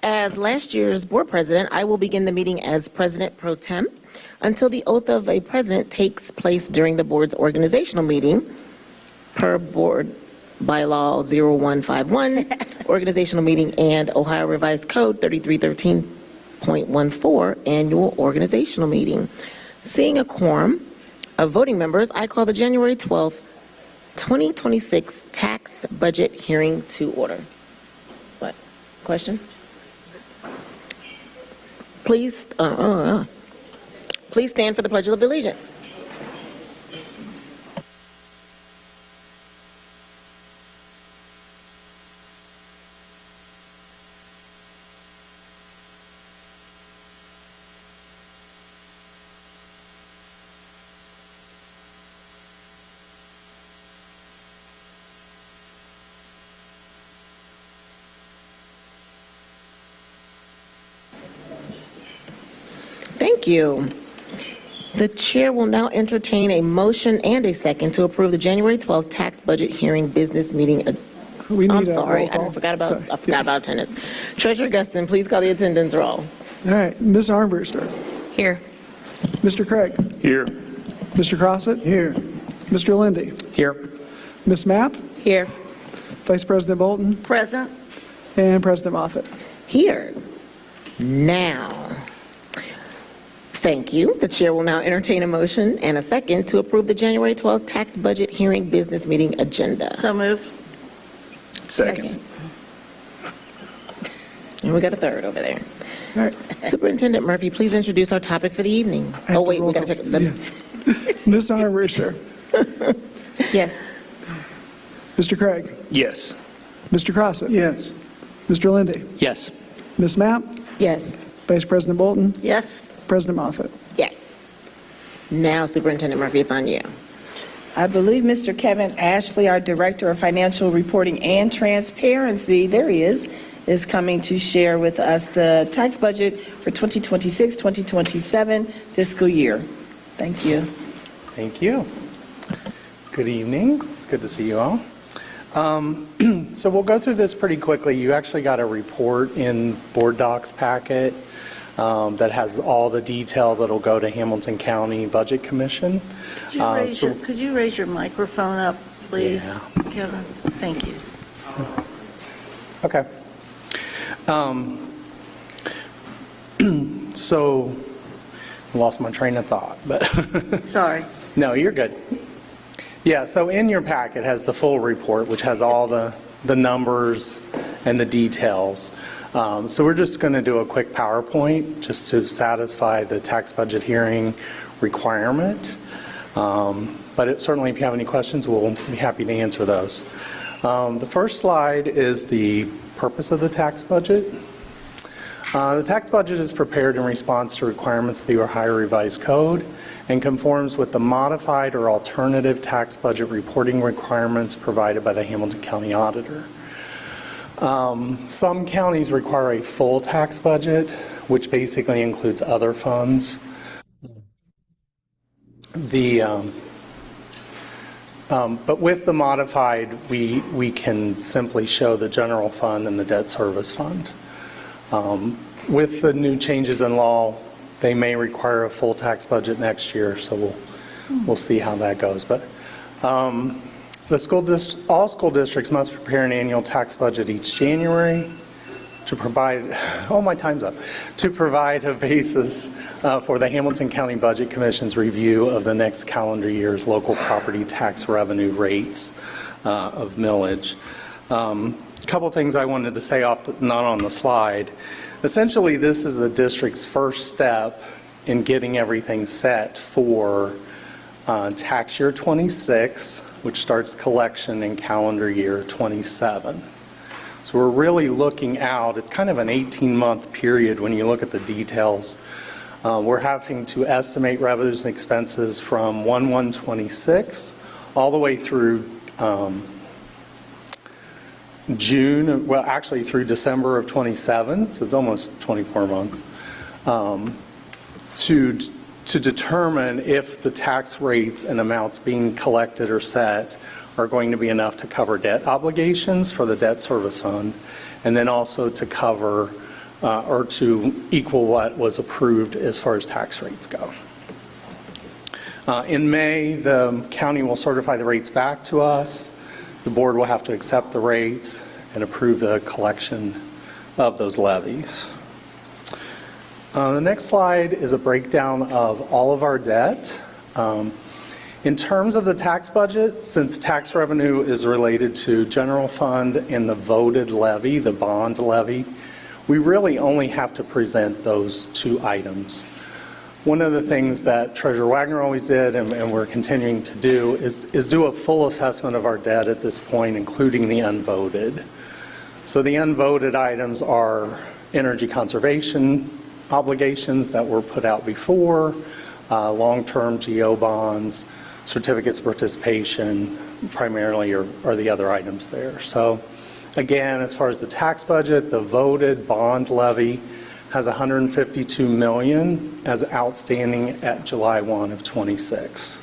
As last year's board president, I will begin the meeting as president pro tem until the oath of a president takes place during the board's organizational meeting per board bylaw 0151, organizational meeting, and Ohio Revised Code 3313.14, annual organizational meeting. Seeing a quorum of voting members, I call the January 12th, 2026 tax budget hearing to order. What? Questions? Please, please stand for the Pledge of Allegiance. Thank you. The chair will now entertain a motion and a second to approve the January 12th tax budget hearing business meeting. I'm sorry, I forgot about attendance. Treasurer Guston, please call the attendance roll. All right, Ms. Armbruster. Here. Mr. Craig. Here. Mr. Crossett. Here. Mr. Lindy. Here. Ms. Mapp. Here. Vice President Bolton. Present. And President Moffitt. Here. Now. Thank you. The chair will now entertain a motion and a second to approve the January 12th tax budget hearing business meeting agenda. So moved. Second. And we got a third over there. All right. Superintendent Murphy, please introduce our topic for the evening. Oh, wait, we got to take the... Yeah. Ms. Armbruster. Yes. Mr. Craig. Yes. Mr. Crossett. Yes. Mr. Lindy. Yes. Ms. Mapp. Yes. Vice President Bolton. Yes. President Moffitt. Yes. Now, Superintendent Murphy, it's on you. I believe Mr. Kevin Ashley, our Director of Financial Reporting and Transparency, there he is coming to share with us the tax budget for 2026-2027 fiscal year. Thank you. Thank you. Good evening. It's good to see you all. So we'll go through this pretty quickly. You actually got a report in Board Docs packet that has all the detail that'll go to Hamilton County Budget Commission. Could you raise your microphone up, please, Yeah. Kevin? Thank you. Okay. So I lost my train of thought, but Sorry. no, you're good. Yeah, so in your packet has the full report, which has all the numbers and the details. So we're just going to do a quick PowerPoint just to satisfy the tax budget hearing requirement. But certainly if you have any questions, we'll be happy to answer those. The first slide is the purpose of the tax budget. The tax budget is prepared in response to requirements of the Ohio Revised Code and conforms with the modified or alternative tax budget reporting requirements provided by the Hamilton County Auditor. Some counties require a full tax budget, which basically includes other funds. But with the modified, we can simply show the general fund and the debt service fund. With the new changes in law, they may require a full tax budget next year, so we'll see how that goes. But all school districts must prepare an annual tax budget each January to provide, my time's up, to provide a basis for the Hamilton County Budget Commission's review of the next calendar year's local property tax revenue rates of millage. A couple things I wanted to say not on the slide. Essentially, this is the district's first step in getting everything set for tax year 26, which starts collection in calendar year 27. So we're really looking out. It's kind of an 18-month period when you look at the details. We're having to estimate revenues and expenses from 1/1/26 all the way through June, well, actually through December of 27, so it's almost 24 months, to determine if the tax rates and amounts being collected or set are going to be enough to cover debt obligations for the debt service fund, and then also to cover or to equal what was approved as far as tax rates go. In May, the county will certify the rates back to us. The board will have to accept the rates and approve the collection of those levies. The next slide is a breakdown of all of our debt. In terms of the tax budget, since tax revenue is related to general fund and the voted levy, the bond levy, we really only have to present those two items. One of the things that Treasurer Wagner always did, and we're continuing to do, is do a full assessment of our debt at this point, including the unvoted. So the unvoted items are energy conservation obligations that were put out before, long-term GO bonds, certificates of participation primarily are the other items there. So again, as far as the tax budget, the voted bond levy has $152 million as outstanding at July 1 of 26.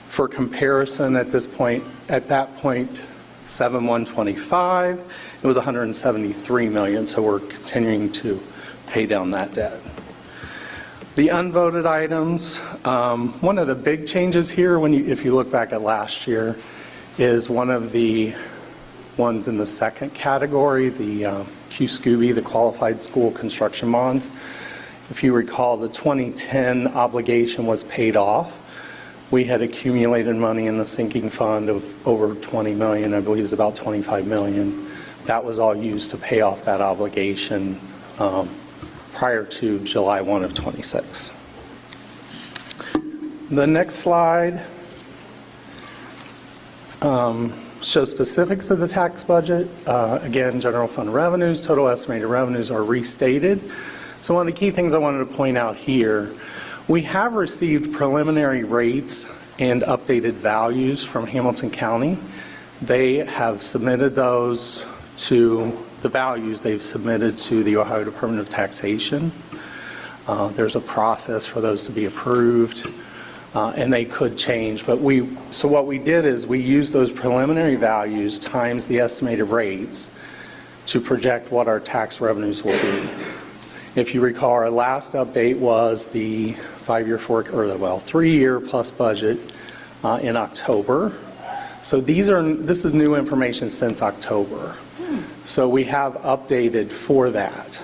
For comparison, at that point, 7/1/25, it was $173 million, so we're continuing to pay down that debt. The unvoted items, one of the big changes here, if you look back at last year, is one of the ones in the second category, the QSCUBI, the Qualified School Construction Bonds. If you recall, the 2010 obligation was paid off. We had accumulated money in the sinking fund of over $20 million, I believe it was about $25 million. That was all used to pay off that obligation prior to July 1 of 26. The next slide shows specifics of the tax budget. Again, general fund revenues, total estimated revenues are restated. So one of the key things I wanted to point out here, we have received preliminary rates and updated values from Hamilton County. They have submitted those to the values they've submitted to the Ohio Department of Taxation. There's a process for those to be approved, and they could change. But so what we did is we used those preliminary values times the estimated rates to project what our tax revenues will be. If you recall, our last update was the 3-year plus budget in October. So this is new information since October. So we have updated for that.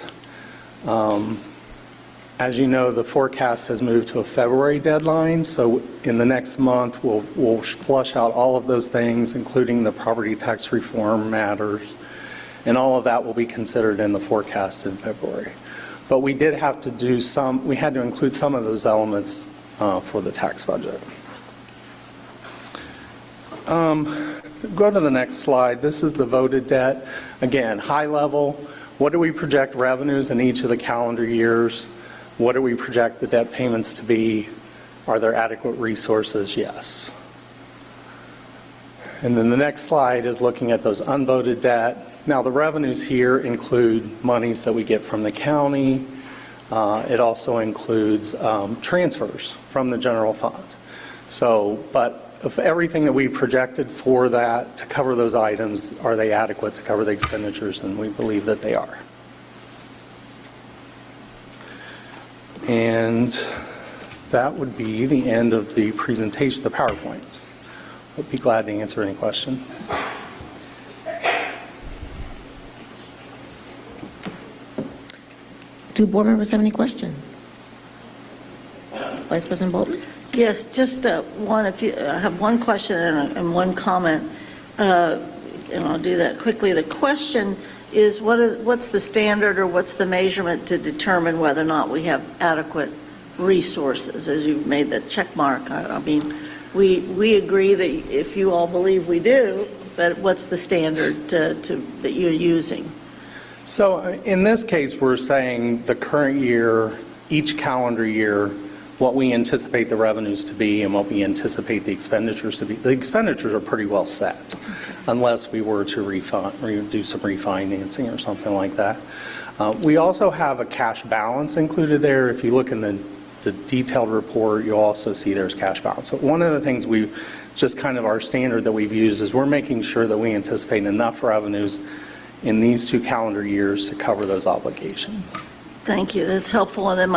As you know, the forecast has moved to a February deadline, so in the next month, we'll flush out all of those things, including the property tax reform matters, and all of that will be considered in the forecast in February. But we did have to we had to include some of those elements for the tax budget. Go to the next slide. This is the voted debt. Again, high level, what do we project revenues in each of the calendar years? What do we project the debt payments to be? Are there adequate resources? Yes. And then the next slide is looking at those unvoted debt. Now the revenues here include monies that we get from the county. It also includes transfers from the general fund. So, but of everything that we projected for that to cover those items, are they adequate to cover the expenditures? And we believe that they are. And that would be the end of the presentation, the PowerPoint. I'd be glad to answer any question. Do board members have any questions? Vice President Bolton? Yes, just one. I have one question and one comment, and I'll do that quickly. The question is, what's the standard or what's the measurement to determine whether or not we have adequate resources? As you've made the check mark, I mean, we agree that if you all believe we do, but what's the standard that you're using? So in this case, we're saying the current year, each calendar year, what we anticipate the revenues to be and what we anticipate the expenditures to be. The expenditures are pretty well set, unless we were to do some refinancing or something like that. We also have a cash balance included there. If you look in the detailed report, you'll also see there's cash balance. But one of the things just kind of our standard that we've used is we're making sure that we anticipate enough revenues in these 2 calendar years to cover those obligations. Thank you, that's helpful. And then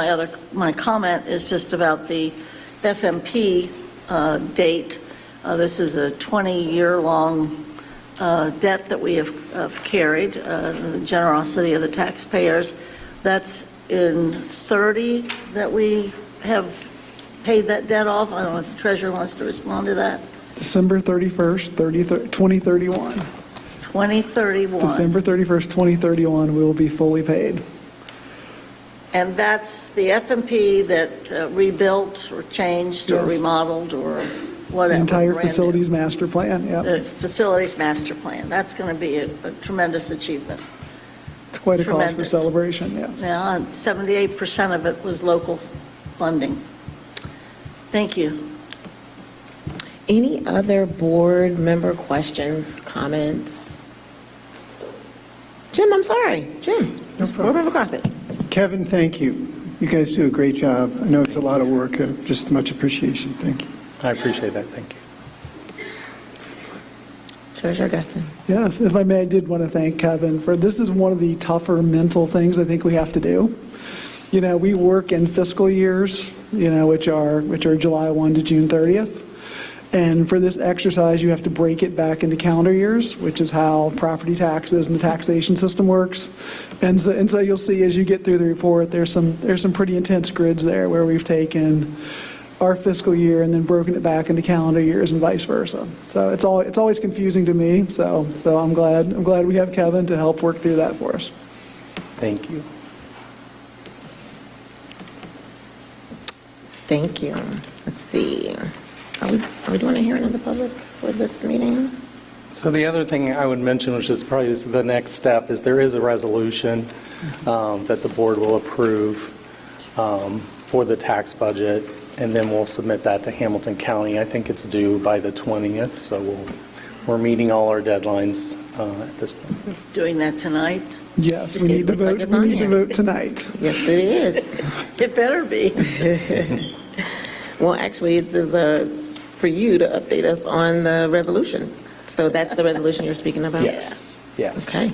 my comment is just about the FMP date. This is a 20-year-long debt that we have carried, the generosity of the taxpayers. That's in 30 that we have paid that debt off. I don't know if the treasurer wants to respond to that. December 31st, 2031. 2031. December 31st, 2031, we will be fully paid. And that's the FMP that rebuilt or changed or Yes. remodeled or whatever. The entire brand new. facilities master plan, yeah. The facilities master plan. That's going to be a tremendous achievement. It's quite a cause for tremendous. celebration, yes. Yeah, and 78% of it was local funding. Thank you. Any other board member questions, comments? Jim, I'm sorry. Jim, board member Crossett. Kevin, thank you. You guys do a great job. I know it's a lot of work, just much appreciation. Thank you. I appreciate that, thank you. Treasurer Guston. Yes, if I may, I did want to thank Kevin for, this is one of the tougher mental things I think we have to do. You know, we work in fiscal years, you know, which are July 1 to June 30th. And for this exercise, you have to break it back into calendar years, which is how property taxes and the taxation system works. And so you'll see as you get through the report, there's some pretty intense grids there where we've taken our fiscal year and then broken it back into calendar years and vice versa. So it's always confusing to me. So I'm glad we have Kevin to help work through that for us. Thank you. Thank you. Let's see. Are we doing a hearing of the public for this meeting? So the other thing I would mention, which is probably the next step, is there is a resolution that the board will approve for the tax budget, and then we'll submit that to Hamilton County. I think it's due by the 20th, so we're meeting all our deadlines at this point. Doing that tonight? Yes, we need to looks like vote. it's We on need to here. vote tonight. Yes, it is. It better be. Well, actually, it is for you to update us on the resolution. So that's the resolution you're speaking about? Yes, yes. Okay.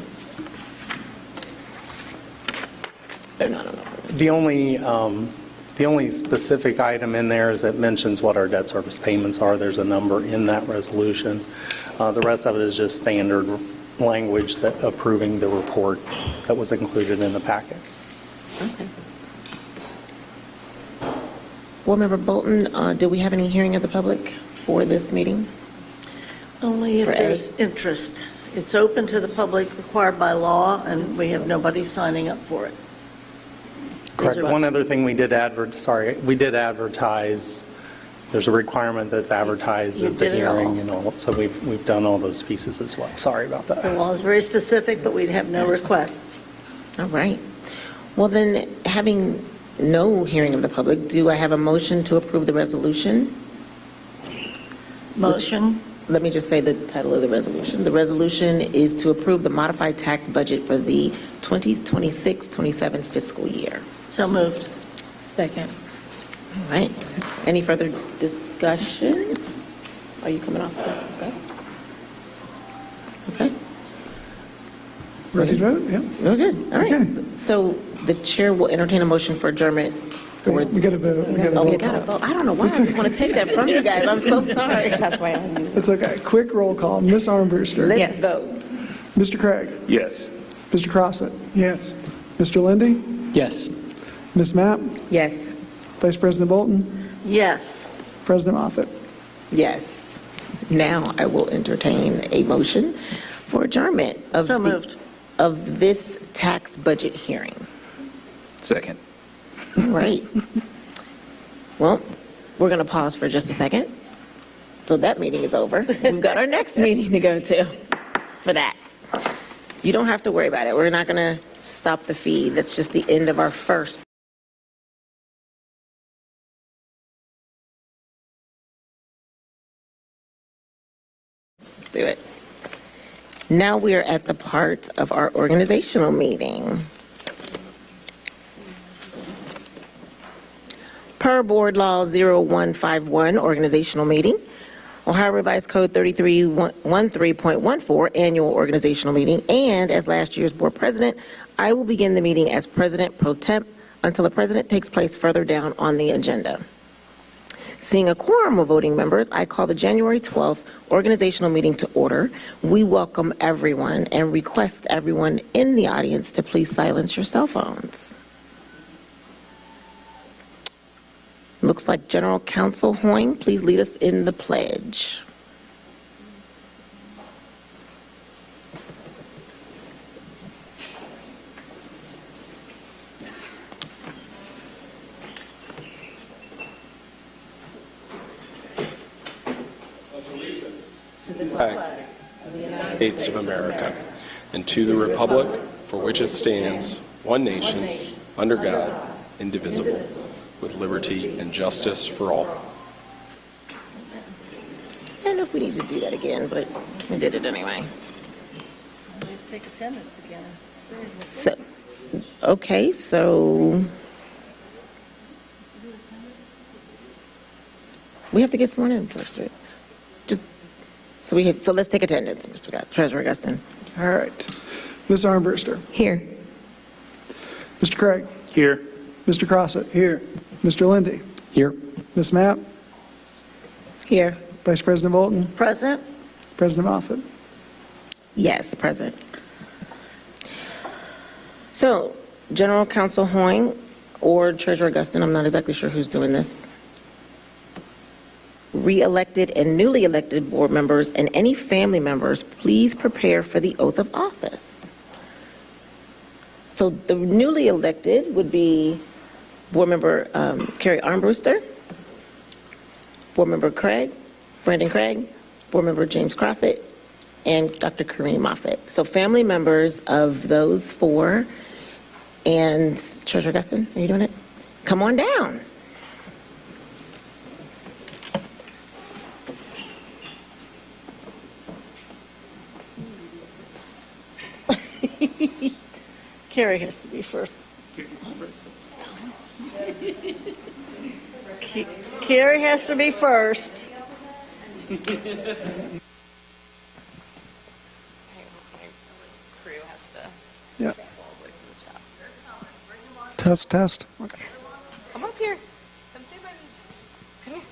The only specific item in there is it mentions what our debt service payments are. There's a number in that resolution. The rest of it is just standard language that approving the report that was included in the packet. Okay. Board Member Bolton, do we have any hearing of the public for this meeting? Only if For A. there's interest. It's open to the public, required by law, and we have nobody signing up for it. Correct. Those are- One other thing we did advertise, there's a requirement that's advertised You at the did it all. hearing and all, so we've done all those pieces as well. Sorry about The that. law is very specific, but we'd have no requests. All right. Well, then, having no hearing of the public, do I have a motion to approve the resolution? Motion? Let me just say the title of the resolution. The resolution is to approve the modified tax budget for the 2026-27 fiscal year. So moved. Second. All right. Any further discussion? Are you coming off to discuss? Okay. Ready to vote? Yeah. We're good. All right. Okay. So the chair will entertain a motion for adjournment. We got to vote. Oh, we got to vote. I don't know why. I just want to take that from you guys. I'm so sorry. That's why I knew. It's okay. Quick roll call. Ms. Armbruster. Let's vote. Mr. Craig. Yes. Mr. Crossett. Yes. Mr. Lindy. Yes. Ms. Mapp. Yes. Vice President Bolton. Yes. President Moffett. Yes. Now I will entertain a motion for adjournment of So moved. of this tax budget hearing. Second. All right. Well, we're going to pause for just a second. So that meeting is over. We've got our next meeting to go to for that. You don't have to worry about it. We're not going to stop the feed. That's just the end of our first. Let's do it. Now we are at the part of our organizational meeting. Per Board Law 0151, organizational meeting, Ohio Revised Code 3313.14, annual organizational meeting, and as last year's board president, I will begin the meeting as president pro temp until a president takes place further down on the agenda. Seeing a quorum of voting members, I call the January 12th organizational meeting to order. We welcome everyone and request everyone in the audience to please silence your cell phones. Looks like General Counsel Hoying, please lead us in the pledge. States of America, and to the republic for which it stands, one nation, under God, indivisible, with liberty and justice for all. I don't know if we need to do that again, but we did it anyway. We have to take attendance again. So, okay, so we have to get sworn in first, right? So let's take attendance, Treasurer Guston. All right. Ms. Armbruster. Here. Mr. Craig. Here. Mr. Crossett. Here. Mr. Lindy. Here. Ms. Mapp. Here. Vice President Bolton. Present? President Moffett. Yes, present. So, General Counsel Hoying or Treasurer Guston, I'm not exactly sure who's doing this. Re-elected and newly elected board members and any family members, please prepare for the oath of office. So the newly elected would be Board Member Carrie Armbruster, Board Member Brandon Craig, Board Member James Crossett, and Dr. Kareem Moffitt. So family members of those four. And Treasurer Guston, are you doing it? Come on down. Carrie has to be first. Carrie has to be first. Yeah. Test. Okay. Come up here. Come say bye. Come here.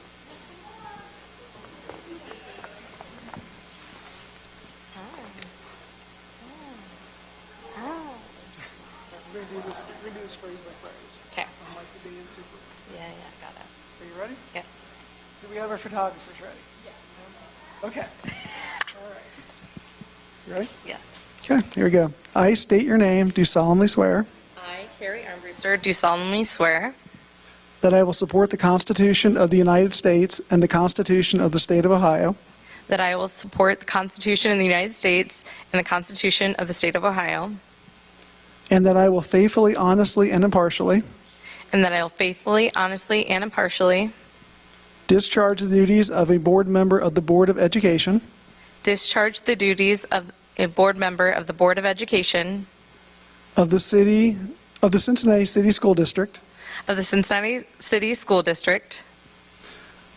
We're going to do this phrase by phrase. Okay. I'm like the being super. Yeah, got it. Are you ready? Yes. Do we have our photographers ready? Yeah. Okay. All right. You ready? Yes. Okay, here we go. I state your name, do solemnly swear I, Carrie Armbruster, do solemnly swear that I will support the Constitution of the United States and the Constitution of the State of Ohio, that I will support the Constitution of the United States and the Constitution of the State of Ohio, and that I will faithfully, honestly, and impartially and that I will faithfully, honestly, and impartially discharge the duties of a board member of the Board of Education discharge the duties of a board member of the Board of Education of the Cincinnati City School District of the Cincinnati City School District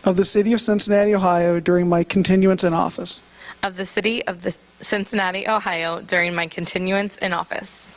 of the City of Cincinnati, Ohio, during my continuance in office. of the City of the Cincinnati, Ohio, during my continuance in office.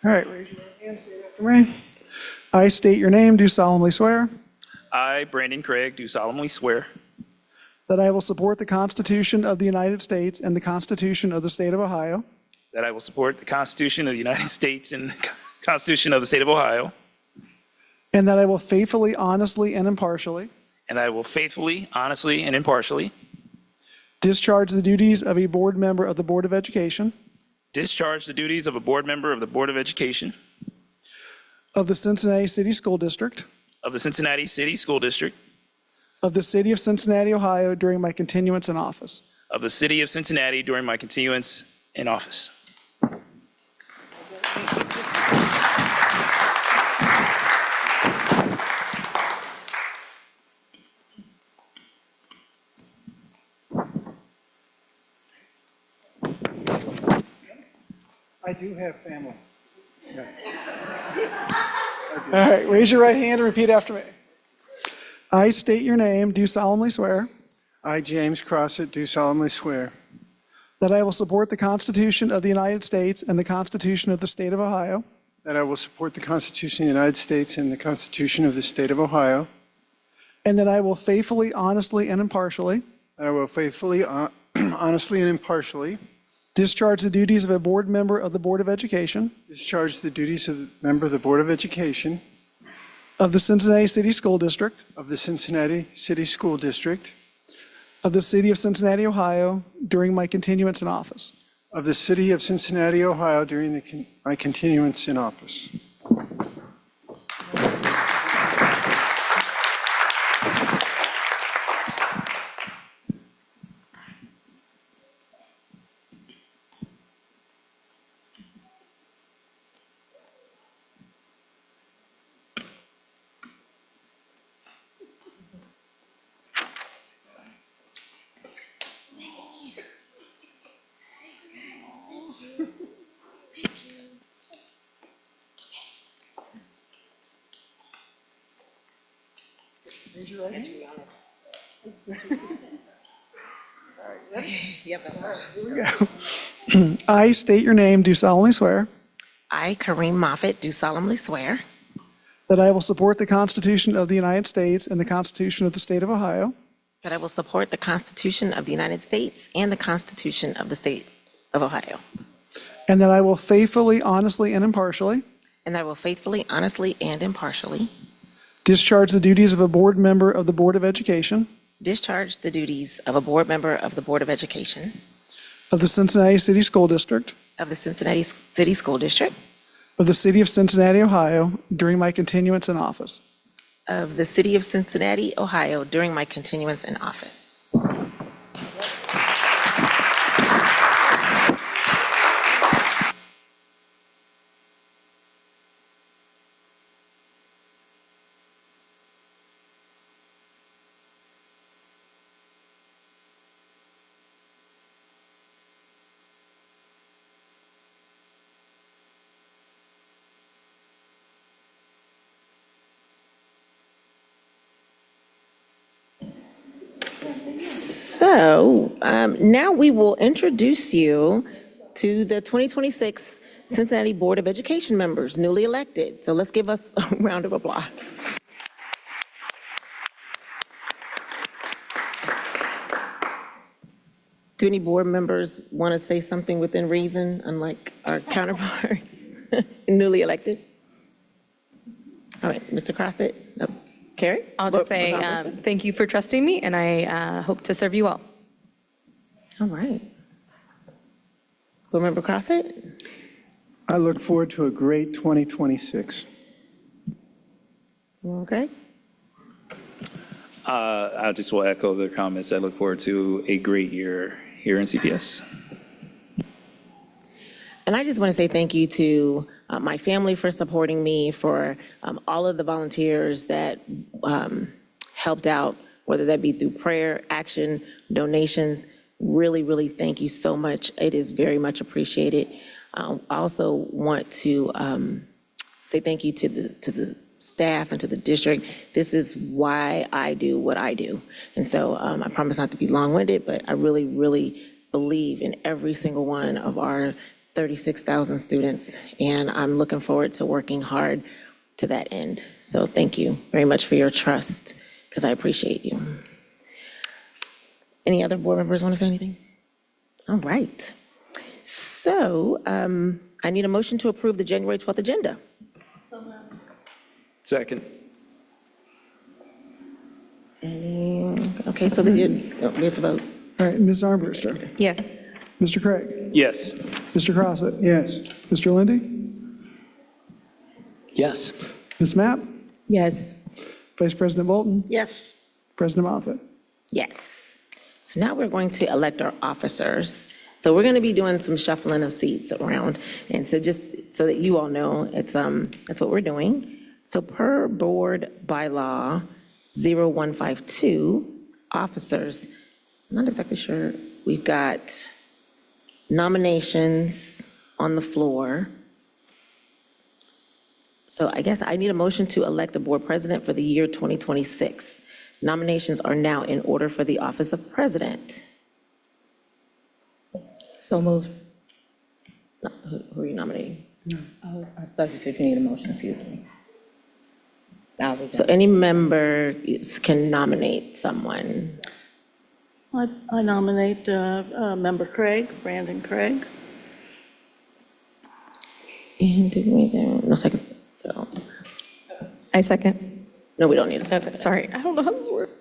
All right, raise your right hand, say it after me. I state your name, do solemnly swear I, Brandon Craig, do solemnly swear that I will support the Constitution of the United States and the Constitution of the State of Ohio, that I will support the Constitution of the United States and the Constitution of the State of Ohio, and that I will faithfully, honestly, and impartially and that I will faithfully, honestly, and impartially discharge the duties of a board member of the Board of Education discharge the duties of a board member of the Board of Education of the Cincinnati City School District of the Cincinnati City School District of the City of Cincinnati, Ohio, during my continuance in office. of the City of Cincinnati during my continuance in office. I do have family. All right, raise your right hand and repeat after me. I state your name, do solemnly swear I, James Crossett, do solemnly swear that I will support the Constitution of the United States and the Constitution of the State of Ohio, that I will support the Constitution of the United States and the Constitution of the State of Ohio, and that I will faithfully, honestly, and impartially that I will faithfully, honestly, and impartially discharge the duties of a board member of the Board of Education discharge the duties of the member of the Board of Education of the Cincinnati City School District of the Cincinnati City School District of the City of Cincinnati, Ohio, during my continuance in office. of the City of Cincinnati, Ohio, during my continuance in office. I state your name, do solemnly swear I, Kareem Moffitt, do solemnly swear that I will support the Constitution of the United States and the Constitution of the State of Ohio, that I will support the Constitution of the United States and the Constitution of the State of Ohio, and that I will faithfully, honestly, and impartially and that I will faithfully, honestly, and impartially discharge the duties of a board member of the Board of Education discharge the duties of a board member of the Board of Education of the Cincinnati City School District of the Cincinnati City School District of the City of Cincinnati, Ohio, during my continuance in office. of the City of Cincinnati, Ohio, during my continuance in office. So now we will introduce you to the 2026 Cincinnati Board of Education members, newly elected. So let's give us a round of applause. Do any board members want to say something within reason, unlike our counterparts, newly elected? All right, Mr. Crossett, no, Carrie? I'll just say thank you for trusting me, and I hope to serve you well. All right. Board Member Crossett? I look forward to a great 2026. Okay. I just will echo the comments. I look forward to a great year here in CPS. And I just want to say thank you to my family for supporting me, for all of the volunteers that helped out, whether that be through prayer, action, donations. Really, really thank you so much. It is very much appreciated. I also want to say thank you to the staff and to the district. This is why I do what I do. And so I promise not to be long-winded, but I really, really believe in every single one of our 36,000 students, and I'm looking forward to working hard to that end. So thank you very much for your trust, because I appreciate you. Any other board members want to say anything? All right. So I need a motion to approve the January 12th agenda. Second. Okay, so we have to vote. All right, Ms. Armbruster, Yes. Mr. Craig, Yes. Mr. Crossett, Yes. Mr. Lindy, Yes. Ms. Mapp, Yes. Vice President Bolton, Yes. President Moffitt. Yes. So now we're going to elect our officers. So we're going to be doing some shuffling of seats around. And so just so that you all know, that's what we're doing. So per board bylaw 0152, officers, I'm not exactly sure. We've got nominations on the floor. So I guess I need a motion to elect a board president for the year 2026. Nominations are now in order for the office of president. So moved. No, who are you nominating? Oh, I thought you said you need a motion, excuse me. So any member can nominate someone. I nominate Member Craig, Brandon Craig. And did we do, no seconds, so, I second. no, we don't need a second. Sorry, I don't know how this works.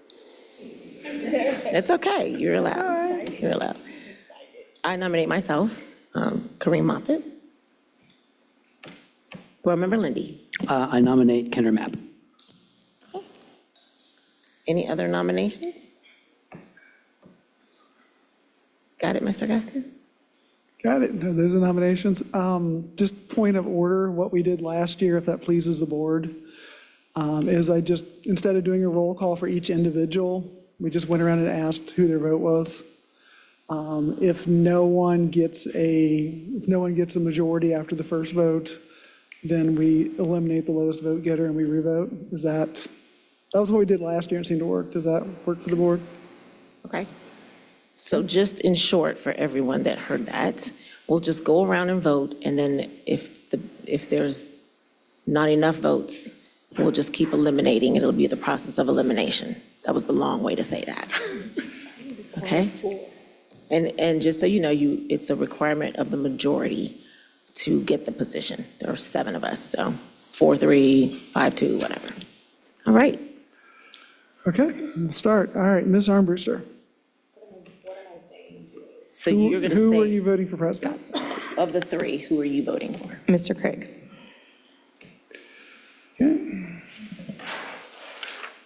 It's okay, you're allowed. You're allowed. I nominate myself, Kareem Moffitt. Board Member Lindy. I nominate Kendra Mapp. Any other nominations? Got it, Mr. Gaston? Got it. No, those are nominations. Just point of order, what we did last year, if that pleases the board, is I just, instead of doing a roll call for each individual, we just went around and asked who their vote was. If no one gets a majority after the first vote, then we eliminate the lowest vote getter and we revote. That was what we did last year. It seemed to work. Does that work for the board? Okay. So just in short, for everyone that heard that, we'll just go around and vote, and then if there's not enough votes, we'll just keep eliminating. It'll be the process of elimination. That was the long way to say that. Okay? And just so you know, it's a requirement of the majority to get the position. There are 7 of us, so 4-3, 5-2, whatever. All right. Okay, we'll start. All right, Ms. Armbruster. So you're going to say. Who are you voting for president? Of the 3, who are you voting for? Mr. Craig. Okay.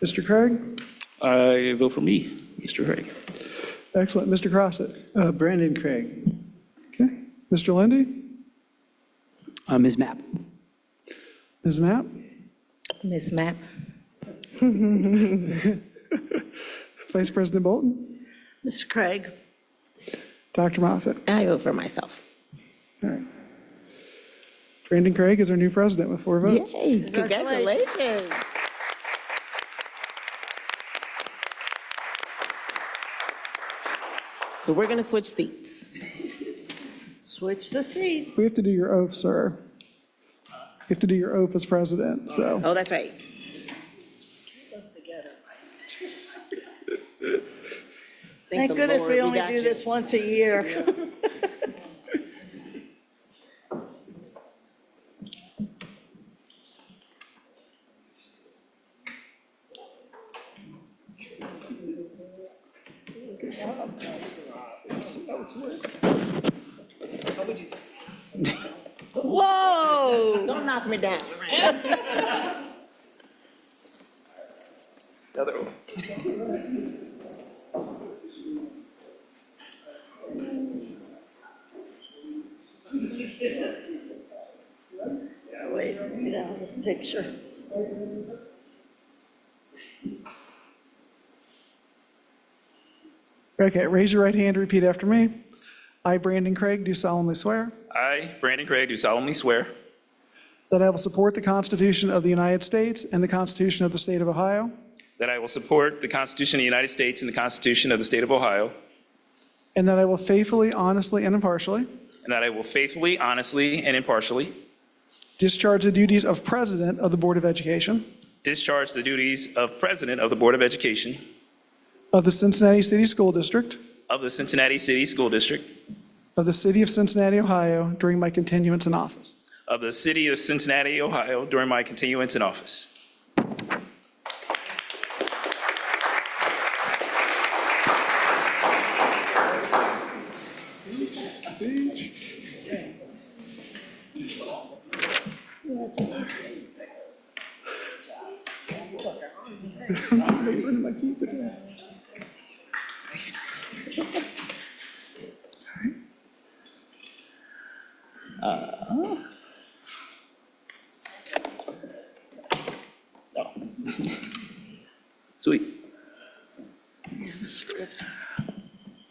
Mr. Craig? I vote for me, Mr. Craig. Excellent. Mr. Crossett? Brandon Craig. Okay. Mr. Lindy? Ms. Mapp. Ms. Mapp? Ms. Mapp. Vice President Bolton? Mr. Craig. Dr. Moffitt? I vote for myself. All right. Brandon Craig is our new president with 4 votes. Yay, congratulations. So we're going to switch seats. Switch the seats. We have to do your oath, sir. You have to do your oath as president, so. Oh, that's right. Thank goodness we only do this once a year. Whoa! Don't knock me down. Other one. Wait, get this picture. Okay, raise your right hand, repeat after me. I, Brandon Craig, do solemnly swear I, Brandon Craig, do solemnly swear that I will support the Constitution of the United States and the Constitution of the State of Ohio, that I will support the Constitution of the United States and the Constitution of the State of Ohio, and that I will faithfully, honestly, and impartially and that I will faithfully, honestly, and impartially discharge the duties of President of the Board of Education discharge the duties of President of the Board of Education of the Cincinnati City School District of the Cincinnati City School District of the City of Cincinnati, Ohio, during my continuance in office. of the City of Cincinnati, Ohio, during my continuance in office.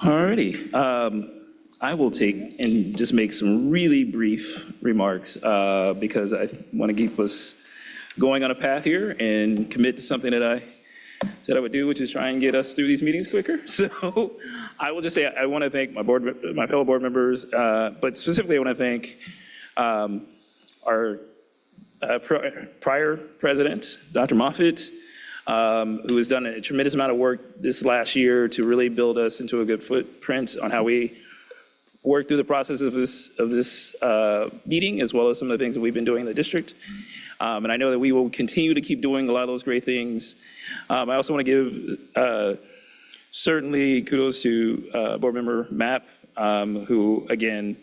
All righty. I will take and just make some really brief remarks because I want to keep us going on a path here and commit to something that I said I would do, which is try and get us through these meetings quicker. So I will just say I want to thank my fellow board members, but specifically I want to thank our prior president, Dr. Moffitt, who has done a tremendous amount of work this last year to really build us into a good footprint on how we work through the process of this meeting, as well as some of the things that we've been doing in the district. And I know that we will continue to keep doing a lot of those great things. I also want to give certainly kudos to Board Member Mapp, who, again,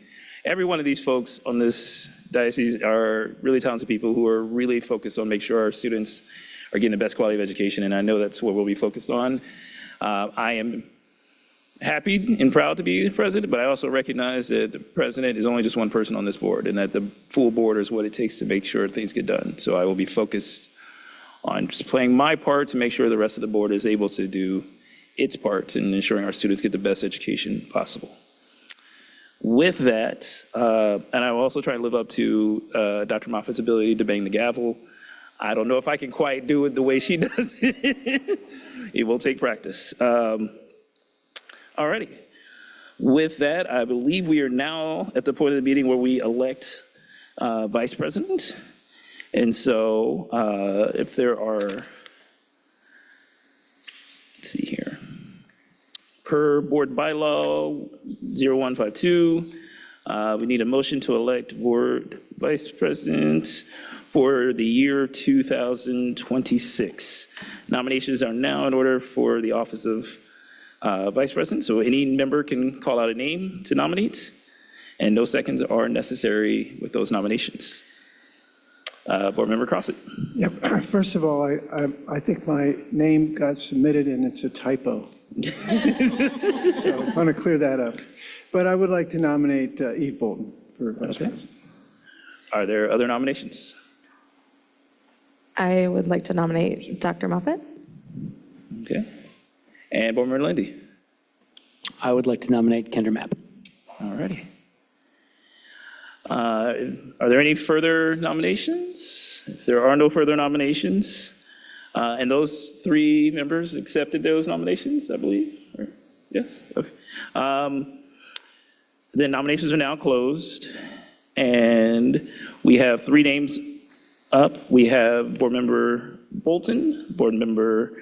every one of these folks on this diocese are really talented people who are really focused on making sure our students are getting the best quality of education, and I know that's what we'll be focused on. I am happy and proud to be the president, but I also recognize that the president is only just one person on this board, and that the full board is what it takes to make sure things get done. So I will be focused on just playing my part to make sure the rest of the board is able to do its part in ensuring our students get the best education possible. With that, and I will also try and live up to Dr. Moffitt's ability to bang the gavel. I don't know if I can quite do it the way she does it. It will take practice. All righty. With that, I believe we are now at the point of the meeting where we elect vice president. And so if there are, let's see here, per board bylaw 0152, we need a motion to elect board vice president for the year 2026. Nominations are now in order for the office of vice president, so any member can call out a name to nominate, and no seconds are necessary with those nominations. Board Member Crossett. Yep. First of all, I think my name got submitted and it's a typo. So I want to clear that up. But I would like to nominate Eve Bolton for vice president. Are there other nominations? I would like to nominate Dr. Moffitt. Okay. And Board Member Lindy. I would like to nominate Kendra Mapp. All righty. Are there any further nominations? If there are no further nominations, and those three members accepted those nominations, I believe, or, yes? Okay. Then nominations are now closed, and we have three names up. We have Board Member Bolton, Board Member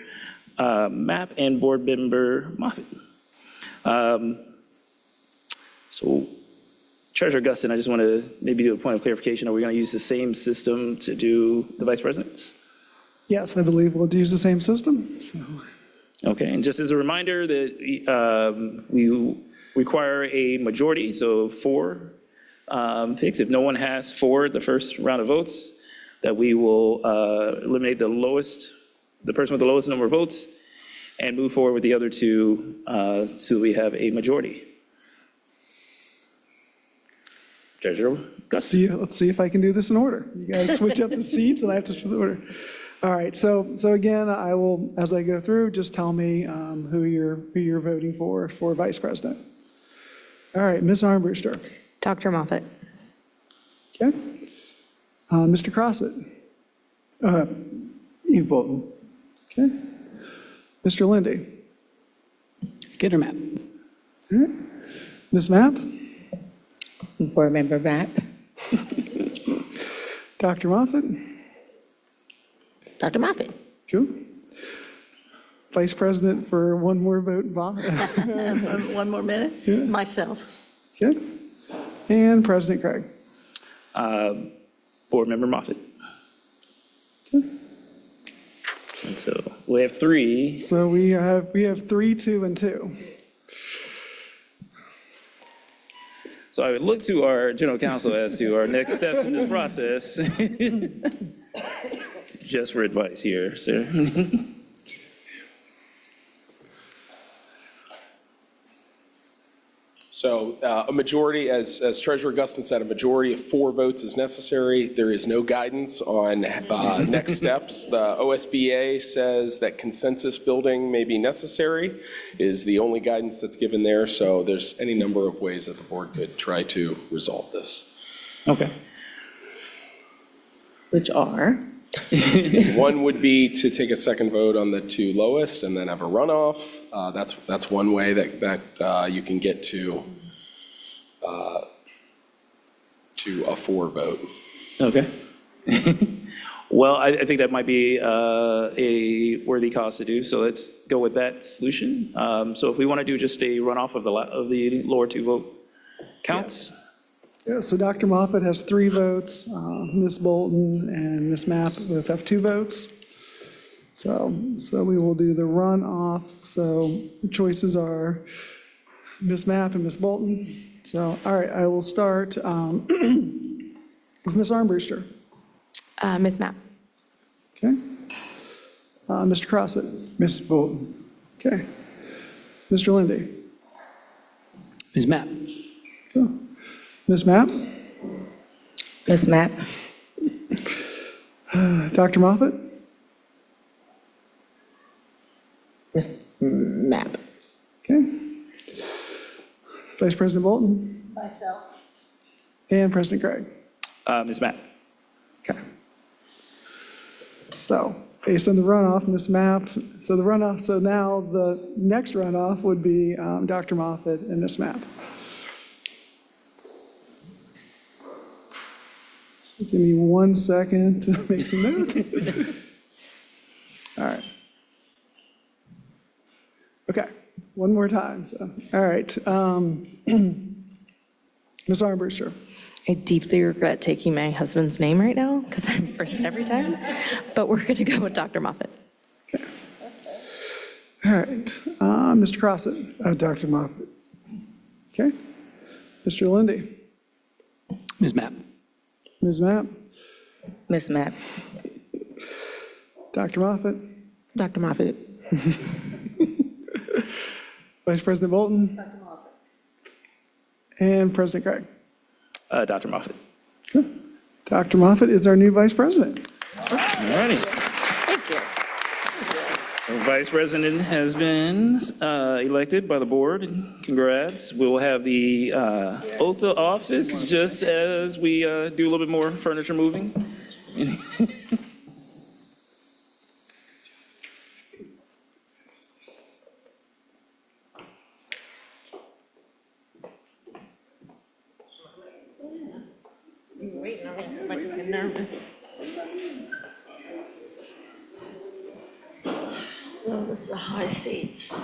Mapp, and Board Member Moffitt. So Treasurer Gustin, I just want to maybe do a point of clarification. Are we going to use the same system to do the vice presidents? Yes, I believe we'll use the same system. So. Okay, and just as a reminder that we require a majority, so 4 picks. If no one has 4 the first round of votes, that we will eliminate the person with the lowest number of votes, and move forward with the other 2 so we have a majority. Treasurer Gustin. Let's see if I can do this in order. You guys switch up the seats and I have to switch the order. All right, so again, I will, as I go through, just tell me who you're voting for vice president. All right, Ms. Armbruster. Dr. Moffitt. Okay. Mr. Crossett. Eve Bolton. Okay. Mr. Lindy. Kendra Mapp. All right. Ms. Mapp. Board Member Mapp. Dr. Moffitt. Dr. Moffitt. Cool. Vice President for one more vote, Bob. One more minute? Yeah. Myself. Okay. And President Craig. Board Member Moffitt. Okay. And so we have 3. So we have 3, 2, and 2. So I would look to our general counsel as to our next steps in this process. Just for advice here, sir. So a majority, as Treasurer Guston said, a majority of 4 votes is necessary. There is no guidance on next steps. The OSBA says that consensus building may be necessary, is the only guidance that's given there. So there's any number of ways that the board could try to resolve this. Okay. Which are? One would be to take a second vote on the 2 lowest and then have a runoff. That's one way that you can get to a 4 vote. Okay. Well, I think that might be a worthy cause to do, so let's go with that solution. So if we want to do just a runoff of the lower 2 vote counts. Yeah, so Dr. Moffett has 3 votes, Ms. Bolton and Ms. Mapp both have 2 votes. So we will do the runoff. So the choices are Ms. Mapp and Ms. Bolton. So, all right, I will start with Ms. Armbruster. Ms. Mapp. Okay. Mr. Crossett. Mrs. Bolton. Okay. Mr. Lindy. Ms. Mapp. Okay. Ms. Mapp. Ms. Mapp. Dr. Moffett. Ms. Mapp. Okay. Vice President Bolton. Myself. And President Craig. Ms. Mapp. Okay. So based on the runoff, Ms. Mapp, so now the next runoff would be Dr. Moffett and Ms. Mapp. So give me 1 second to make some notes. All right. Okay, one more time. So, all right. Ms. Armbruster. I deeply regret taking my husband's name right now because I'm first every time, but we're going to go with Dr. Moffett. All right. Mr. Crossett. Dr. Moffett. Okay. Mr. Lindy. Ms. Mapp. Ms. Mapp. Ms. Mapp. Dr. Moffett. Dr. Moffett. Vice President Bolton. Dr. Moffett. And President Craig. Dr. Moffett. Dr. Moffett is our new Vice President. All righty. Thank you. So Vice President has been elected by the board. Congrats. We'll have the oath of office just as we do a little bit more furniture moving. Oh, this is a high seat. All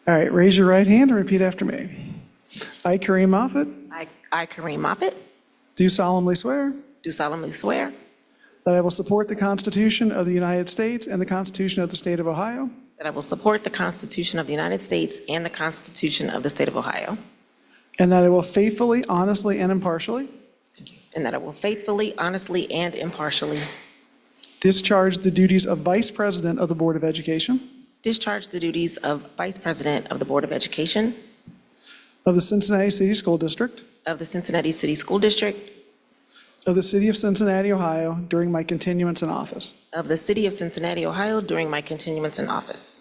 right, raise your right hand and repeat after me. I, Kareem Moffett, I, Kareem Moffett, do solemnly swear do solemnly swear that I will support the Constitution of the United States and the Constitution of the State of Ohio, that I will support the Constitution of the United States and the Constitution of the State of Ohio, and that I will faithfully, honestly, and impartially and that I will faithfully, honestly, and impartially discharge the duties of Vice President of the Board of Education discharge the duties of Vice President of the Board of Education of the Cincinnati City School District of the Cincinnati City School District of the City of Cincinnati, Ohio, during my continuance in office. of the City of Cincinnati, Ohio, during my continuance in office.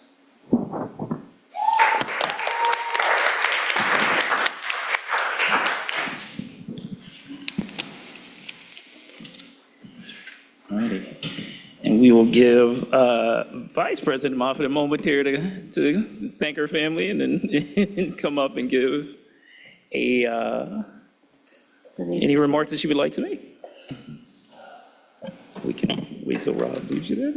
All righty. And we will give Vice President Moffett a moment here to thank her family and then come up and give any remarks that she would like to make. We can wait till Rob leaves you there.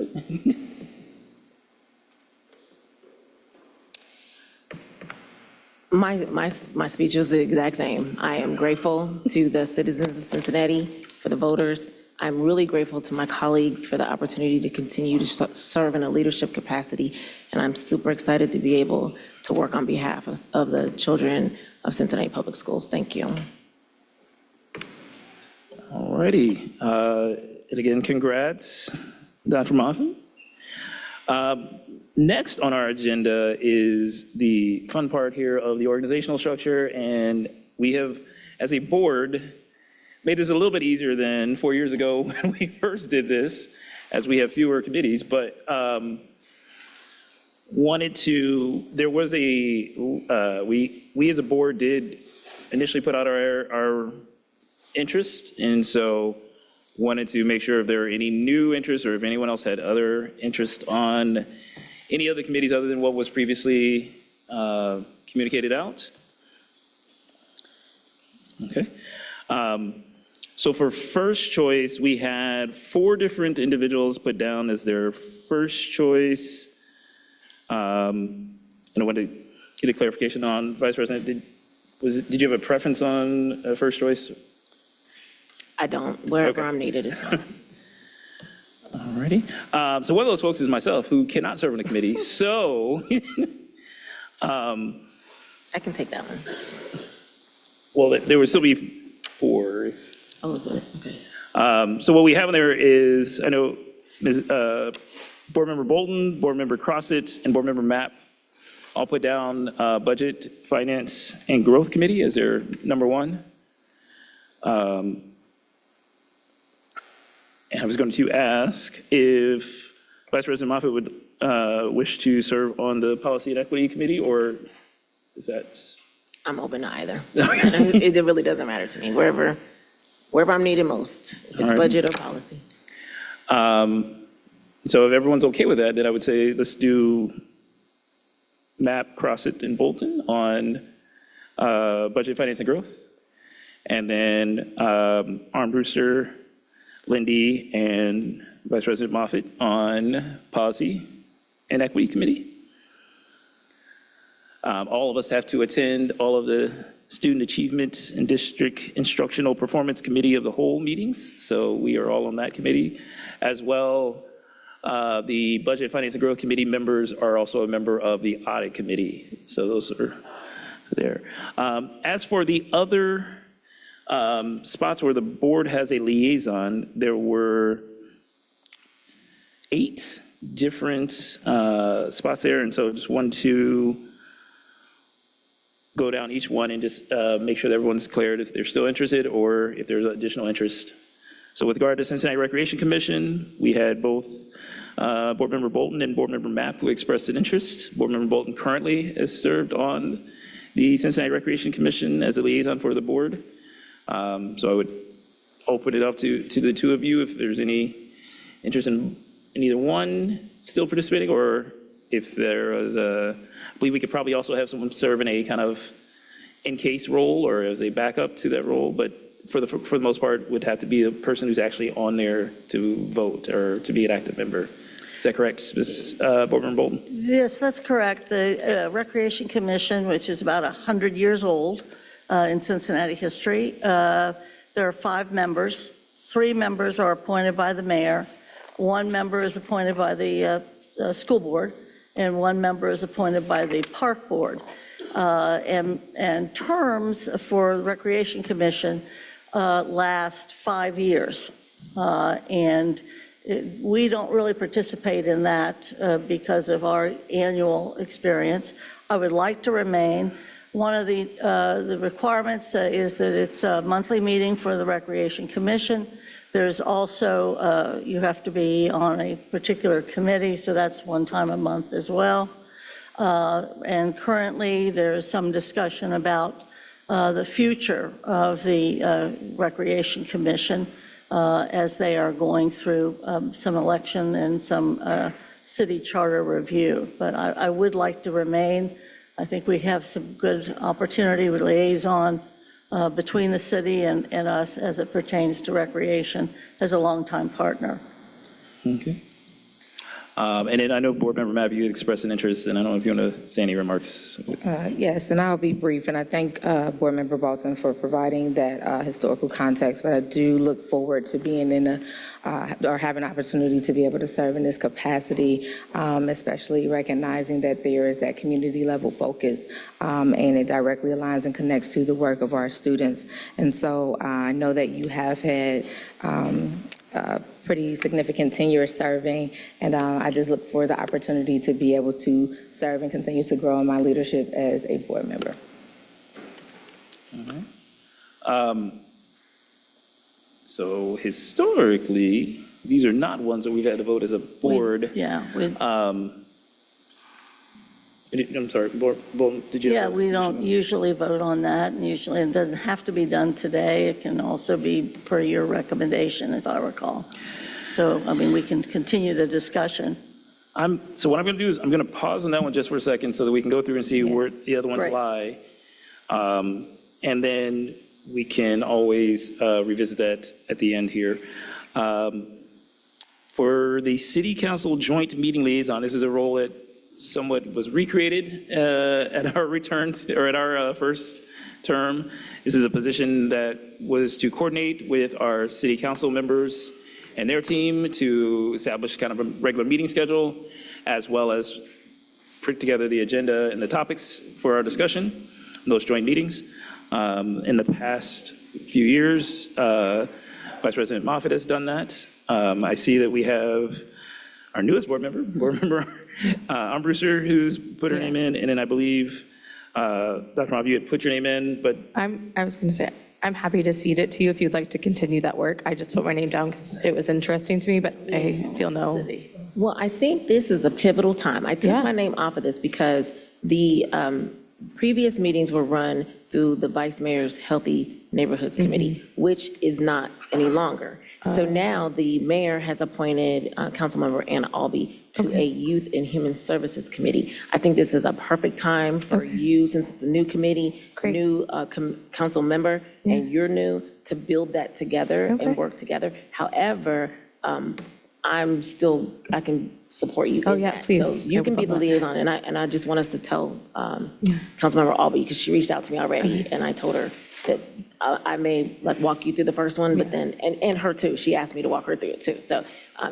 My speech was the exact same. I am grateful to the citizens of Cincinnati, for the voters. I'm really grateful to my colleagues for the opportunity to continue to serve in a leadership capacity, and I'm super excited to be able to work on behalf of the children of Cincinnati Public Schools. Thank you. All righty. And again, congrats, Dr. Moffett. Next on our agenda is the fun part here of the organizational structure, and we have, as a board, made this a little bit easier than 4 years ago when we first did this, as we have fewer committees, but there was we as a board did initially put out our interest, and so wanted to make sure if there were any new interests or if anyone else had other interest on any other committees other than what was previously communicated out. Okay. So for first choice, we had 4 different individuals put down as their first choice. And I wanted to get a clarification on Vice President. Did you have a preference on first choice? I don't. Wherever Okay. I'm needed is fine. Alrighty. So one of those folks is myself, who cannot serve on a committee. So, I can take that one. well, there would still be 4. Oh, is that? Okay. So what we have in there is, I know Board Member Bolton, Board Member Crossett, and Board Member Mapp all put down Budget, Finance, and Growth Committee as their number 1. And I was going to ask if Vice President Moffitt would wish to serve on the Policy and Equity Committee, or is that? I'm open to either. It really doesn't matter to me, wherever I'm needed most, if it's All right. budget or policy. So if everyone's okay with that, then I would say let's do Mapp, Crossett, and Bolton on Budget, Finance, and Growth. And then Armbruster, Lindy, and Vice President Moffitt on Policy and Equity Committee. All of us have to attend all of the Student Achievement and District Instructional Performance Committee of the whole meetings, so we are all on that committee. As well, the Budget, Finance, and Growth Committee members are also a member of the Audit Committee, so those are there. As for the other spots where the board has a liaison, there were 8 different spots there, and so just want to go down each one and just make sure that everyone's cleared if they're still interested or if there's additional interest. So with regard to Cincinnati Recreation Commission, we had both Board Member Bolton and Board Member Mapp who expressed an interest. Board Member Bolton currently has served on the Cincinnati Recreation Commission as a liaison for the board. So I would open it up to the 2 of you if there's any interest in either one still participating, or if there was I believe we could probably also have someone serve in a kind of in-case role or as a backup to that role, but for the most part would have to be the person who's actually on there to vote or to be an active member. Is that correct, Board Member Bolton? Yes, that's correct. The Recreation Commission, which is about 100 years old in Cincinnati history, there are 5 members. 3 members are appointed by the mayor. 1 member is appointed by the school board, and 1 member is appointed by the park board. And terms for the Recreation Commission last 5 years. And we don't really participate in that because of our annual experience. I would like to remain. One of the requirements is that it's a monthly meeting for the Recreation Commission. There's also, you have to be on a particular committee, so that's 1 time a month as well. And currently, there's some discussion about the future of the Recreation Commission as they are going through some election and some city charter review. But I would like to remain. I think we have some good opportunity with liaison between the city and us as it pertains to recreation as a longtime partner. Okay. And then I know Board Member Mapp, you expressed an interest, and I don't know if you want to say any remarks. Yes, and I'll be brief, and I thank Board Member Bolton for providing that historical context, but I do look forward to being in or having an opportunity to be able to serve in this capacity, especially recognizing that there is that community level focus, and it directly aligns and connects to the work of our students. And so I know that you have had pretty significant tenure serving, and I just look for the opportunity to be able to serve and continue to grow in my leadership as a board member. So historically, these are not ones that we've had to vote as a board. Yeah, I'm sorry, board, did you? yeah, have a- we don't usually vote on that, and usually it doesn't have to be done today. It can also be per your recommendation, if I recall. So, I mean, we can continue the discussion. So what I'm going to do is I'm going to pause on that one just for a second so that we can go through and see where the other ones Great. lie. And then we can always revisit that at the end here. For the City Council Joint Meeting Liaison, this is a role that somewhat was recreated at our return, or at our first term. This is a position that was to coordinate with our city council members and their team to establish kind of a regular meeting schedule, as well as put together the agenda and the topics for our discussion in those joint meetings. In the past few years, Vice President Moffitt has done that. I see that we have our newest board member, Brewster, who's put her name in, and then I believe, Dr. Moffitt, you had put your name in, but I was going to say, I'm happy to cede it to you if you'd like to continue that work. I just put my name down because it was interesting to me, but I feel no. Well, I think this is a pivotal time. I took my name off of this because the previous meetings were run through the Vice Mayor's Healthy Neighborhoods Committee, which is not any longer. So now the mayor has appointed Councilmember Anna Albee to a Youth and Human Services Committee. I think this is a perfect time for you, since it's a new committee, new council member, and you're new, to build that together and work togetger. However, I can support you in that. please. So you can be the liaison, and I just want us to tell Councilmember Albee, because she reached out to me already, and I told her that I may walk you through the first one, but then, and her too, she asked me to walk her through it too, so,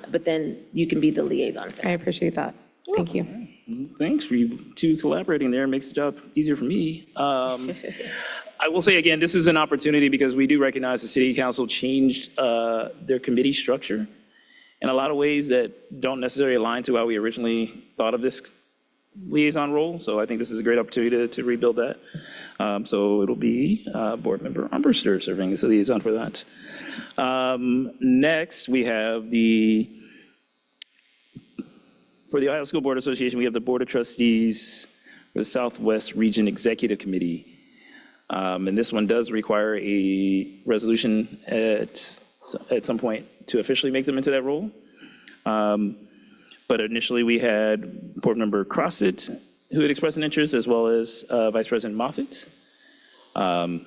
but then you can be the liaison. I appreciate that. Thank you. thanks for you two collaborating there. It makes the job easier for me. I will say again, this is an opportunity because we do recognize the city council changed their committee structure in a lot of ways that don't necessarily align to how we originally thought of this liaison role. So I think this is a great opportunity to rebuild that. So it'll be Board Member Armbruster serving as the liaison for that. Next, we have for the Ohio School Board Association, we have the Board of Trustees for the Southwest Region Executive Committee. And this one does require a resolution at some point to officially make them into that role. But initially, we had Board Member Crossett, who had expressed an interest, as well as Vice President Moffitt. Open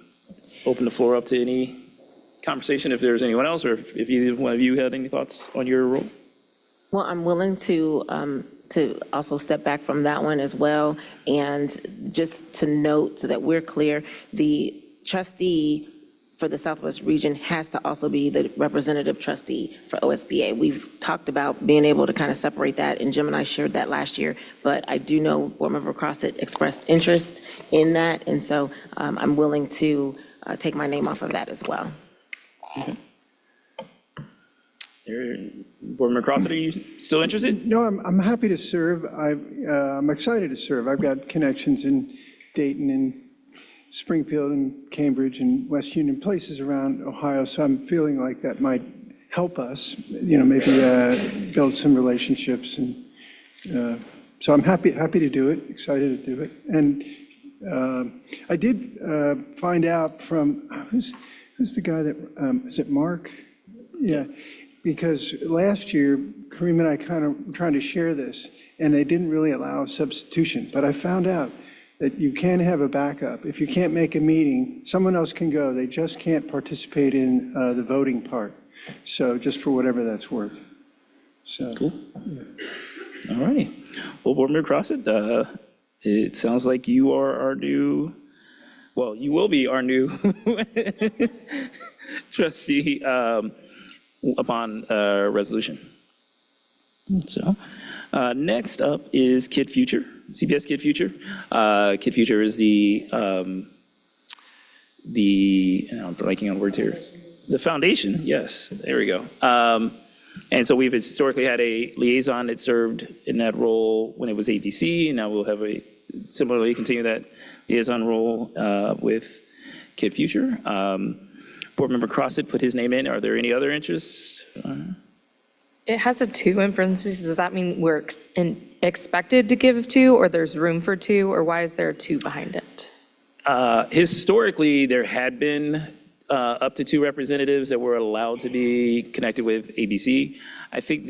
the floor up to any conversation if there's anyone else, or if either one of you had any thoughts on your role. Well, I'm willing to also step back from that one as well. And just to note, so that we're clear, the trustee for the Southwest region has to also be the representative trustee for OSBA. We've talked about being able to kind of separate that, and Jim and I shared that last year, but I do know Board Member Crossett expressed interest in that, and so I'm willing to take my name off of that as well. Okay. Board Member Crossett, are you still interested? No, I'm happy to serve. I'm excited to serve. I've got connections in Dayton and Springfield and Cambridge and West Union, places around Ohio, so I'm feeling like that might help us, maybe build some relationships. And so I'm happy to do it, excited to do it. And I did find out from, who's the guy that, is it Mark? Yeah, because last year, Kareem and I kind of were trying to share this, and they didn't really allow a substitution, but I found out that you can have a backup. If you can't make a meeting, someone else can go. They just can't participate in the voting part. So just for whatever that's worth. So. Cool. All right. Well, Board Member Crossett, it sounds like you are our new, well, you will be our new trustee upon resolution. So next up is Kid Future, CPS Kid Future. Kid Future is and I'm blanking on words here. The foundation, yes, there we go. And so we've historically had a liaison that served in that role when it was ABC, and now we'll have a similarly continue that liaison role with Kid Future. Board Member Crossett put his name in. Are there any other interests? It has a 2 in parentheses. Does that mean we're expected to give 2, or there's room for 2, or why is there a 2 behind it? Historically, there had been up to 2 representatives that were allowed to be connected with ABC. I think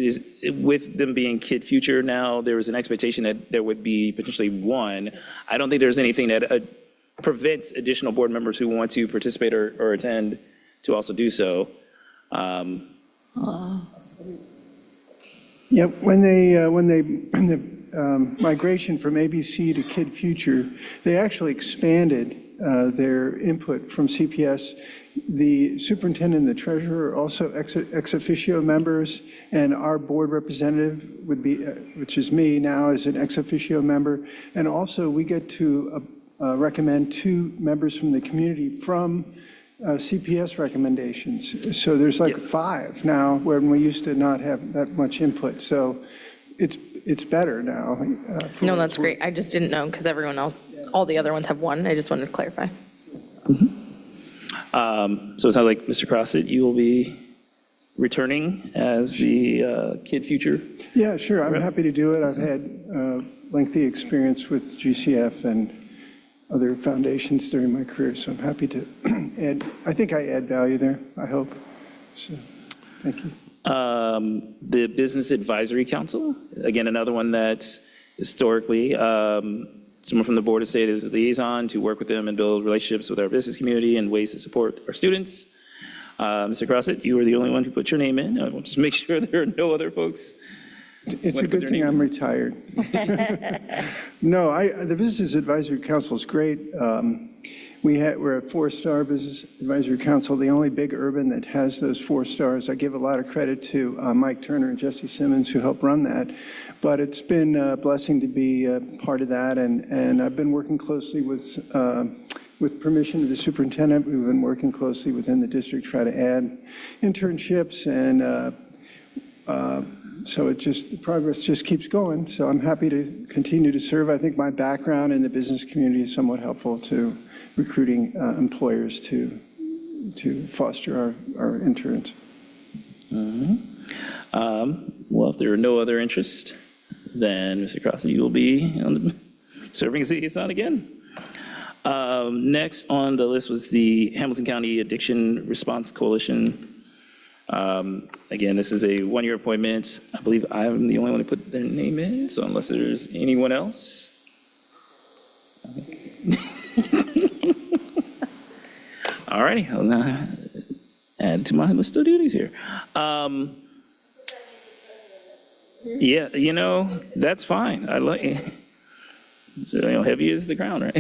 with them being Kid Future now, there was an expectation that there would be potentially 1. I don't think there's anything that prevents additional board members who want to participate or attend to also do so. Yeah, when the migration from ABC to Kid Future, they actually expanded their input from CPS. The superintendent and the treasurer are also ex officio members, and our board representative would be, which is me now, is an ex officio member. And also, we get to recommend 2 members from the community from CPS recommendations. So there's like 5 now, when we used to not have that much input. So it's better now. No, that's great. I just didn't know because everyone else, all the other ones have 1. I just wanted to clarify. So it sounds like, Mr. Crossett, you will be returning as the Kid Future. Yeah, sure. I'm happy to do it. I've had lengthy experience with GCF and other foundations during my career, so I'm happy to add. I think I add value there, I hope. So, thank you. The Business Advisory Council, again, another one that historically, someone from the board has stated as a liaison to work with them and build relationships with our business community and ways to support our students. Mr. Crossett, you were the only one who put your name in. I want to just make sure there are no other folks. It's a good thing I'm retired. No, the Business Advisory Council is great. We're a 4-star Business Advisory Council, the only big urban that has those 4 stars. I give a lot of credit to Mike Turner and Jesse Simmons who helped run that. But it's been a blessing to be part of that, and I've been working closely with permission of the superintendent. We've been working closely within the district, try to add internships, and so the progress just keeps going. So I'm happy to continue to serve. I think my background in the business community is somewhat helpful to recruiting employers to foster our interns. Well, if there are no other interests, then Mr. Crossett, you will be serving as liaison again. Next on the list was the Hamilton County Addiction Response Coalition. Again, this is a 1-year appointment. I believe I'm the only one who put their name in, so unless there's anyone else. All righty, I'll now add to my list of duties here. Yeah, that's fine. I like it. So, heavy is the crown, right?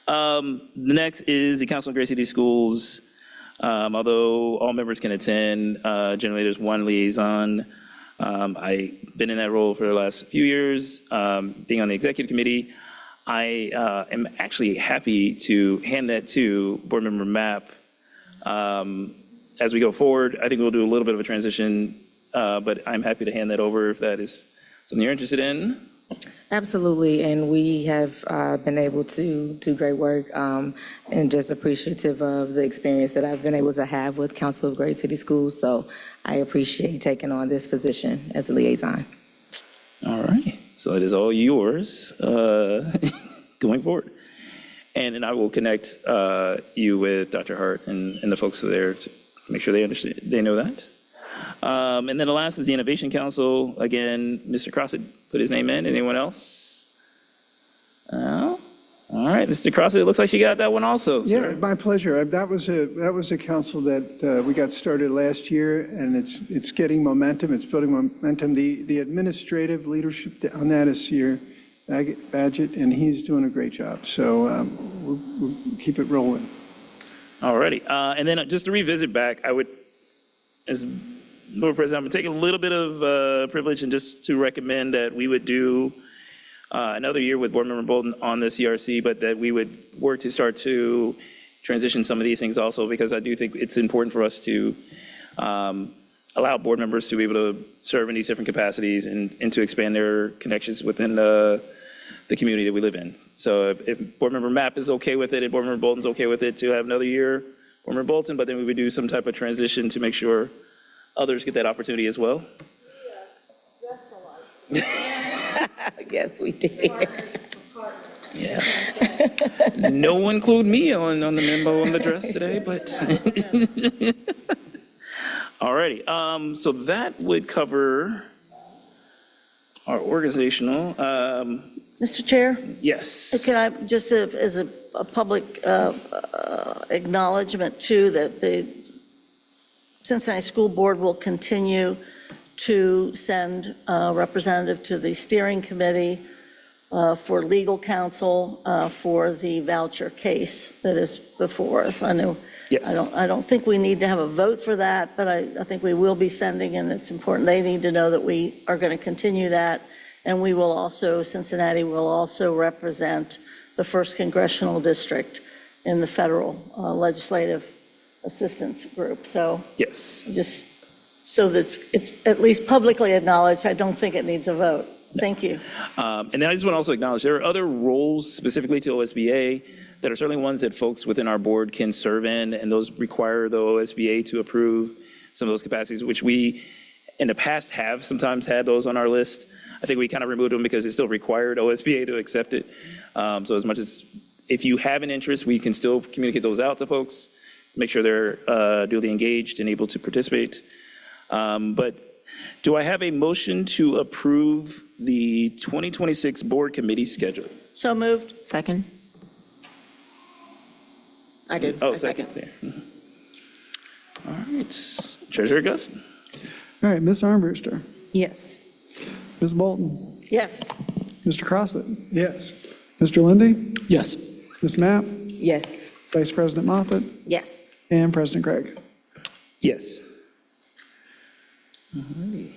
The next is the Council of Great City Schools. Although all members can attend, generally there's 1 liaison. I've been in that role for the last few years, being on the executive committee. I am actually happy to hand that to Board Member Mapp. As we go forward, I think we'll do a little bit of a transition, but I'm happy to hand that over if that is something you're interested in. Absolutely, and we have been able to do great work, and just appreciative of the experience that I've been able to have with Council of Great City Schools, so I appreciate taking on this position as a liaison. All right, so it is all yours going forward. And then I will connect you with Dr. Hart and the folks there to make sure they know that. And then the last is the Innovation Council. Again, Mr. Crossett put his name in. Anyone else? No? All right, Mr. Crossett, it looks like you got that one also. Yeah, sir. my pleasure. That was a council that we got started last year, and it's getting momentum. It's building momentum. The administrative leadership on that is here, Badgett, and he's doing a great job. So we'll keep it rolling. All righty. And then just to revisit back, I would, as Board President, I'm going to take a little bit of privilege and just to recommend that we would do another year with Board Member Bolden on the CRC, but that we would work to start to transition some of these things also, because I do think it's important for us to allow board members to be able to serve in these different capacities and to expand their connections within the community that we live in. So if Board Member Mapp is okay with it, and Board Member Bolton's okay with it, to have another year, Board Member Bolton, but then we would do some type of transition to make sure others get that opportunity as well. Yes, we did. Yes. No one include me on the memo on the dress today, but. All righty, so that would cover our organizational, Mr. Chair? yes. Can I, just as a public acknowledgement too, that the Cincinnati School Board will continue to send a representative to the steering committee for legal counsel for the voucher case that is before us. I know, Yes. I don't think we need to have a vote for that, but I think we will be sending, and it's important, they need to know that we are going to continue that. And we will also, Cincinnati will also represent the 1st Congressional District in the federal legislative assistance group. So Yes. just so that it's at least publicly acknowledged, I don't think it needs a vote. Thank you. And then I just want to also acknowledge there are other roles specifically to OSBA that are certainly ones that folks within our board can serve in, and those require the OSBA to approve some of those capacities, which we in the past have sometimes had those on our list. I think we kind of removed them because it still required OSBA to accept it. So as much as, if you have an interest, we can still communicate those out to folks, make sure they're duly engaged and able to participate. But do I have a motion to approve the 2026 board committee schedule? So moved. Second? I did. Oh, I second. Yeah. All right, Treasurer Gus. All right, Ms. Armbruster, Yes. Ms. Bolton, Yes. Mr. Crossett, Yes. Mr. Lindy, Yes. Ms. Mapp, Yes. Vice President Moffett, Yes. and President Craig. Yes. All righty.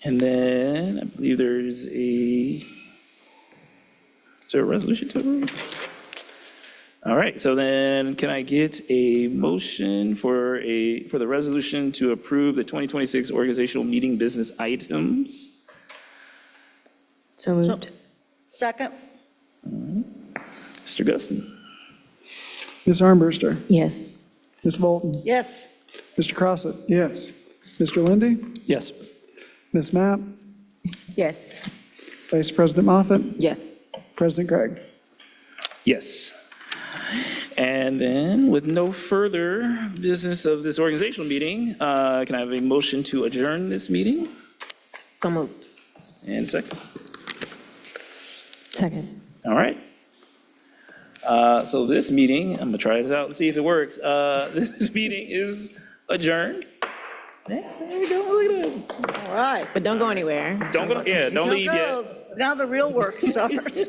And then I believe is there a resolution to approve? All right, so then can I get a motion for the resolution to approve the 2026 organizational meeting business items? So moved. Second? Mr. Guston? Ms. Armbruster, Yes. Ms. Bolton, Yes. Mr. Crossett, Yes. Mr. Lindy, Yes. Ms. Mapp, Yes. Vice President Moffett, Yes. President Craig. Yes. And then with no further business of this organizational meeting, can I have a motion to adjourn this meeting? So moved. And second. Second. All right. So this meeting, I'm gonna try this out and see if it works. This meeting is adjourned. Yeah, there we go, look at that. All right. But don't go anywhere. Don't go, yeah, don't leave yet. Go. Now the real work starts.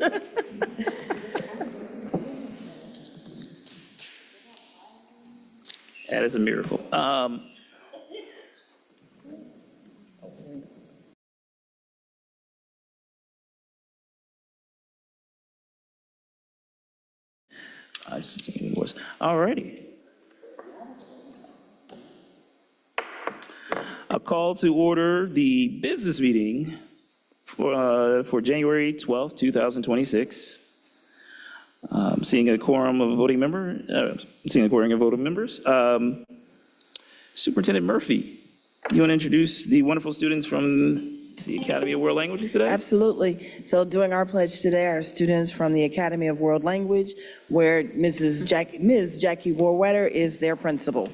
That is a miracle. I just thinking it was. All righty. A call to order the business meeting for January 12th, 2026. Seeing a quorum of voting members. Superintendent Murphy, you want to introduce the wonderful students from the Academy of World Languages today? Absolutely. So doing our pledge today are students from the Academy of World Language, where Ms. Jackie Warwetter is their principal.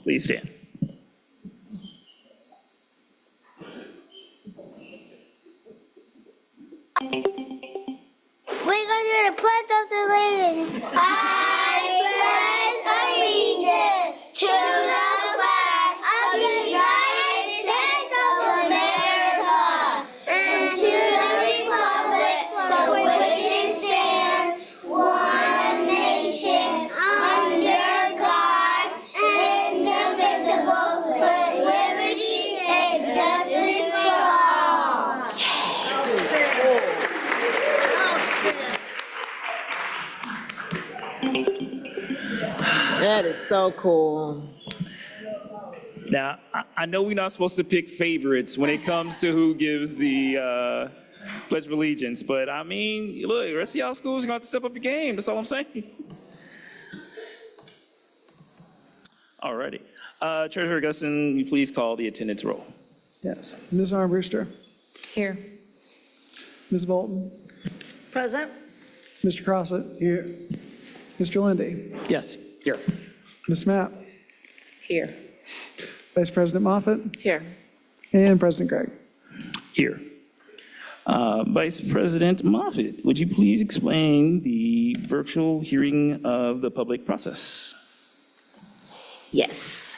Please stand. We're going to do the Pledge of Allegiance. I pledge allegiance to the flag of the United States of America and to the republic for which it stands, one nation, under God, indivisible, with liberty and justice for all. That is so cool. Now, I know we're not supposed to pick favorites when it comes to who gives the Pledge of Allegiance, but I mean, look, the rest of y'all schools are going to have to step up your game. That's all I'm saying. All righty. Treasurer Augustine, will you please call the attendance roll? Yes. Ms. Armbruster, Here. Ms. Bolton, Present? Mr. Crossett. Here. Mr. Lindy, Yes, here. Ms. Mapp, Here. Vice President Moffett, Here. and President Gregg. Here. Vice President Moffitt, would you please explain the virtual hearing of the public process? Yes.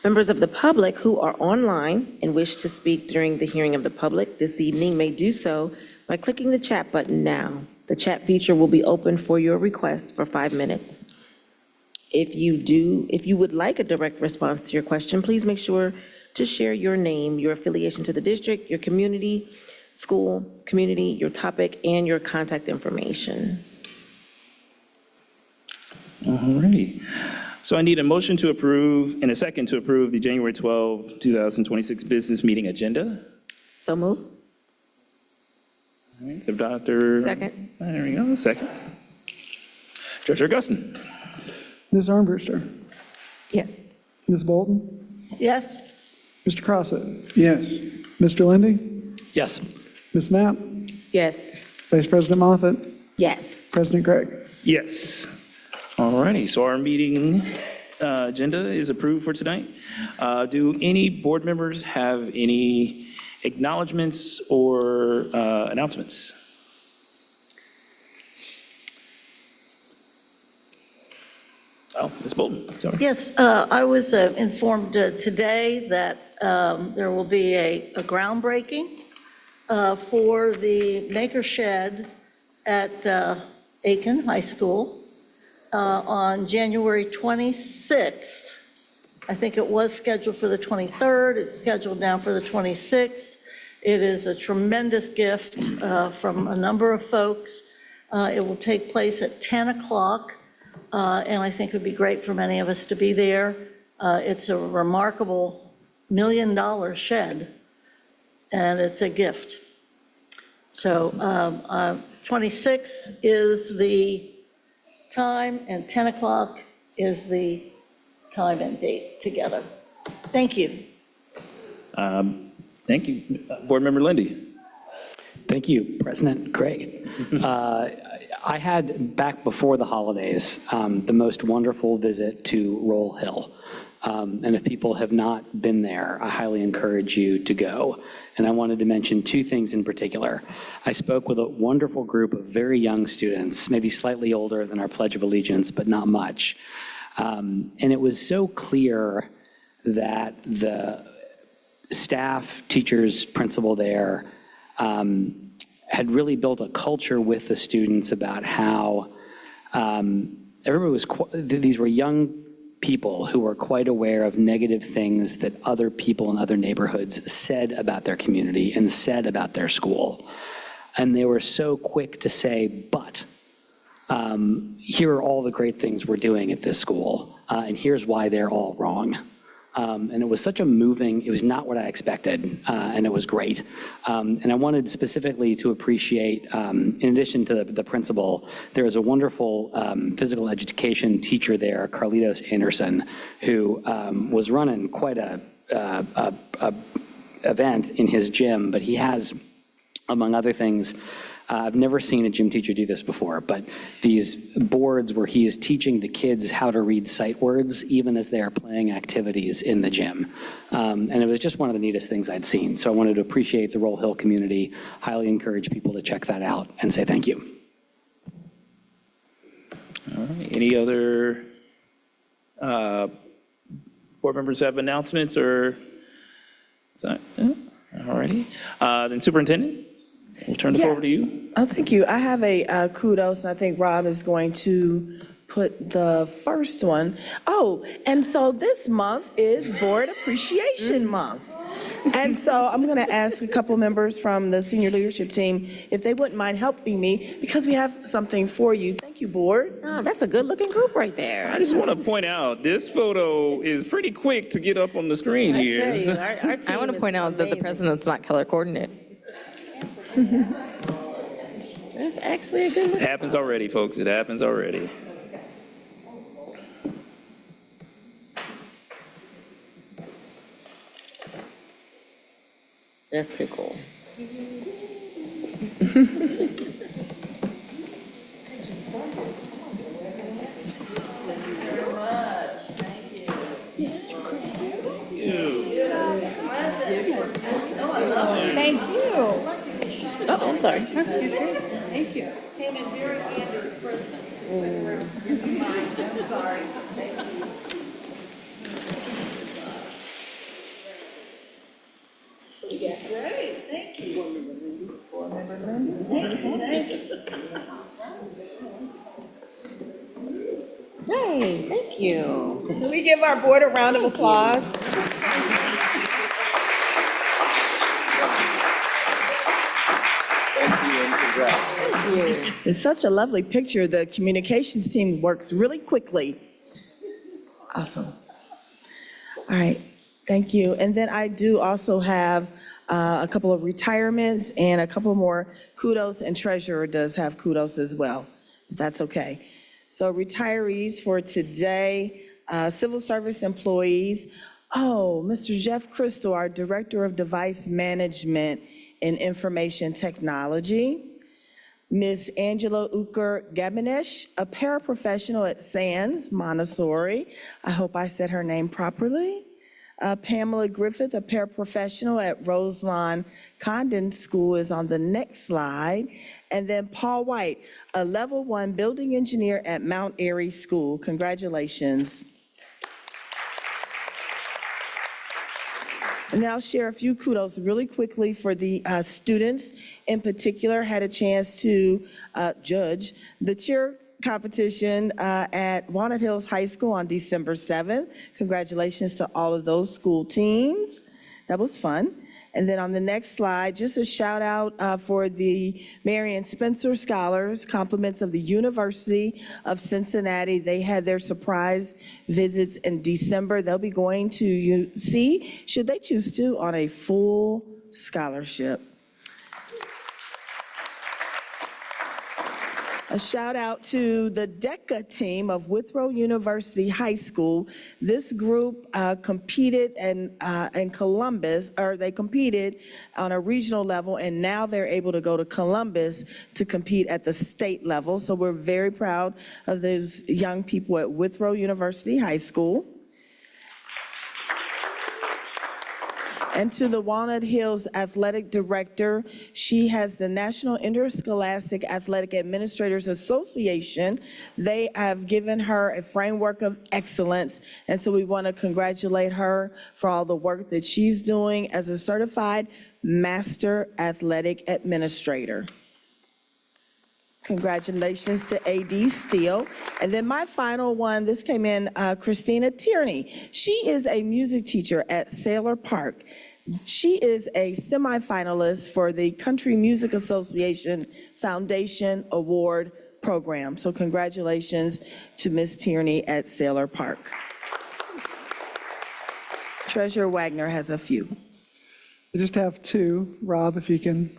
Members of the public who are online and wish to speak during the hearing of the public this evening may do so by clicking the chat button now. The chat feature will be open for your request for 5 minutes. If you would like a direct response to your question, please make sure to share your name, your affiliation to the district, your community, school, community, your topic, and your contact information. All righty. So I need a motion to approve and a second to approve the January 12, 2026 business meeting agenda. So move. All right, so Dr. Second. There we go, second. Treasurer Augustine. Ms. Armbruster, Yes. Ms. Bolton, Yes? Mr. Crossett, Yes. Mr. Lindy, Yes. Ms. Mapp, Yes. Vice President Moffett, Yes. President Gregg. Yes. All righty, so our meeting agenda is approved for tonight. Do any board members have any acknowledgements or announcements? Oh, Ms. Bolton, sorry. Yes, I was informed today that there will be a groundbreaking for the Maker Shed at Aiken High School on January 26th. I think it was scheduled for the 23rd. It's scheduled now for the 26th. It is a tremendous gift from a number of folks. It will take place at 10 o'clock. And I think it would be great for many of us to be there. It's a remarkable $1 million shed, and it's a gift. So 26th is the time, and 10 o'clock is the time and date together. Thank you. Thank you. Board Member Lindy. Thank you, President Craig. I had, back before the holidays, the most wonderful visit to Roll Hill. And if people have not been there, I highly encourage you to go. And I wanted to mention two things in particular. I spoke with a wonderful group of very young students, maybe slightly older than our Pledge of Allegiance, but not much. And it was so clear that the staff, teachers, principal there, had really built a culture with the students about how everybody was, these were young people who were quite aware of negative things that other people in other neighborhoods said about their community and said about their school. And they were so quick to say, but here are all the great things we're doing at this school, and here's why they're all wrong. And it was such a moving, it was not what I expected, and it was great. And I wanted specifically to appreciate, in addition to the principal, there was a wonderful physical education teacher there, Carlitos Anderson, who was running quite a event in his gym, but he has, among other things, I've never seen a gym teacher do this before, but these boards where he is teaching the kids how to read sight words, even as they are playing activities in the gym. And it was just one of the neatest things I'd seen. So I wanted to appreciate the Roll Hill community, highly encourage people to check that out and say thank you. All right, any other board members have announcements or? All righty, then Superintendent? We'll turn the floor over to you. Oh, thank you. I have a kudos, and I think Rob is going to put the first one. Oh, and so this month is Board Appreciation Month. And so I'm going to ask a couple members from the senior leadership team if they wouldn't mind helping me because we have something for you. Thank you, board. Oh, that's a good-looking group right there. I just want to point out, this photo is pretty quick to get up on the screen here. I want to point out that the president's not color coordinated. That's actually a good It look. happens already, folks. It happens already. That's too cool. Thank you. Oh, I'm sorry. Thank you. Came in very handy at Christmas. I'm sorry. Great, thank you. Hey, thank you. Can we give our board a round of applause? Thank you and congrats. It's such a lovely picture. The communications team works really quickly. Awesome. All right, thank you. And then I do also have a couple of retirements and a couple more kudos, and treasurer does have kudos as well, if that's okay. So retirees for today, civil service employees. Oh, Mr. Jeff Crystal, our Director of Device Management and Information Technology. Ms. Angela Uker-Gabinesh, a paraprofessional at Sands Montessori. I hope I said her name properly. Pamela Griffith, a paraprofessional at Roselawn Condon School, is on the next slide. And then Paul White, a level 1 building engineer at Mount Airy School. Congratulations. And then I'll share a few kudos really quickly for the students. In particular, had a chance to judge the cheer competition at Walnut Hills High School on December 7th. Congratulations to all of those school teams. That was fun. And then on the next slide, just a shout out for the Marion Spencer Scholars, compliments of the University of Cincinnati. They had their surprise visits in December. They'll be going to UC, should they choose to, on a full scholarship. A shout out to the DECA team of Withrow University High School. This group competed in Columbus, or they competed on a regional level, and now they're able to go to Columbus to compete at the state level. So we're very proud of those young people at Withrow University High School. And to the Walnut Hills Athletic Director, she has the National Interscholastic Athletic Administrators Association. They have given her a framework of excellence, and so we want to congratulate her for all the work that she's doing as a certified Master Athletic Administrator. Congratulations to AD Steele. And then my final one, this came in, Christina Tierney. She is a music teacher at Sailor Park. She is a semifinalist for the Country Music Association Foundation Award Program. So congratulations to Ms. Tierney at Sailor Park. Treasurer Wagner has a few. I just have two. Rob, if you can.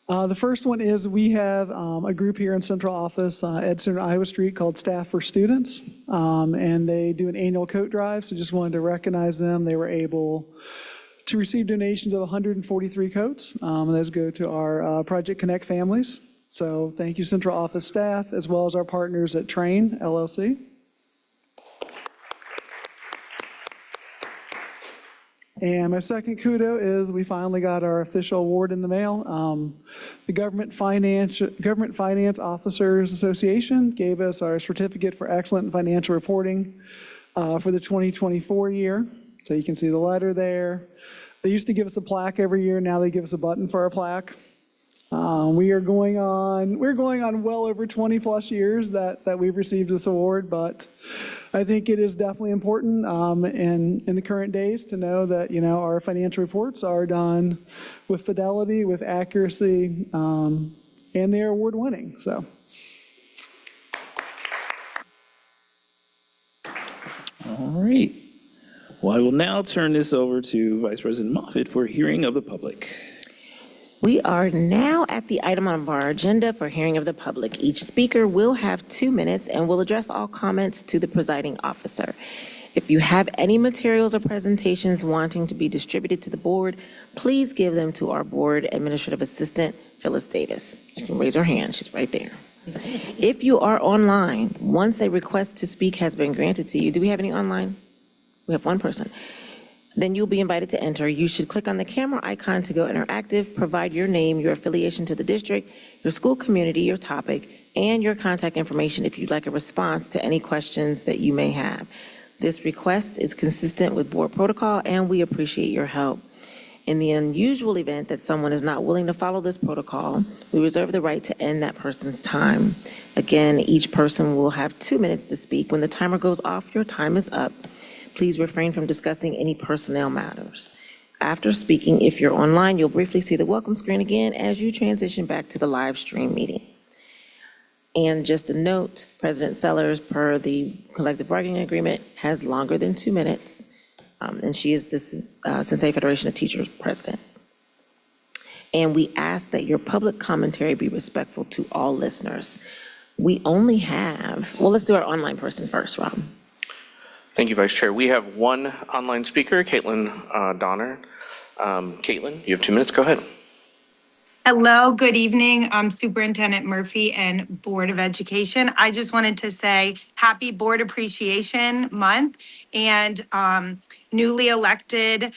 The first one is we have a group here in central office, Ed Center, Iowa Street, called Staff for Students, and they do an annual coat drive, so just wanted to recognize them. They were able to receive donations of 143 coats, and those go to our Project Connect families. So thank you, central office staff, as well as our partners at Train LLC. And my second kudo is we finally got our official award in the mail. The Government Finance Officers Association gave us our certificate for excellent financial reporting for the 2024 year. So you can see the letter there. They used to give us a plaque every year. Now they give us a button for our plaque. We're going on well over 20 plus years that we've received this award, but I think it is definitely important in the current days to know that, our financial reports are done with fidelity, with accuracy, and they're award winning. So. All right. Well, I will now turn this over to Vice President Moffitt for hearing of the public. We are now at the item on our agenda for hearing of the public. Each speaker will have 2 minutes and will address all comments to the presiding officer. If you have any materials or presentations wanting to be distributed to the board, please give them to our board administrative assistant, Phyllis Davis. She can raise her hand, she's right there. If you are online, once a request to speak has been granted to you, do we have any online? We have one person. Then you'll be invited to enter. You should click on the camera icon to go interactive, provide your name, your affiliation to the district, your school community, your topic, and your contact information if you'd like a response to any questions that you may have. This request is consistent with board protocol, and we appreciate your help. In the unusual event that someone is not willing to follow this protocol, we reserve the right to end that person's time. Again, each person will have 2 minutes to speak. When the timer goes off, your time is up. Please refrain from discussing any personnel matters. After speaking, if you're online, you'll briefly see the welcome screen again as you transition back to the live stream meeting. And just a note, President Sellers, per the collective bargaining agreement, has longer than 2 minutes, and she is the Cincinnati Federation of Teachers president. And we ask that your public commentary be respectful to all listeners. We only have, well, let's do our online person first, Rob. Thank you, Vice Chair. We have one online speaker, Caitlin Donner. Caitlin, you have 2 minutes. Go ahead. Hello, good evening. I'm Superintendent Murphy and Board of Education. I just wanted to say happy Board Appreciation Month and newly elected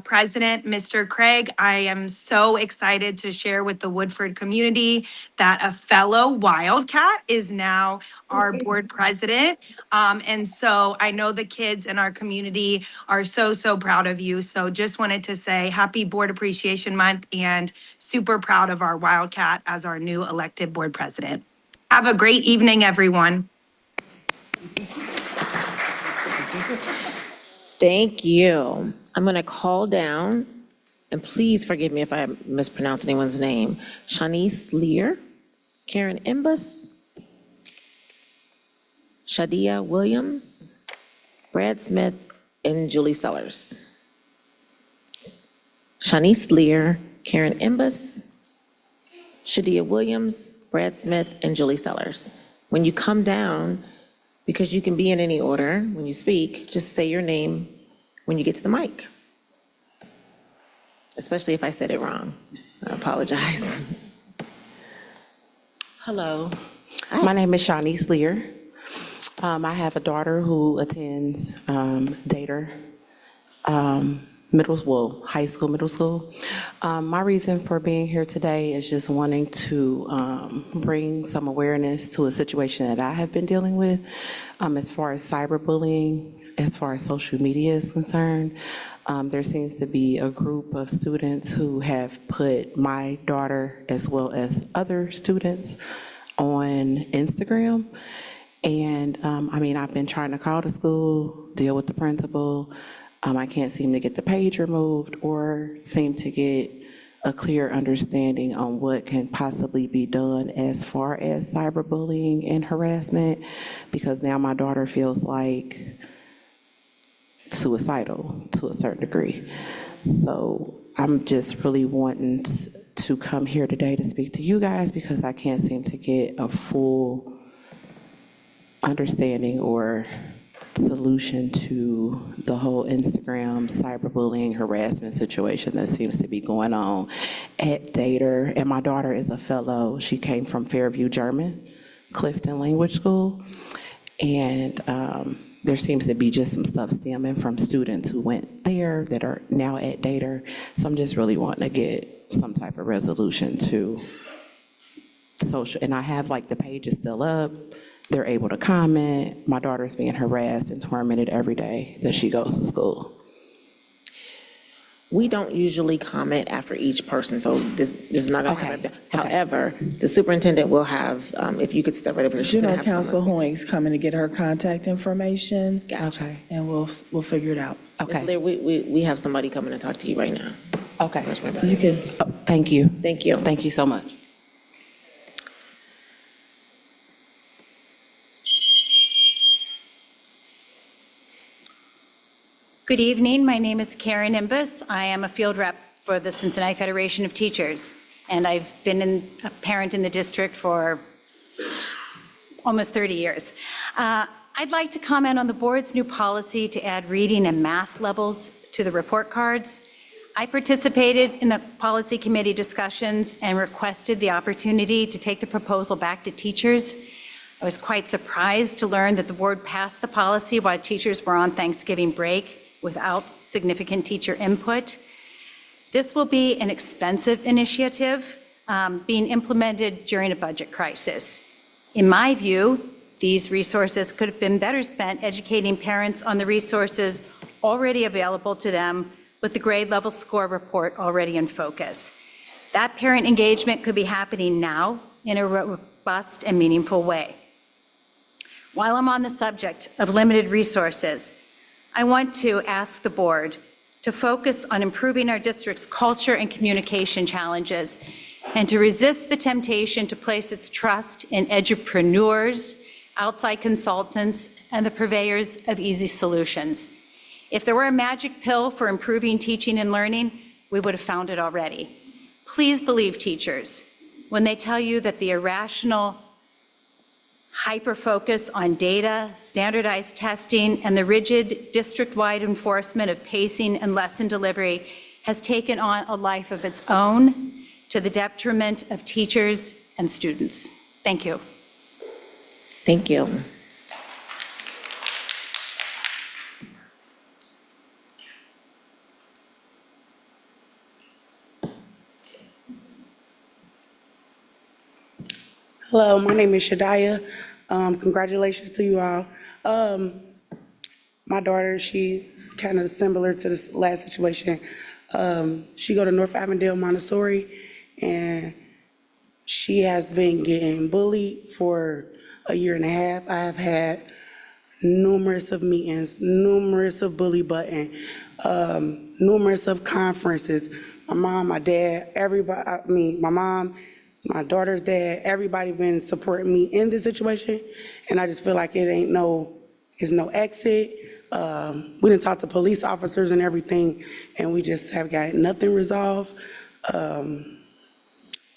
President, Mr. Craig. I am so excited to share with the Woodford community that a fellow Wildcat is now our board president. And so I know the kids in our community are so, so proud of you. So just wanted to say happy Board Appreciation Month and super proud of our Wildcat as our new elected board president. Have a great evening, everyone. Thank you. I'm going to call down, and please forgive me if I mispronounce anyone's name, Shanice Lear, Karen Imbus, Shadia Williams, Brad Smith, and Julie Sellers. Shanice Lear, Karen Imbus, Shadia Williams, Brad Smith, and Julie Sellers. When you come down, because you can be in any order when you speak, just say your name when you get to the mic. Especially if I said it wrong. I apologize. Hello, my name is Shanice Lear. I have a daughter who attends Dater high school, middle school. My reason for being here today is just wanting to bring some awareness to a situation that I have been dealing with as far as cyberbullying, as far as social media is concerned. There seems to be a group of students who have put my daughter as well as other students on Instagram. And I've been trying to call the school, deal with the principal. I can't seem to get the page removed or seem to get a clear understanding on what can possibly be done as far as cyberbullying and harassment, because now my daughter feels like suicidal to a certain degree. So I'm just really wanting to come here today to speak to you guys because I can't seem to get a full understanding or solution to the whole Instagram cyberbullying harassment situation that seems to be going on at Dater. And my daughter is a fellow. She came from Fairview German, Clifton Language School. And there seems to be just some stuff stemming from students who went there that are now at Dater. So I'm just really wanting to get some type of resolution to social. And I have the page is still up. They're able to comment. My daughter's being harassed and tormented every day that she goes to school. We don't usually comment after each person, so this is not going to happen. However, the superintendent will have, if you could step right up here. she's gonna General have someone Counsel Hoying's coming to get her contact information. Gotcha. And we'll figure it out. Ms. Lear, we have somebody coming to talk to you right now. Okay. You can. Thank you. Thank you. Thank you so much. Good evening. My name is Karen Imbus. I am a field rep for the Cincinnati Federation of Teachers, and I've been a parent in the district for almost 30 years. I'd like to comment on the board's new policy to add reading and math levels to the report cards. I participated in the policy committee discussions and requested the opportunity to take the proposal back to teachers. I was quite surprised to learn that the board passed the policy while teachers were on Thanksgiving break without significant teacher input. This will be an expensive initiative being implemented during a budget crisis. In my view, these resources could have been better spent educating parents on the resources already available to them with the grade level score report already in focus. That parent engagement could be happening now in a robust and meaningful way. While I'm on the subject of limited resources, I want to ask the board to focus on improving our district's culture and communication challenges and to resist the temptation to place its trust in edupreneurs, outside consultants, and the purveyors of easy solutions. If there were a magic pill for improving teaching and learning, we would have found it already. Please believe teachers when they tell you that the irrational hyper-focus on data, standardized testing, and the rigid district-wide enforcement of pacing and lesson delivery has taken on a life of its own to the detriment of teachers and students. Thank you. Thank you. Hello, my name is Shadiah. Congratulations to you all. My daughter, she's kind of similar to this last situation. She go to North Avondale Montessori, and she has been getting bullied for a year and a half. I have had numerous of meetings, numerous of bully button, numerous of conferences. My mom, my dad, everybody, my mom, my daughter's dad, everybody been supporting me in this situation, and I just feel like it's no exit. We didn't talk to police officers and everything, and we just have got nothing resolved. And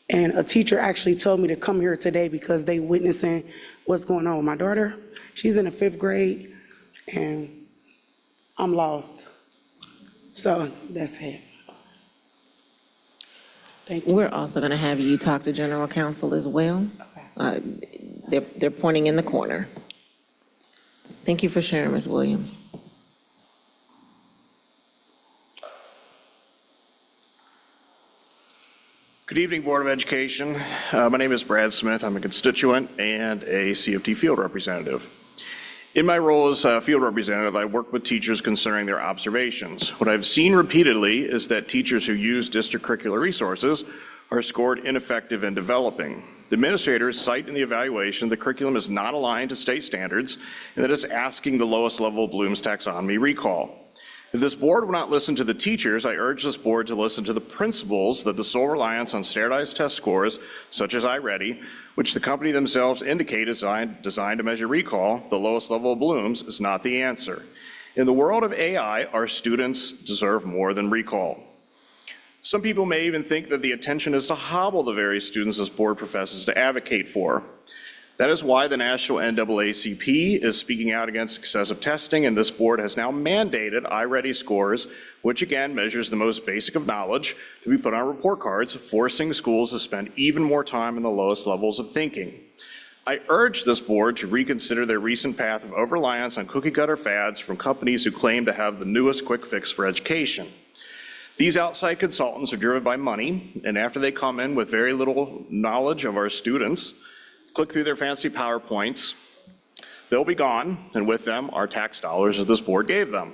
a teacher actually told me to come here today because they witnessing what's going on with my daughter. She's in the 5th grade, and I'm lost. So that's it. Thank you. We're also going to have you talk to general counsel as well. They're pointing in the corner. Thank you for sharing, Ms. Williams. Good evening, Board of Education. My name is Brad Smith. I'm a constituent and a CFT field representative. In my role as a field representative, I work with teachers concerning their observations. What I've seen repeatedly is that teachers who use district curricular resources are scored ineffective in developing. The administrators cite in the evaluation the curriculum is not aligned to state standards and that it's asking the lowest level of Bloom's taxonomy recall. If this board will not listen to the teachers, I urge this board to listen to the principals that the sole reliance on standardized test scores, such as iReady, which the company themselves indicate is designed to measure recall, the lowest level of Bloom's, is not the answer. In the world of AI, our students deserve more than recall. Some people may even think that the intention is to hobble the very students this board professes to advocate for. That is why the National NAACP is speaking out against excessive testing, and this board has now mandated iReady scores, which again measures the most basic of knowledge, to be put on report cards, forcing schools to spend even more time in the lowest levels of thinking. I urge this board to reconsider their recent path of over-reliance on cookie-cutter fads from companies who claim to have the newest quick fix for education. These outside consultants are driven by money, and after they come in with very little knowledge of our students, click through their fancy PowerPoints, they'll be gone, and with them, our tax dollars that this board gave them.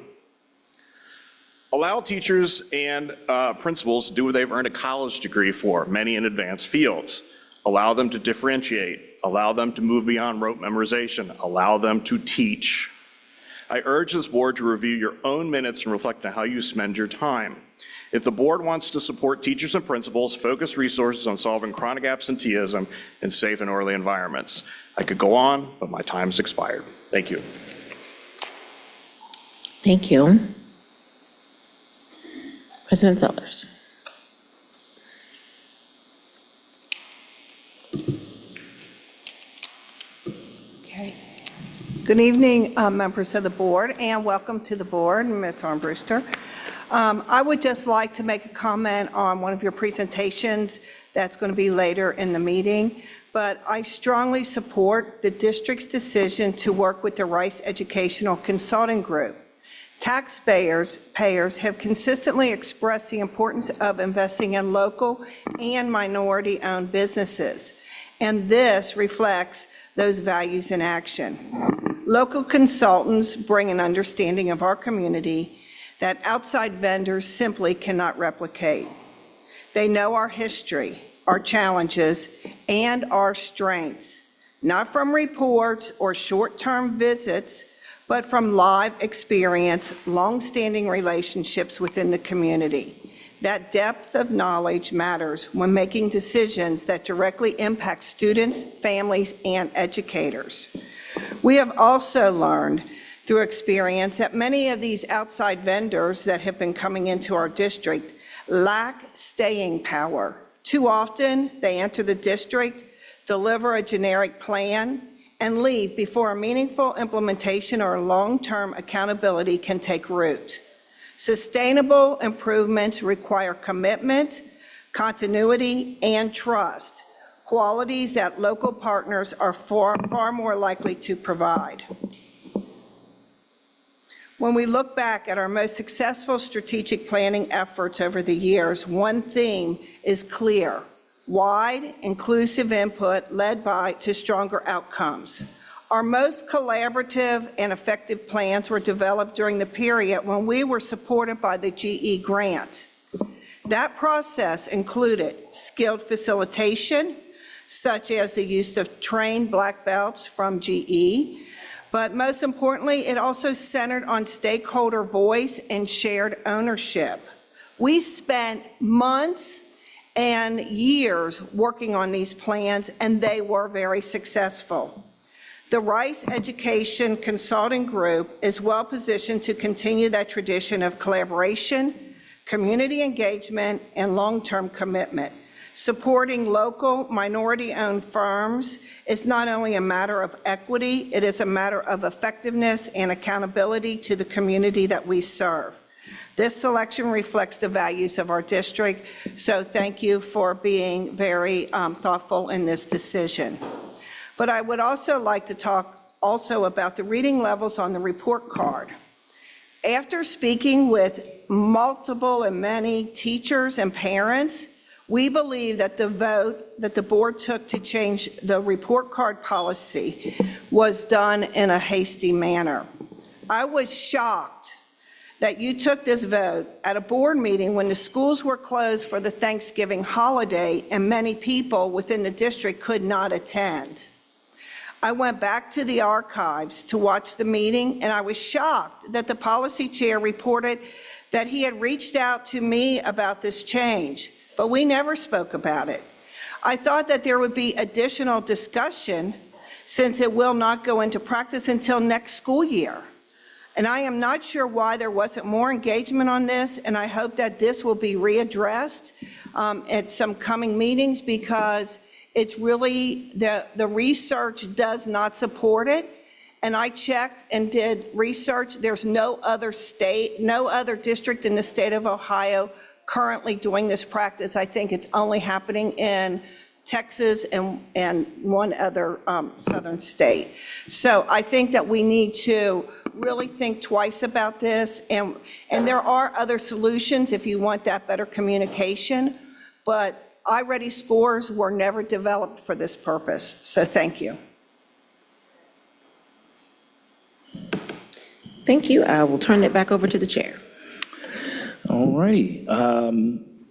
Allow teachers and principals to do what they've earned a college degree for, many in advanced fields. Allow them to differentiate. Allow them to move beyond rote memorization. Allow them to teach. I urge this board to review your own minutes and reflect on how you spend your time. If the board wants to support teachers and principals, focus resources on solving chronic absenteeism in safe and orderly environments. I could go on, but my time's expired. Thank you. Thank you. President Sellers. Okay. Good evening, members of the board, and welcome to the board, Ms. Armbruster. I would just like to make a comment on one of your presentations that's going to be later in the meeting, but I strongly support the district's decision to work with the Rice Educational Consulting Group. Taxpayers have consistently expressed the importance of investing in local and minority-owned businesses, and this reflects those values in action. Local consultants bring an understanding of our community that outside vendors simply cannot replicate. They know our history, our challenges, and our strengths, not from reports or short-term visits, but from live experience, long-standing relationships within the community. That depth of knowledge matters when making decisions that directly impact students, families, and educators. We have also learned through experience that many of these outside vendors that have been coming into our district lack staying power. Too often, they enter the district, deliver a generic plan, and leave before a meaningful implementation or long-term accountability can take root. Sustainable improvements require commitment, continuity, and trust, qualities that local partners are far more likely to provide. When we look back at our most successful strategic planning efforts over the years, one theme is clear: wide, inclusive input led to stronger outcomes. Our most collaborative and effective plans were developed during the period when we were supported by the GE grant. That process included skilled facilitation, such as the use of trained black belts from GE, but most importantly, it also centered on stakeholder voice and shared ownership. We spent months and years working on these plans, and they were very successful. The Rice Education Consulting Group is well positioned to continue that tradition of collaboration, community engagement, and long-term commitment. Supporting local minority-owned firms is not only a matter of equity, it is a matter of effectiveness and accountability to the community that we serve. This selection reflects the values of our district, so thank you for being very thoughtful in this decision. But I would also like to talk also about the reading levels on the report card. After speaking with multiple and many teachers and parents, we believe that the vote that the board took to change the report card policy was done in a hasty manner. I was shocked that you took this vote at a board meeting when the schools were closed for the Thanksgiving holiday and many people within the district could not attend. I went back to the archives to watch the meeting, and I was shocked that the policy chair reported that he had reached out to me about this change, but we never spoke about it. I thought that there would be additional discussion since it will not go into practice until next school year. And I am not sure why there wasn't more engagement on this, and I hope that this will be readdressed at some coming meetings, because it's really, the research does not support it. And I checked and did research. There's no other district in the state of Ohio currently doing this practice. I think it's only happening in Texas and one other southern state. So I think that we need to really think twice about this. And there are other solutions if you want that better communication, but iReady scores were never developed for this purpose. So thank you. Thank you. I will turn it back over to the chair. All righty.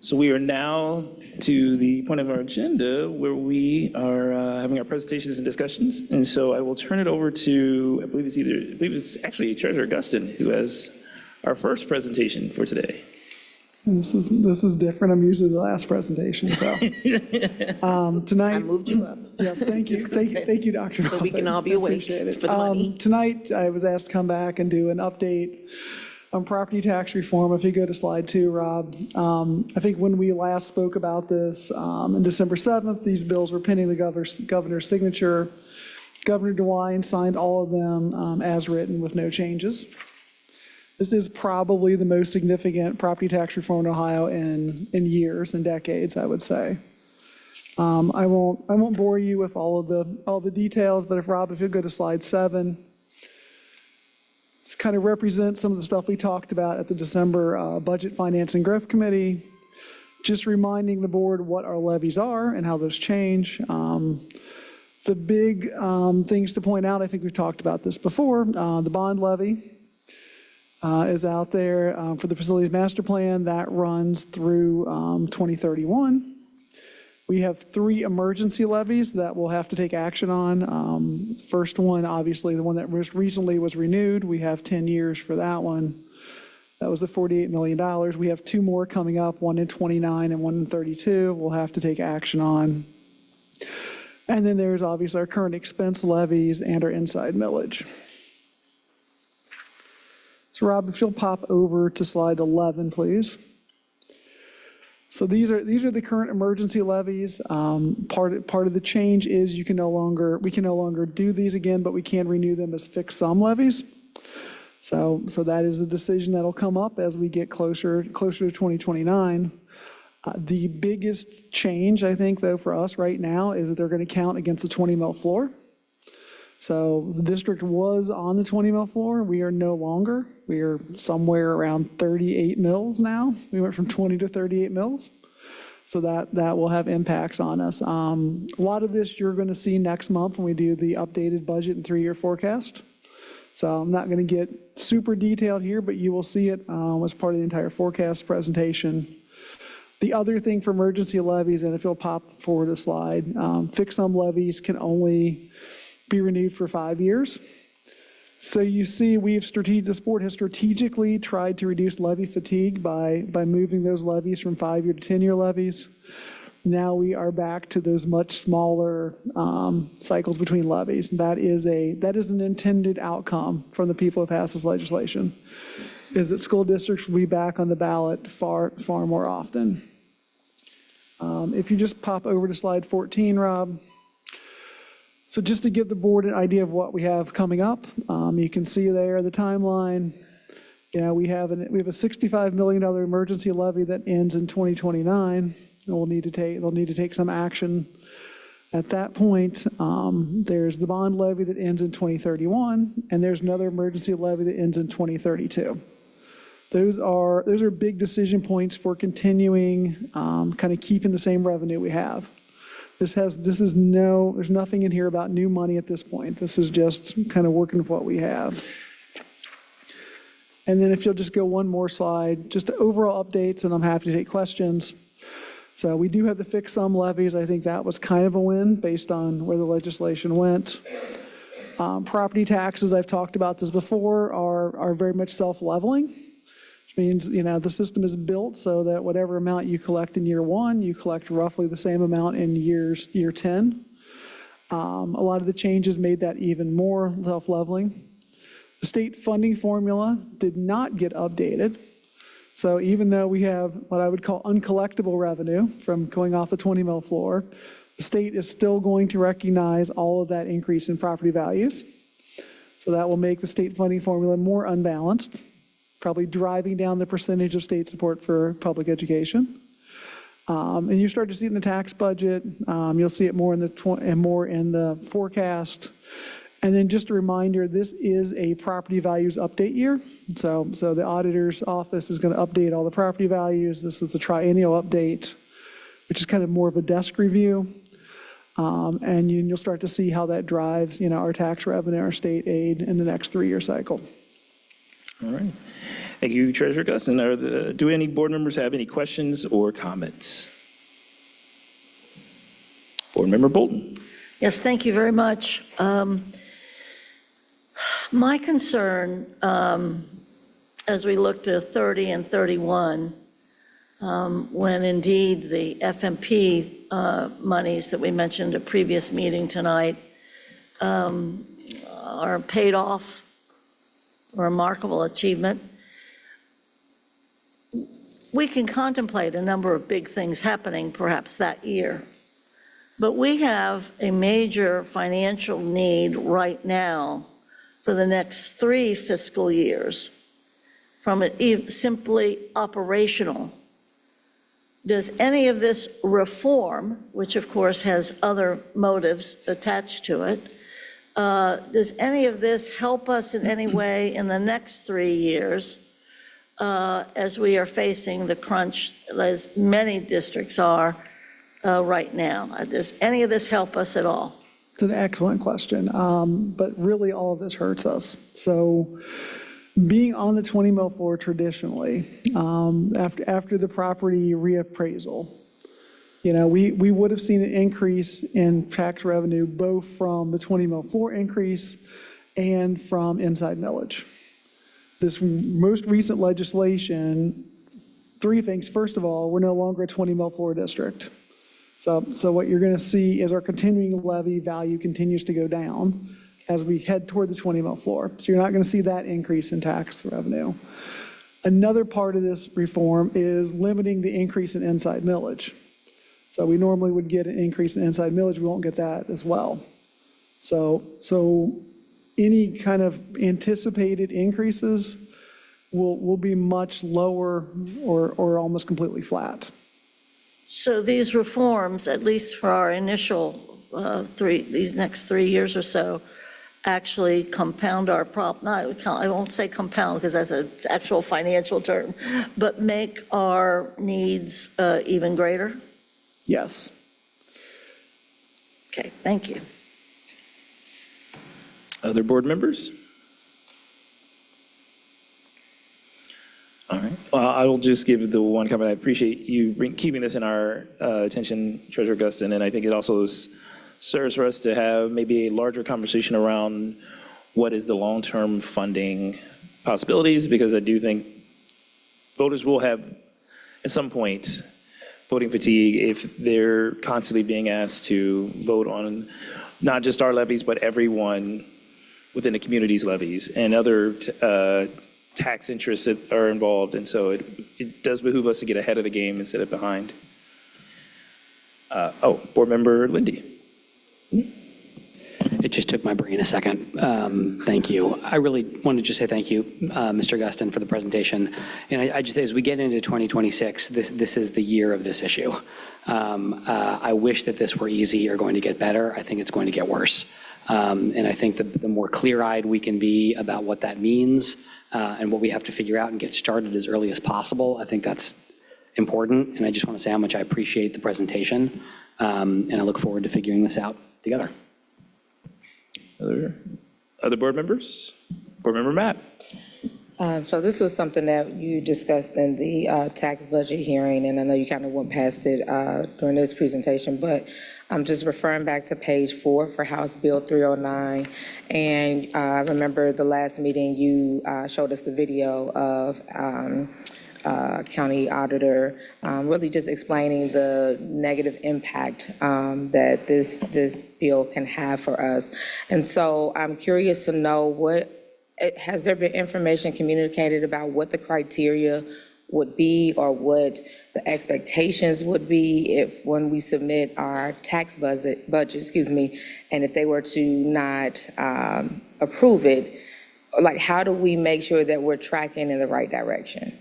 So we are now to the point of our agenda where we are having our presentations and discussions. And so I will turn it over to, I believe it's actually Treasurer Guston who has our first presentation for today. This is different. I'm usually the last presentation, so. Tonight. I moved you up. Yes, thank you, thank you, Dr. So we can all be I awake appreciate it. for the money. Tonight, I was asked to come back and do an update on property tax reform. If you go to slide 2, Rob. I think when we last spoke about this, on December 7th, these bills were pending the governor's signature. Governor DeWine signed all of them as written with no changes. This is probably the most significant property tax reform in Ohio in years and decades, I would say. I won't bore you with all the details, but if you'll go to slide 7, this kind of represents some of the stuff we talked about at the December Budget, Finance, and Growth Committee. Just reminding the board what our levies are and how those change. The big things to point out, I think we've talked about this before, the bond levy is out there for the Facilities Master Plan. That runs through 2031. We have 3 emergency levies that we'll have to take action on. First one, obviously, the one that most recently was renewed. We have 10 years for that one. That was at $48 million. We have 2 more coming up, one in 29 and one in 32. We'll have to take action on. And then there's obviously our current expense levies and our inside millage. So Rob, if you'll pop over to slide 11, please. So these are the current emergency levies. Part of the change is we can no longer do these again, but we can renew them as fixed sum levies. So that is a decision that'll come up as we get closer to 2029. The biggest change, I think, though, for us right now is that they're going to count against the 20 mil floor. So the district was on the 20 mil floor. We are no longer. We are somewhere around 38 mils now. We went from 20 to 38 mils. So that will have impacts on us. A lot of this you're going to see next month when we do the updated budget and 3-year forecast. So I'm not going to get super detailed here, but you will see it as part of the entire forecast presentation. The other thing for emergency levies, and if you'll pop forward a slide, fixed sum levies can only be renewed for 5 years. So you see this board has strategically tried to reduce levy fatigue by moving those levies from 5-year to 10-year levies. Now we are back to those much smaller cycles between levies. That is an intended outcome from the people who passed this legislation, is that school districts will be back on the ballot far more often. If you just pop over to slide 14, Rob. So just to give the board an idea of what we have coming up, you can see there the timeline. We have a $65 million emergency levy that ends in 2029. And they'll need to take some action at that point. There's the bond levy that ends in 2031, and there's another emergency levy that ends in 2032. Those are big decision points for continuing, kind of keeping the same revenue we have. There's nothing in here about new money at this point. This is just kind of working with what we have. And then if you'll just go one more slide, just the overall updates, and I'm happy to take questions. So we do have the fixed sum levies. I think that was kind of a win based on where the legislation went. Property taxes, I've talked about this before, are very much self-leveling, which means, the system is built so that whatever amount you collect in year 1, you collect roughly the same amount in year 10. A lot of the changes made that even more self-leveling. The state funding formula did not get updated. So even though we have what I would call uncollectible revenue from going off the 20 mil floor, the state is still going to recognize all of that increase in property values. So that will make the state funding formula more unbalanced, probably driving down the percentage of state support for public education. And you start to see it in the tax budget. You'll see it more in the forecast. And then just a reminder, this is a property values update year. So the auditor's office is going to update all the property values. This is the triennial update, which is kind of more of a desk review. And you'll start to see how that drives, our tax revenue, our state aid in the next 3-year cycle. All right. Thank you, Treasurer Guston. Do any board members have any questions or comments? Board Member Bolton. Yes, thank you very much. My concern, as we look to 30 and 31, when indeed the FMP monies that we mentioned at a previous meeting tonight are paid off, a remarkable achievement. We can contemplate a number of big things happening perhaps that year, but we have a major financial need right now for the next 3 fiscal years from it simply operational. Does any of this reform, which of course has other motives attached to it, does any of this help us in any way in the next 3 years as we are facing the crunch, as many districts are right now? Does any of this help us at all? It's an excellent question, but really all of this hurts us. So being on the 20 mil floor traditionally, after the property reappraisal, we would have seen an increase in tax revenue both from the 20 mil floor increase and from inside millage. This most recent legislation, 3 things. First of all, we're no longer a 20 mil floor district. So what you're going to see is our continuing levy value continues to go down as we head toward the 20 mil floor. So you're not going to see that increase in tax revenue. Another part of this reform is limiting the increase in inside millage. So we normally would get an increase in inside millage. We won't get that as well. So any kind of anticipated increases will be much lower or almost completely flat. So these reforms, at least for our initial these next 3 years or so, actually compound our problem. I won't say compound because that's an actual financial term, but make our needs even greater? Yes. Okay, thank you. Other board members? All right. Well, I will just give the one comment. I appreciate you keeping this in our attention, Treasurer Guston, and I think it also serves for us to have maybe a larger conversation around what is the long-term funding possibilities, because I do think voters will have, at some point, voting fatigue if they're constantly being asked to vote on not just our levies, but everyone within the community's levies and other tax interests that are involved. And so it does behoove us to get ahead of the game instead of behind. Board Member Lindy. It just took my brain a second. Thank you. I really want to just say thank you, Mr. Guston, for the presentation. And I just say, as we get into 2026, this is the year of this issue. I wish that this were easy or going to get better. I think it's going to get worse. And I think that the more clear-eyed we can be about what that means and what we have to figure out and get started as early as possible, I think that's important. And I just want to say how much I appreciate the presentation. And I look forward to figuring this out together. Other board members? Board Member Matt. So this was something that you discussed in the tax budget hearing, and I know you kind of went past it during this presentation, but I'm just referring back to page 4 for House Bill 309. And I remember the last meeting you showed us the video of county auditor, really just explaining the negative impact that this bill can have for us. And so I'm curious to know has there been information communicated about what the criteria would be or what the expectations would be if when we submit our tax budget, and if they were to not approve it, like how do we make sure that we're tracking in the right direction?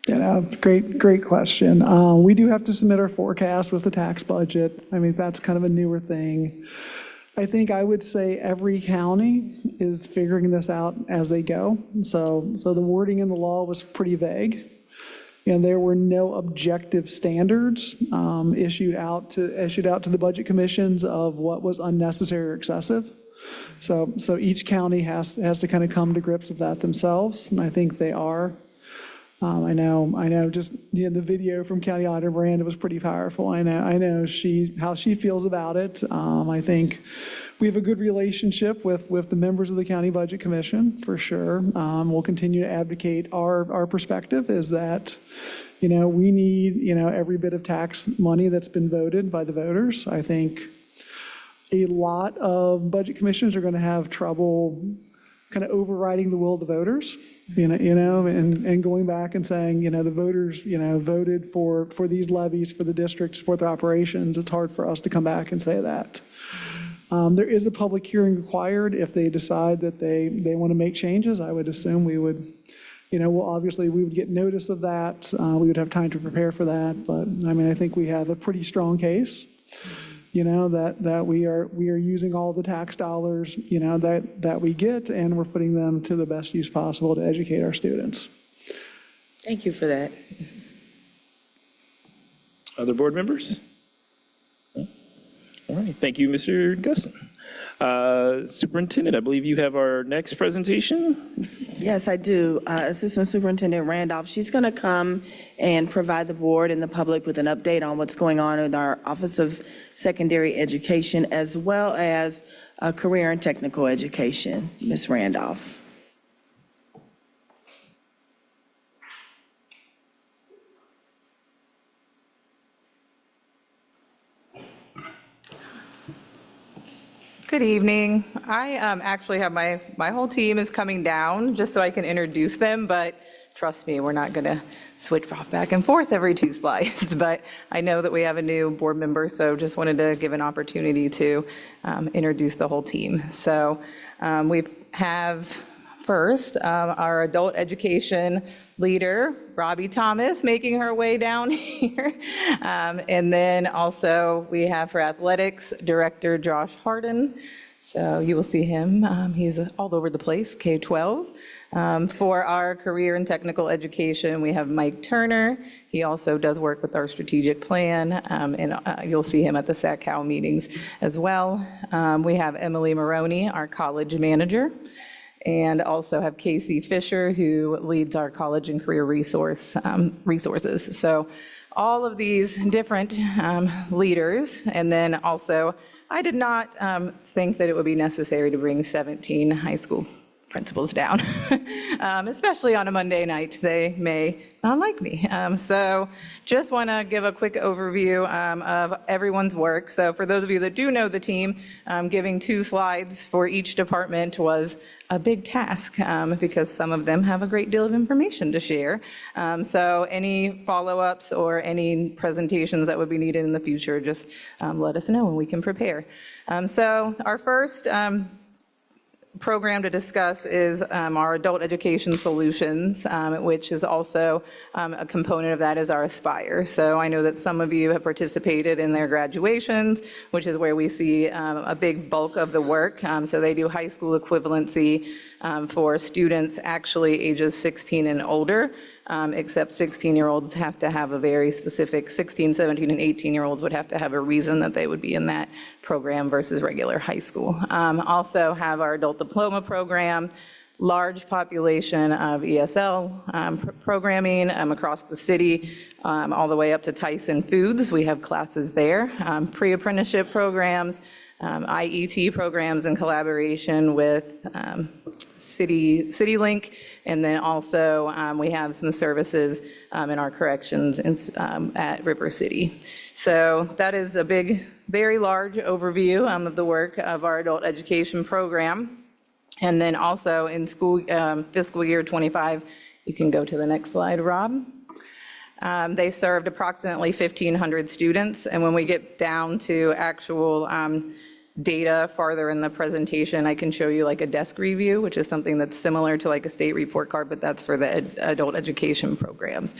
Yeah, great question. We do have to submit our forecast with the tax budget. I mean, that's kind of a newer thing. I think I would say every county is figuring this out as they go. So the wording in the law was pretty vague. And there were no objective standards issued out to the budget commissions of what was unnecessary or excessive. So each county has to kind of come to grips with that themselves, and I think they are. I know just, the video from County Auditor Miranda was pretty powerful. I know how she feels about it. I think we have a good relationship with the members of the County Budget Commission, for sure. We'll continue to advocate our perspective is that, we need, every bit of tax money that's been voted by the voters. I think a lot of budget commissioners are going to have trouble kind of overriding the will of the voters, and going back and saying, the voters, voted for these levies for the district to support their operations. It's hard for us to come back and say that. There is a public hearing required if they decide that they want to make changes. I would assume we would, obviously we would get notice of that. We would have time to prepare for that. But I think we have a pretty strong case, that we are using all the tax dollars, that we get, and we're putting them to the best use possible to educate our students. Thank you for that. Other board members? All right, thank you, Mr. Gusson. Superintendent, I believe you have our next presentation. Yes, I do. Assistant Superintendent Randolph, she's going to come and provide the board and the public with an update on what's going on in our Office of Secondary Education, as well as career and technical education. Ms. Randolph. Good evening. I actually have my whole team is coming down just so I can introduce them, but trust me, we're not going to switch off back and forth every 2 slides. But I know that we have a new board member, so just wanted to give an opportunity to introduce the whole team. So we have first our adult education leader, Robbie Thomas, making her way down here. And then also we have for athletics, Director Josh Harden. So you will see him. He's all over the place, K-12. For our career and technical education, we have Mike Turner. He also does work with our strategic plan, and you'll see him at the SACCOW meetings as well. We have Emily Maroney, our college manager, and also have Casey Fisher, who leads our college and career resources. So all of these different leaders, and then also I did not think that it would be necessary to bring 17 high school principals down, especially on a Monday night. They may not like me. So just want to give a quick overview of everyone's work. So for those of you that do know the team, giving 2 slides for each department was a big task because some of them have a great deal of information to share. So any follow-ups or any presentations that would be needed in the future, just let us know and we can prepare. So our first program to discuss is our adult education solutions, which is also a component of that is our Aspire. So I know that some of you have participated in their graduations, which is where we see a big bulk of the work. So they do high school equivalency for students actually ages 16 and older, except 16-year-olds have to have a very specific, 16, 17, and 18-year-olds would have to have a reason that they would be in that program versus regular high school. Also have our adult diploma program, large population of ESL programming across the city, all the way up to Tyson Foods. We have classes there, pre-apprenticeship programs, IET programs in collaboration with CityLink, and then also we have some services in our corrections at River City. So that is a big, very large overview of the work of our adult education program. And then also in school fiscal year 25, you can go to the next slide, Rob. They served approximately 1,500 students, and when we get down to actual data farther in the presentation, I can show you like a desk review, which is something that's similar to like a state report card, but that's for the adult education programs.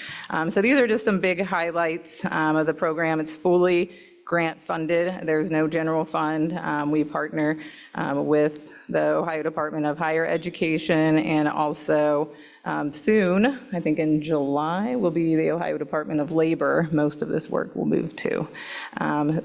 So these are just some big highlights of the program. It's fully grant funded. There's no general fund. We partner with the Ohio Department of Higher Education and also Soon, I think in July, will be the Ohio Department of Labor. Most of this work will move to.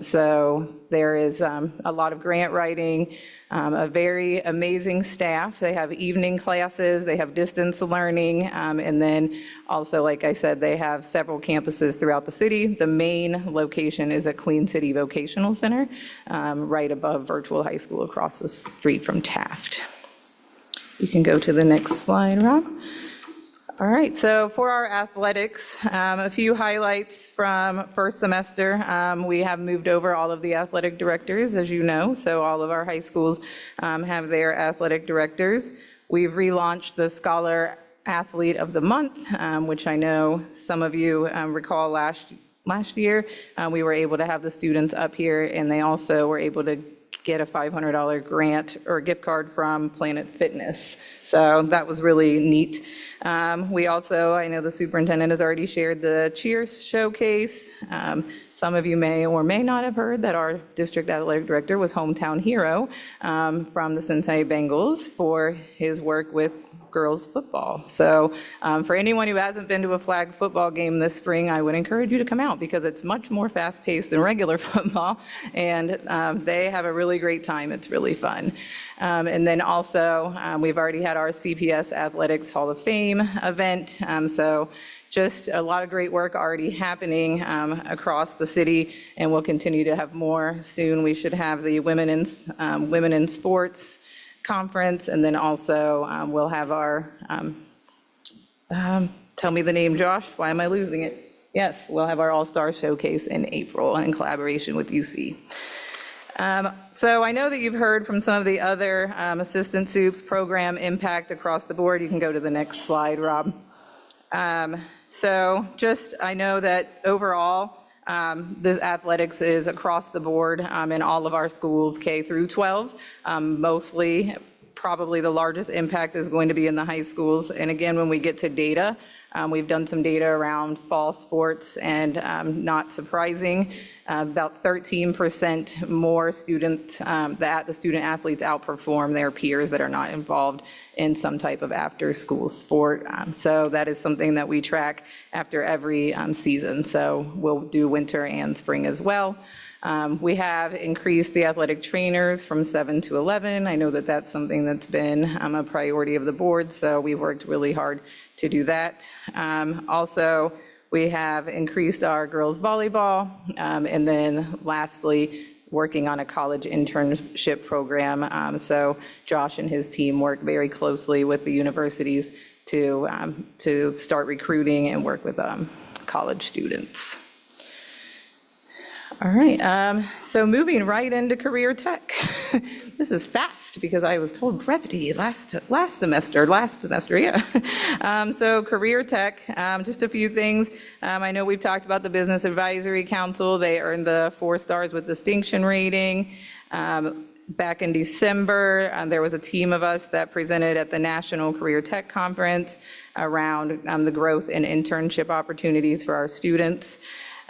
So there is a lot of grant writing, a very amazing staff. They have evening classes, they have distance learning, and then also, like I said, they have several campuses throughout the city. The main location is at Queen City Vocational Center, right above Virtual High School across the street from Taft. You can go to the next slide, Rob. All right, so for our athletics, a few highlights from first semester. We have moved over all of the athletic directors, as you know, so all of our high schools have their athletic directors. We've relaunched the Scholar Athlete of the Month, which I know some of you recall last year. We were able to have the students up here, and they also were able to get a $500 grant or gift card from Planet Fitness. So that was really neat. We also, I know the superintendent has already shared the cheer showcase. Some of you may or may not have heard that our district athletic director was hometown hero from the Cincinnati Bengals for his work with girls football. So for anyone who hasn't been to a flag football game this spring, I would encourage you to come out because it's much more fast-paced than regular football, and they have a really great time. It's really fun. And then also, we've already had our CPS Athletics Hall of Fame event, so just a lot of great work already happening across the city, and we'll continue to have more soon. We should have the Women in Sports Conference, and then also we'll have our, tell me the name, Josh, why am I losing it? Yes, we'll have our All-Star Showcase in April in collaboration with UC. So I know that you've heard from some of the other assistant soups program impact across the board. You can go to the next slide, Rob. So just, I know that overall, the athletics is across the board in all of our schools, K through 12. Mostly, probably the largest impact is going to be in the high schools. And again, when we get to data, we've done some data around fall sports, and not surprising, about 13% more students, the student athletes outperform their peers that are not involved in some type of after-school sport. So that is something that we track after every season. So we'll do winter and spring as well. We have increased the athletic trainers from 7 to 11. I know that that's something that's been a priority of the board, so we worked really hard to do that. Also, we have increased our girls volleyball, and then lastly, working on a college internship program. So Josh and his team work very closely with the universities to start recruiting and work with college students. All right, so moving right into career tech. This is fast because I was told brevity last semester, yeah. So career tech, just a few things. I know we've talked about the Business Advisory Council. They earned the 4 stars with distinction rating. Back in December, there was a team of us that presented at the National Career Tech Conference around the growth and internship opportunities for our students.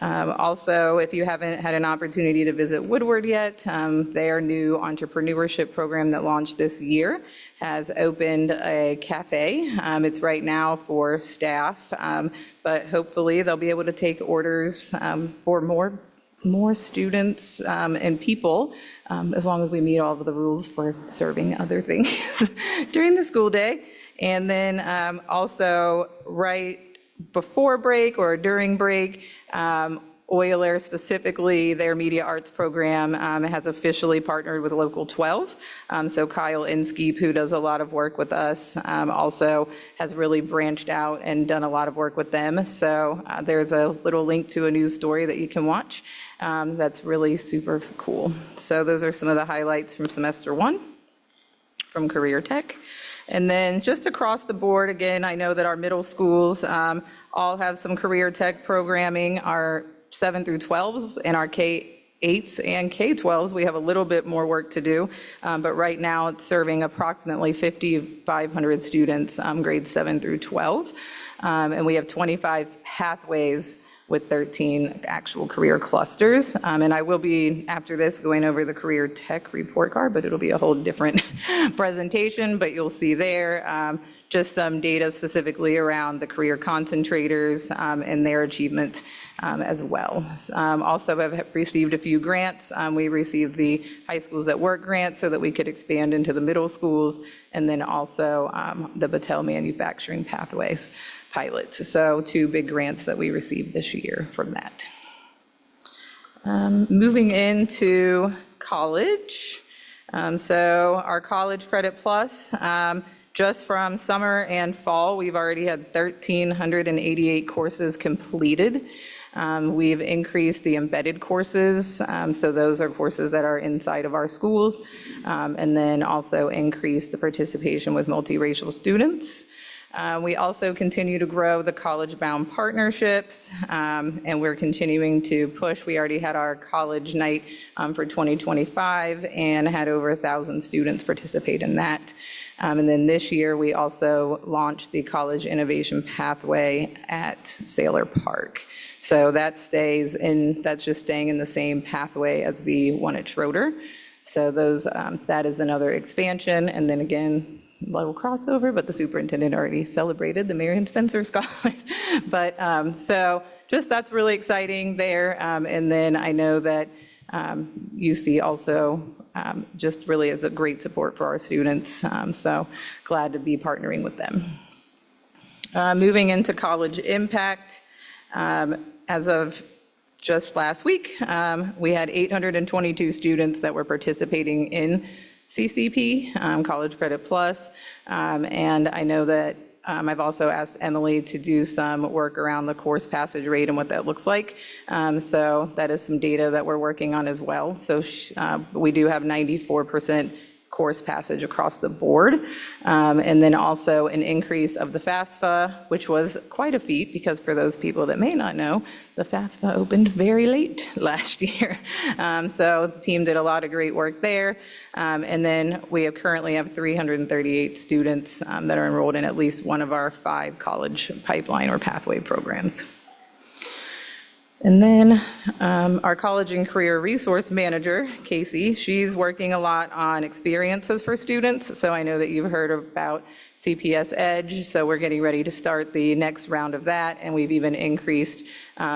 Also, if you haven't had an opportunity to visit Woodward yet, their new entrepreneurship program that launched this year has opened a cafe. It's right now for staff, but hopefully they'll be able to take orders for more students and people, as long as we meet all of the rules for serving other things during the school day. And then also right before break or during break, Euler, specifically their media arts program, has officially partnered with Local 12. So Kyle Inskeep, who does a lot of work with us, also has really branched out and done a lot of work with them. So there's a little link to a news story that you can watch. That's really super cool. So those are some of the highlights from semester 1 from Career Tech. And then just across the board, again, I know that our middle schools all have some career tech programming. Our 7 through 12s and our K-8s and K-12s, we have a little bit more work to do. But right now, it's serving approximately 5,500 students, grades 7 through 12. And we have 25 pathways with 13 actual career clusters. And I will be, after this, going over the career tech report card, but it'll be a whole different presentation, but you'll see there just some data specifically around the career concentrators and their achievements as well. Also have received a few grants. We received the High Schools That Work grant so that we could expand into the middle schools, and then also the Battelle Manufacturing Pathways pilot. So 2 big grants that we received this year from that. Moving into college. So our College Credit Plus, just from summer and fall, we've already had 1,388 courses completed. We've increased the embedded courses, so those are courses that are inside of our schools, and then also increased the participation with multiracial students. We also continue to grow the college-bound partnerships, and we're continuing to push. We already had our college night for 2025 and had over 1,000 students participate in that. And then this year, we also launched the College Innovation Pathway at Saylor Park. So that's just staying in the same pathway as the one at Schroeder. So that is another expansion. And then again, a little crossover, but the superintendent already celebrated the Marion Spencer Scholars. But so just that's really exciting there. And then I know that UC also just really is a great support for our students. So glad to be partnering with them. Moving into College Impact, as of just last week, we had 822 students that were participating in CCP, College Credit Plus, and I know that I've also asked Emily to do some work around the course passage rate and what that looks like. So that is some data that we're working on as well. So we do have 94% course passage across the board. And then also an increase of the FAFSA, which was quite a feat because for those people that may not know, the FAFSA opened very late last year. So the team did a lot of great work there. And then we currently have 338 students that are enrolled in at least one of our 5 college pipeline or pathway programs. And then our college and career resource manager, Casey, she's working a lot on experiences for students. So I know that you've heard about CPS Edge. So we're getting ready to start the next round of that. And we've even increased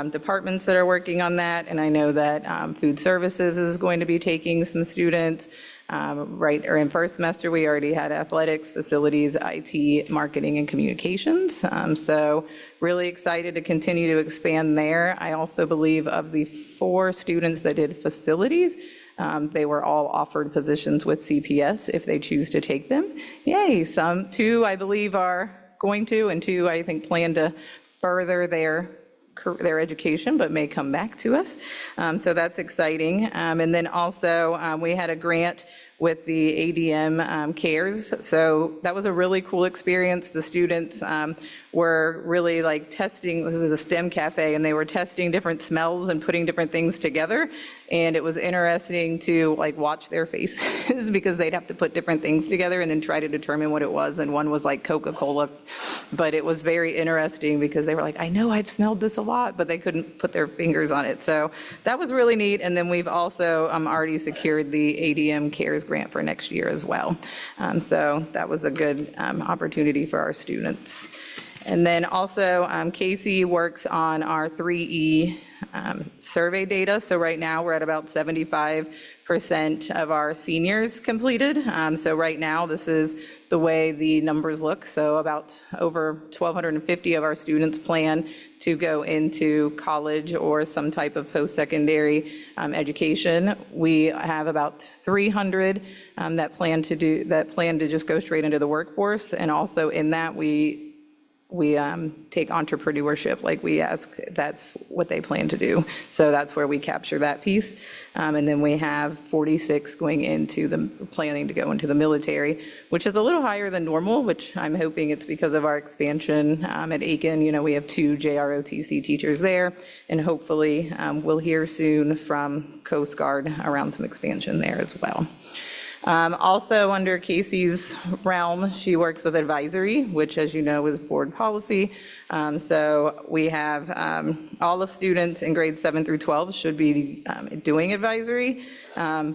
departments that are working on that. And I know that food services is going to be taking some students. In first semester, we already had athletics, facilities, IT, marketing, and communications. So really excited to continue to expand there. I also believe of the 4 students that did facilities, they were all offered positions with CPS if they choose to take them. Yay, 2 I believe are going to, and 2 I think plan to further their education, but may come back to us. So that's exciting. And then also we had a grant with the ADM CARES. So that was a really cool experience. The students were really like testing, this is a STEM cafe, and they were testing different smells and putting different things together. And it was interesting to like watch their faces because they'd have to put different things together and then try to determine what it was. And one was like Coca-Cola, but it was very interesting because they were like, I know I've smelled this a lot, but they couldn't put their fingers on it. So that was really neat. And then we've also already secured the ADM CARES grant for next year as well. So that was a good opportunity for our students. And then also Casey works on our 3E survey data. So right now we're at about 75% of our seniors completed. So right now this is the way the numbers look. So about over 1,250 of our students plan to go into college or some type of post-secondary education. We have about 300 that plan to just go straight into the workforce. And also in that we take entrepreneurship, like we ask, that's what they plan to do. So that's where we capture that piece. And then we have 46 planning to go into the military, which is a little higher than normal, which I'm hoping it's because of our expansion at Aiken. You know, we have 2 JROTC teachers there, and hopefully we'll hear soon from Coast Guard around some expansion there as well. Also, under Casey's realm, she works with advisory, which, as you know, is board policy. So we have all the students in grades 7 through 12 should be doing advisory.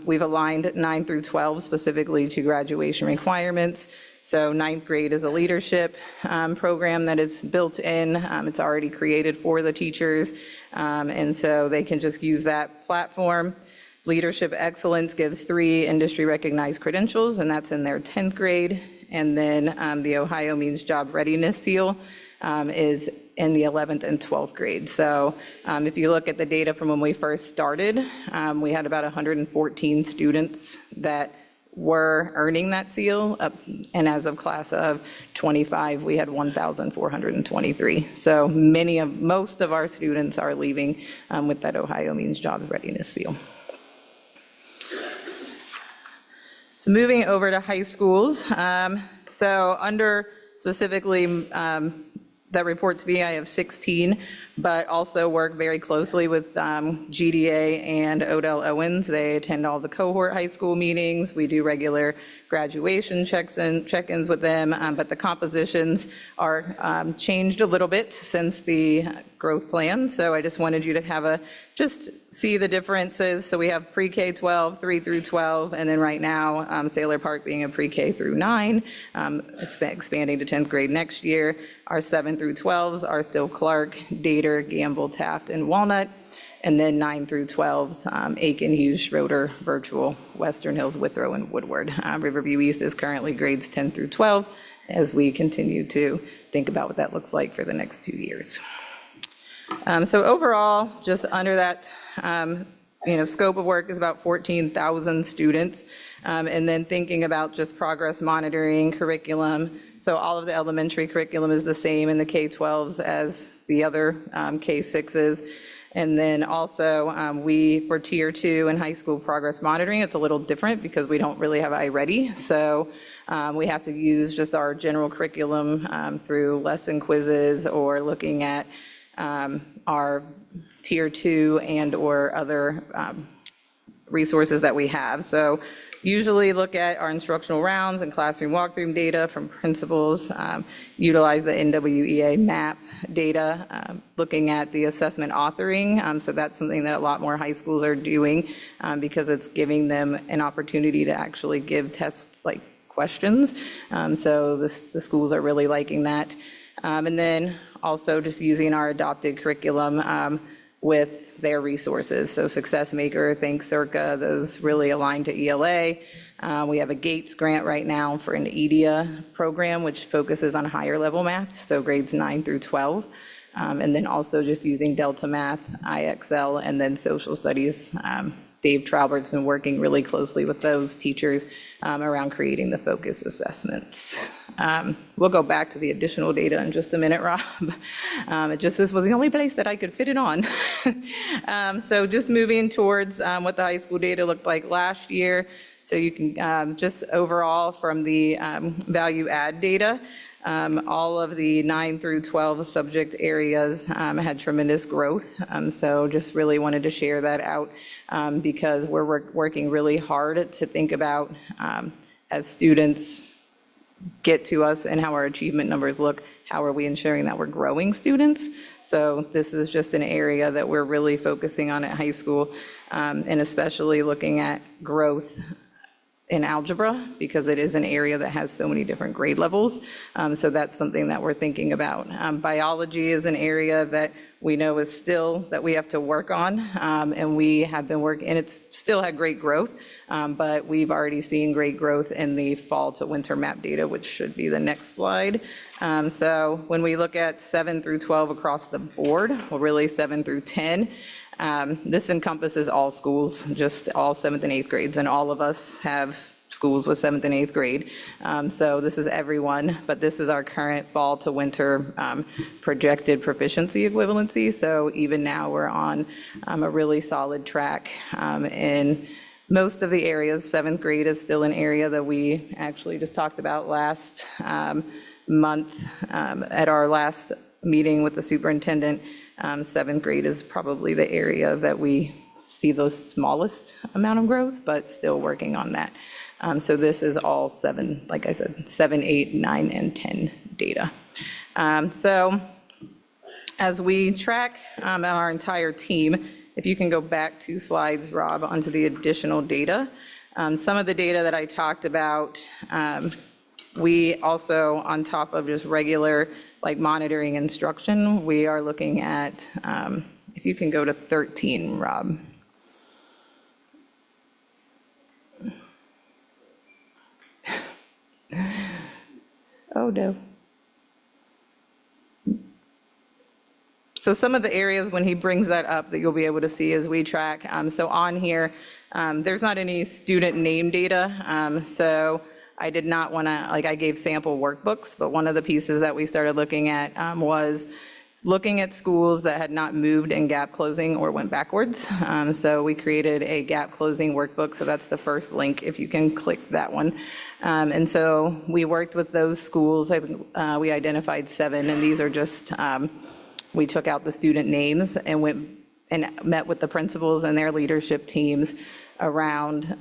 We've aligned 9 through 12 specifically to graduation requirements. So ninth grade is a leadership program that is built in. It's already created for the teachers, and so they can just use that platform. Leadership Excellence gives 3 industry-recognized credentials, and that's in their 10th grade. And then the Ohio Means Job Readiness Seal is in the 11th and 12th grade. So if you look at the data from when we first started, we had about 114 students that were earning that seal, and as of class of 25, we had 1,423. So most of our students are leaving with that Ohio Means Job Readiness Seal. So moving over to high schools. So under specifically that report to me, I have 16, but also work very closely with GDA and Odell Owens. They attend all the cohort high school meetings. We do regular graduation check-ins with them, but the compositions are changed a little bit since the growth plan. So I just wanted you to just see the differences. So we have pre-K 12, 3 through 12, and then right now, Saylor Park being a pre-K through 9, expanding to 10th grade next year. Our 7 through 12s are still Clark, Dater, Gamble, Taft, and Walnut. And then 9 through 12s, Aiken, Hughes, Schroeder, Virtual, Western Hills, Withrow, and Woodward. Riverview East is currently grades 10 through 12 as we continue to think about what that looks like for the next 2 years. So overall, just under that, scope of work is about 14,000 students. And then thinking about just progress monitoring, curriculum. So all of the elementary curriculum is the same in the K-12s as the other K-6s. And then also for Tier 2 and high school progress monitoring, it's a little different because we don't really have iReady. So we have to use just our general curriculum through lesson quizzes or looking at our Tier 2 and or other resources that we have. So usually look at our instructional rounds and classroom walkthrough data from principals, utilize the NWEA MAP data, looking at the assessment authoring. So that's something that a lot more high schools are doing because it's giving them an opportunity to actually give tests like questions. So the schools are really liking that. And then also just using our adopted curriculum with their resources. So Success Maker, Think Circa, those really align to ELA. We have a Gates grant right now for an EDIA program, which focuses on higher level math, so grades 9 through 12. And then also just using Delta Math, IXL, and then social studies. Dave Traubert's been working really closely with those teachers around creating the focus assessments. We'll go back to the additional data in just a minute, Rob. This was the only place that I could fit it on. So just moving towards what the high school data looked like last year. So you can just overall from the value add data, all of the 9 through 12 subject areas had tremendous growth. So just really wanted to share that out because we're working really hard to think about as students get to us and how our achievement numbers look, how are we ensuring that we're growing students? So this is just an area that we're really focusing on at high school and especially looking at growth in algebra because it is an area that has so many different grade levels. So that's something that we're thinking about. Biology is an area that we know is still that we have to work on, and we have been working, and it's still had great growth, but we've already seen great growth in the fall to winter map data, which should be the next slide. So when we look at 7 through 12 across the board, well, really 7 through 10, this encompasses all schools, just all 7th and 8th grades, and all of us have schools with 7th and 8th grade. So this is everyone, but this is our current fall to winter projected proficiency equivalency. So even now we're on a really solid track in most of the areas. 7th grade is still an area that we actually just talked about last month at our last meeting with the superintendent. 7th grade is probably the area that we see the smallest amount of growth, but still working on that. So this is all 7, like I said, 7, 8, 9, and 10 data. So as we track our entire team, if you can go back 2 slides, Rob, onto the additional data. Some of the data that I talked about, we also, on top of just regular like monitoring instruction, we are looking at, if you can go to 13, Rob. Oh, no. So some of the areas when he brings that up that you'll be able to see as we track. So on here, there's not any student name data. So I did not want to, like I gave sample workbooks, but one of the pieces that we started looking at was looking at schools that had not moved in gap closing or went backwards. So we created a gap closing workbook. So that's the first link, if you can click that one. And so we worked with those schools. We identified 7, and these are just, we took out the student names and went and met with the principals and their leadership teams around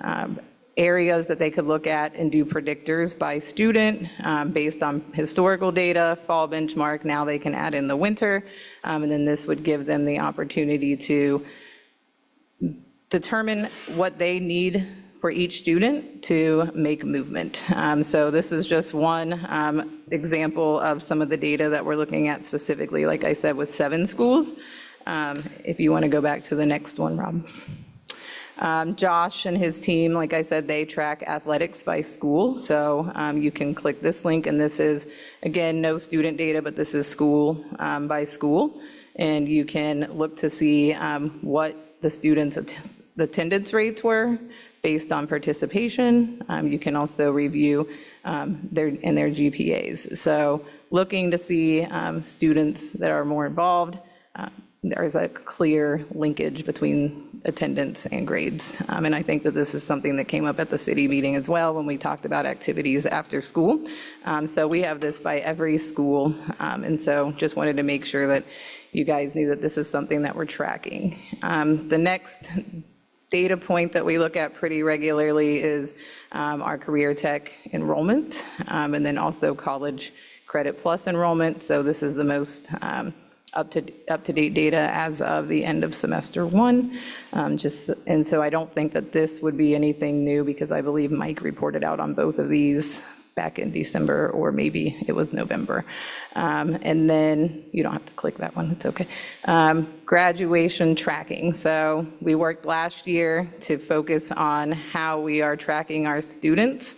areas that they could look at and do predictors by student based on historical data, fall benchmark. Now they can add in the winter. And then this would give them the opportunity to determine what they need for each student to make movement. So this is just one example of some of the data that we're looking at specifically, like I said, with 7 schools. If you want to go back to the next one, Rob. Josh and his team, like I said, they track athletics by school. So you can click this link, and this is, again, no student data, but this is school by school. And you can look to see what the students' attendance rates were based on participation. You can also review their GPAs. So looking to see students that are more involved, there's a clear linkage between attendance and grades. And I think that this is something that came up at the city meeting as well when we talked about activities after school. So we have this by every school. And so just wanted to make sure that you guys knew that this is something that we're tracking. The next data point that we look at pretty regularly is our career tech enrollment, and then also college credit plus enrollment. So this is the most up-to-date data as of the end of semester 1. And so I don't think that this would be anything new, because I believe Mike reported out on both of these back in December, or maybe it was November. And then you don't have to click that one, it's okay. Graduation tracking. So we worked last year to focus on how we are tracking our students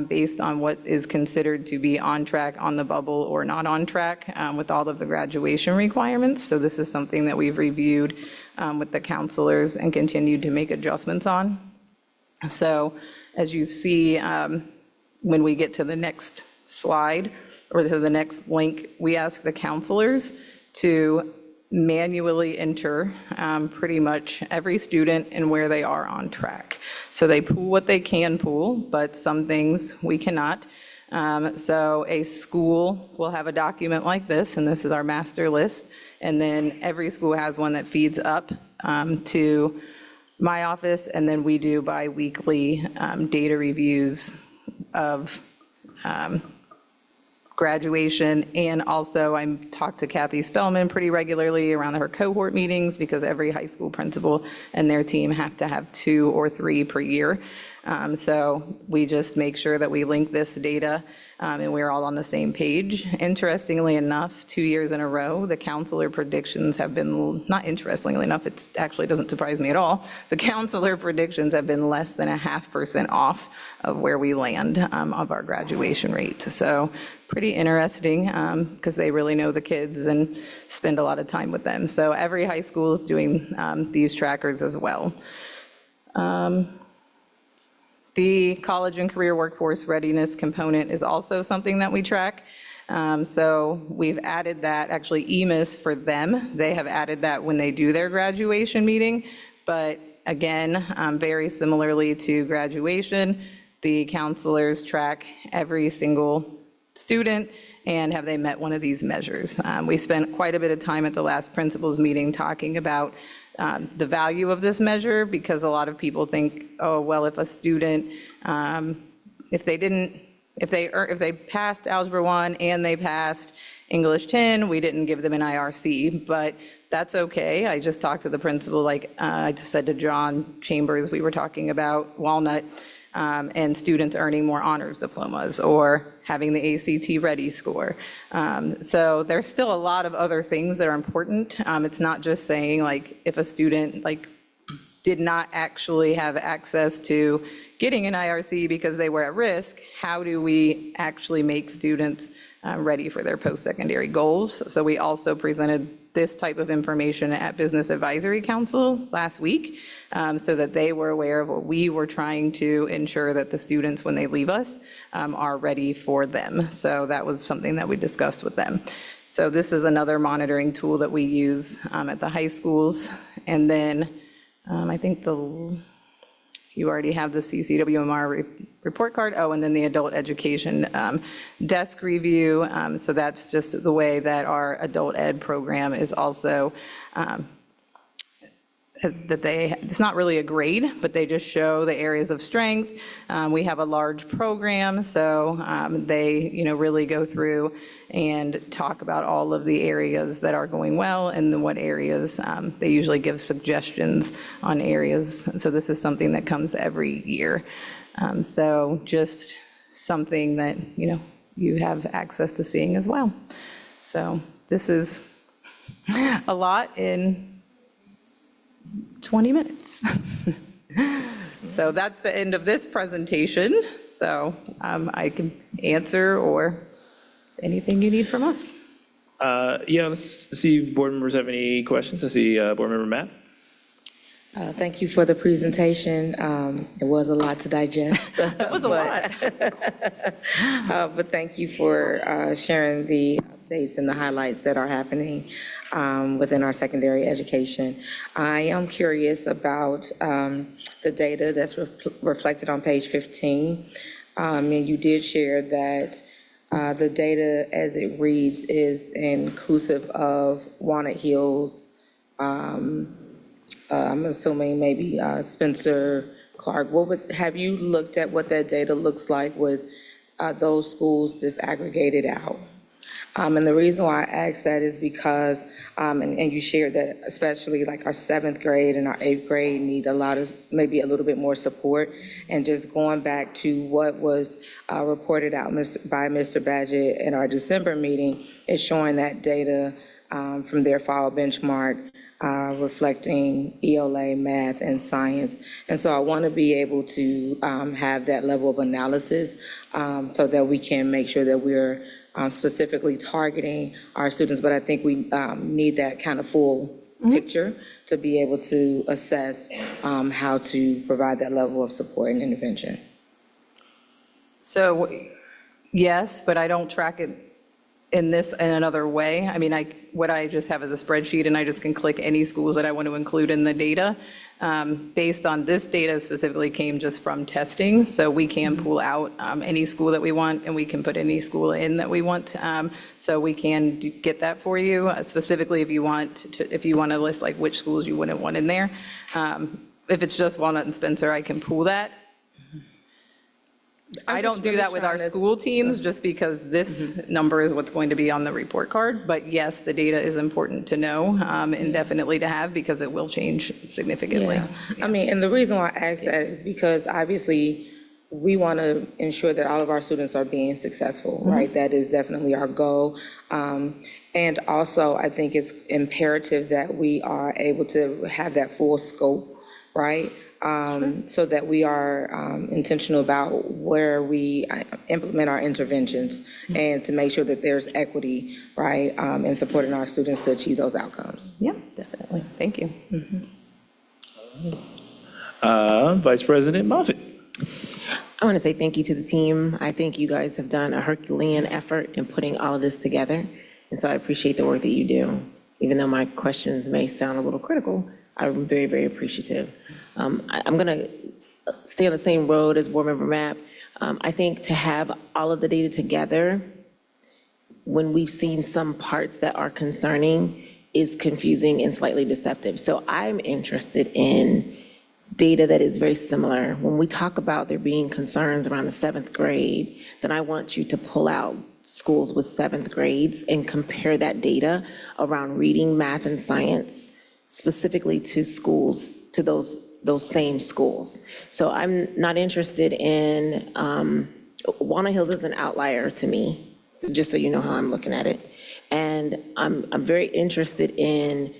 based on what is considered to be on track, on the bubble, or not on track with all of the graduation requirements. So this is something that we've reviewed with the counselors and continued to make adjustments on. So as you see, when we get to the next slide, or to the next link, we ask the counselors to manually enter pretty much every student and where they are on track. So they pool what they can pool, but some things we cannot. So a school will have a document like this, and this is our master list. And then every school has one that feeds up to my office, and then we do bi-weekly data reviews of graduation. And also I talk to Kathy Spellman pretty regularly around her cohort meetings, because every high school principal and their team have to have 2 or 3 per year. So we just make sure that we link this data and we're all on the same page. Interestingly enough, 2 years in a row, the counselor predictions have been, not interestingly enough, it actually doesn't surprise me at all, the counselor predictions have been less than 0.5% off of where we land of our graduation rate. So pretty interesting, because they really know the kids and spend a lot of time with them. So every high school is doing these trackers as well. The college and career workforce readiness component is also something that we track. So we've added that, actually EMIS for them, they have added that when they do their graduation meeting. But again, very similarly to graduation, the counselors track every single student and have they met one of these measures. We spent quite a bit of time at the last principals meeting talking about the value of this measure, because a lot of people think, oh, well, if a student, if they passed Algebra 1 and they passed English 10, we didn't give them an IRC, but that's okay. I just talked to the principal, like I just said to John Chambers, we were talking about Walnut and students earning more honors diplomas or having the ACT Ready score. So there's still a lot of other things that are important. It's not just saying like if a student like did not actually have access to getting an IRC because they were at risk, how do we actually make students ready for their post-secondary goals? So we also presented this type of information at Business Advisory Council last week so that they were aware of what we were trying to ensure that the students, when they leave us, are ready for them. So that was something that we discussed with them. So this is another monitoring tool that we use at the high schools. And then I think you already have the CCWMR report card. Oh, and then the adult education desk review. So that's just the way that our adult ed program is also, it's not really a grade, but they just show the areas of strength. We have a large program, so they, really go through and talk about all of the areas that are going well and then what areas they usually give suggestions on areas. So this is something that comes every year. So just something that, you have access to seeing as well. So this is a lot in 20 minutes. So that's the end of this presentation. So I can answer or anything you need from us. Yeah, let's see if board members have any questions. I see Board Member Matt. Thank you for the presentation. It was a lot to digest. It was a lot. But thank you for sharing the updates and the highlights that are happening within our secondary education. I am curious about the data that's reflected on page 15. And you did share that the data as it reads is inclusive of Walnut Hills, I'm assuming maybe Spencer, Clark. Have you looked at what that data looks like with those schools disaggregated out? And the reason why I ask that is because, and you shared that especially like our 7th grade and our 8th grade need maybe a little bit more support. And just going back to what was reported out by Mr. Badgett in our December meeting is showing that data from their fall benchmark reflecting ELA, math, and science. And so I want to be able to have that level of analysis so that we can make sure that we're specifically targeting our students. But I think we need that kind of full picture to be able to assess how to provide that level of support and intervention. So yes, but I don't track it in another way. I mean, what I just have is a spreadsheet and I just can click any schools that I want to include in the data. Based on this data specifically came just from testing. So we can pull out any school that we want and we can put any school in that we want. So we can get that for you specifically if you want to list like which schools you wouldn't want in there. If it's just Walnut and Spencer, I can pull that. I don't do that with our school teams just because this number is what's going to be on the report card. But yes, the data is important to know and definitely to have because it will change significantly. Yeah. I mean, and the reason why I ask that is because obviously we want to ensure that all of our students are being successful, right? That is definitely our goal. And also, I think it's imperative that we are able to have that full scope, right? So that we are intentional about where we implement our interventions and to make sure that there's equity, right, in supporting our students to achieve those outcomes. Yeah, definitely. Thank you. Vice President Moffitt. I want to say thank you to the team. I think you guys have done a Herculean effort in putting all of this together. And so I appreciate the work that you do. Even though my questions may sound a little critical, I'm very, very appreciative. I'm going to stay on the same road as Board Member Mapp. I think to have all of the data together, when we've seen some parts that are concerning, is confusing and slightly deceptive. So I'm interested in data that is very similar. When we talk about there being concerns around the 7th grade, then I want you to pull out schools with 7th grades and compare that data around reading, math, and science, specifically to schools, to those same schools. So I'm not interested in, Walnut Hills is an outlier to me, so just so you know how I'm looking at it. And I'm very interested in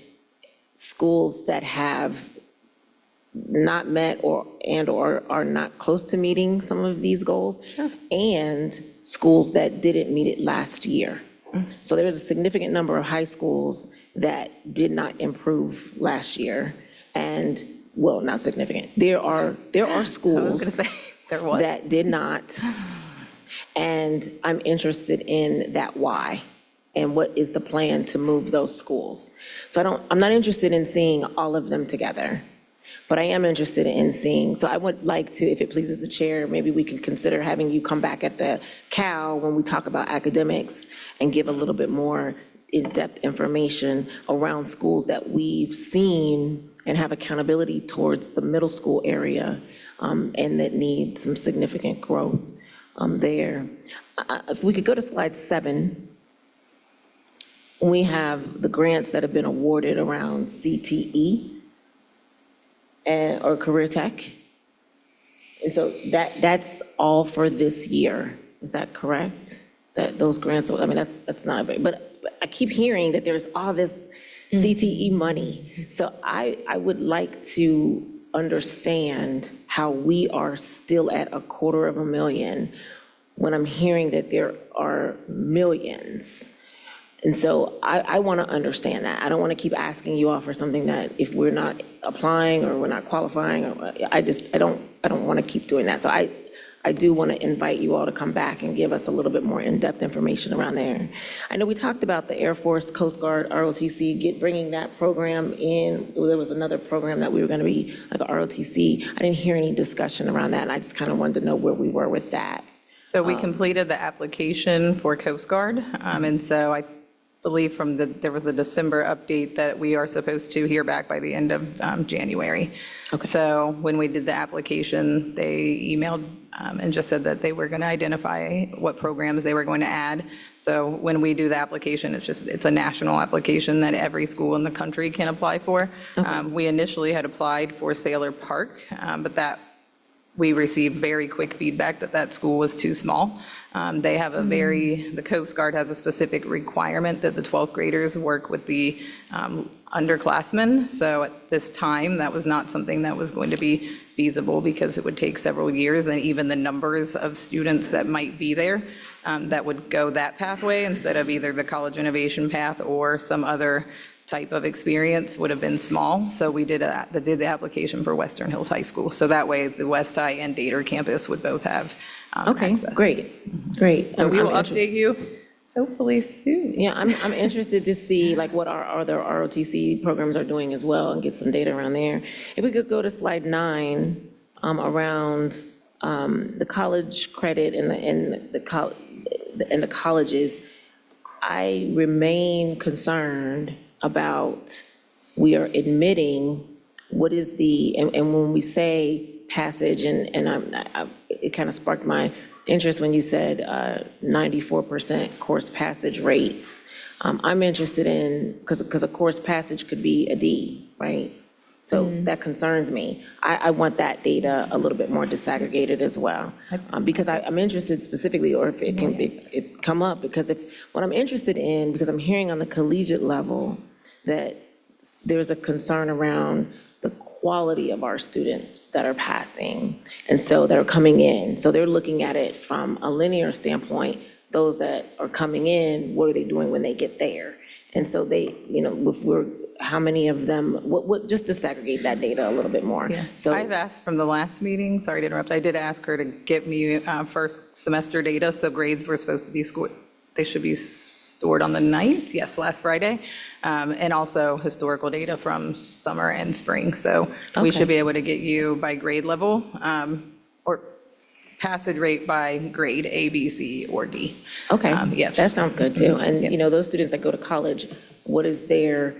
schools that have not met or are not close to meeting some of these goals. Sure. And schools that didn't meet it last year. So there was a significant number of high schools that did not improve last year. And, well, not significant. There are schools that did not. And I'm interested in that why. And what is the plan to move those schools? So I'm not interested in seeing all of them together, but I am interested in seeing, so I would like to, if it pleases the chair, maybe we can consider having you come back at the CAL when we talk about academics and give a little bit more in-depth information around schools that we've seen and have accountability towards the middle school area, and that need some significant growth there. If we could go to slide 7. We have the grants that have been awarded around CTE or Career Tech. And so that's all for this year. Is that correct? That those grants, I mean, that's not, but I keep hearing that there's all this CTE money. So I would like to understand how we are still at $250,000 when I'm hearing that there are millions. And so I want to understand that. I don't want to keep asking you all for something that if we're not applying or we're not qualifying, or I don't want to keep doing that. So I do want to invite you all to come back and give us a little bit more in-depth information around there. I know we talked about the Air Force, Coast Guard, ROTC, bringing that program in. There was another program that we were going to be like a ROTC. I didn't hear any discussion around that, and I just kind of wanted to know where we were with that. So we completed the application for Coast Guard, and so I believe there was a December update that we are supposed to hear back by the end of January. Okay. So when we did the application, they emailed and just said that they were going to identify what programs they were going to add. So when we do the application, it's a national application that every school in the country can apply for. Okay. We initially had applied for Sailor Park, but we received very quick feedback that school was too small. They have the Coast Guard has a specific requirement that the 12th graders work with the underclassmen. So at this time, that was not something that was going to be feasible because it would take several years, and even the numbers of students that might be there that would go that pathway instead of either the college innovation path or some other type of experience would have been small. So we did the application for Western Hills High School. So that way the West High and Dater campus would both have access. Great. So we will update you hopefully soon. Yeah, I'm interested to see like what our other ROTC programs are doing as well and get some data around there. If we could go to slide 9 around the college credit and the colleges, I remain concerned about we are admitting what is and when we say passage, and it kind of sparked my interest when you said 94% course passage rates. I'm interested in, because a course passage could be a D, right? So that concerns me. I want that data a little bit more disaggregated as well, because I'm interested specifically, or if it can it come up, because what I'm interested in, because I'm hearing on the collegiate level that there's a concern around the quality of our students that are passing, and so they're coming in. So they're looking at it from a linear standpoint. Those that are coming in, what are they doing when they get there? And so they, how many of them, just to disaggregate that data a little bit more. Yeah. So I've asked from the last meeting, sorry to interrupt, I did ask her to get me first semester data, so grades were supposed to be scored, they should be stored on the 9th, yes, last Friday, and also historical data from summer and spring. So we should be able to get you by grade level, or passage rate by grade A, B, C, or D. Okay, Yes. that sounds good too. And those students that go to college what is their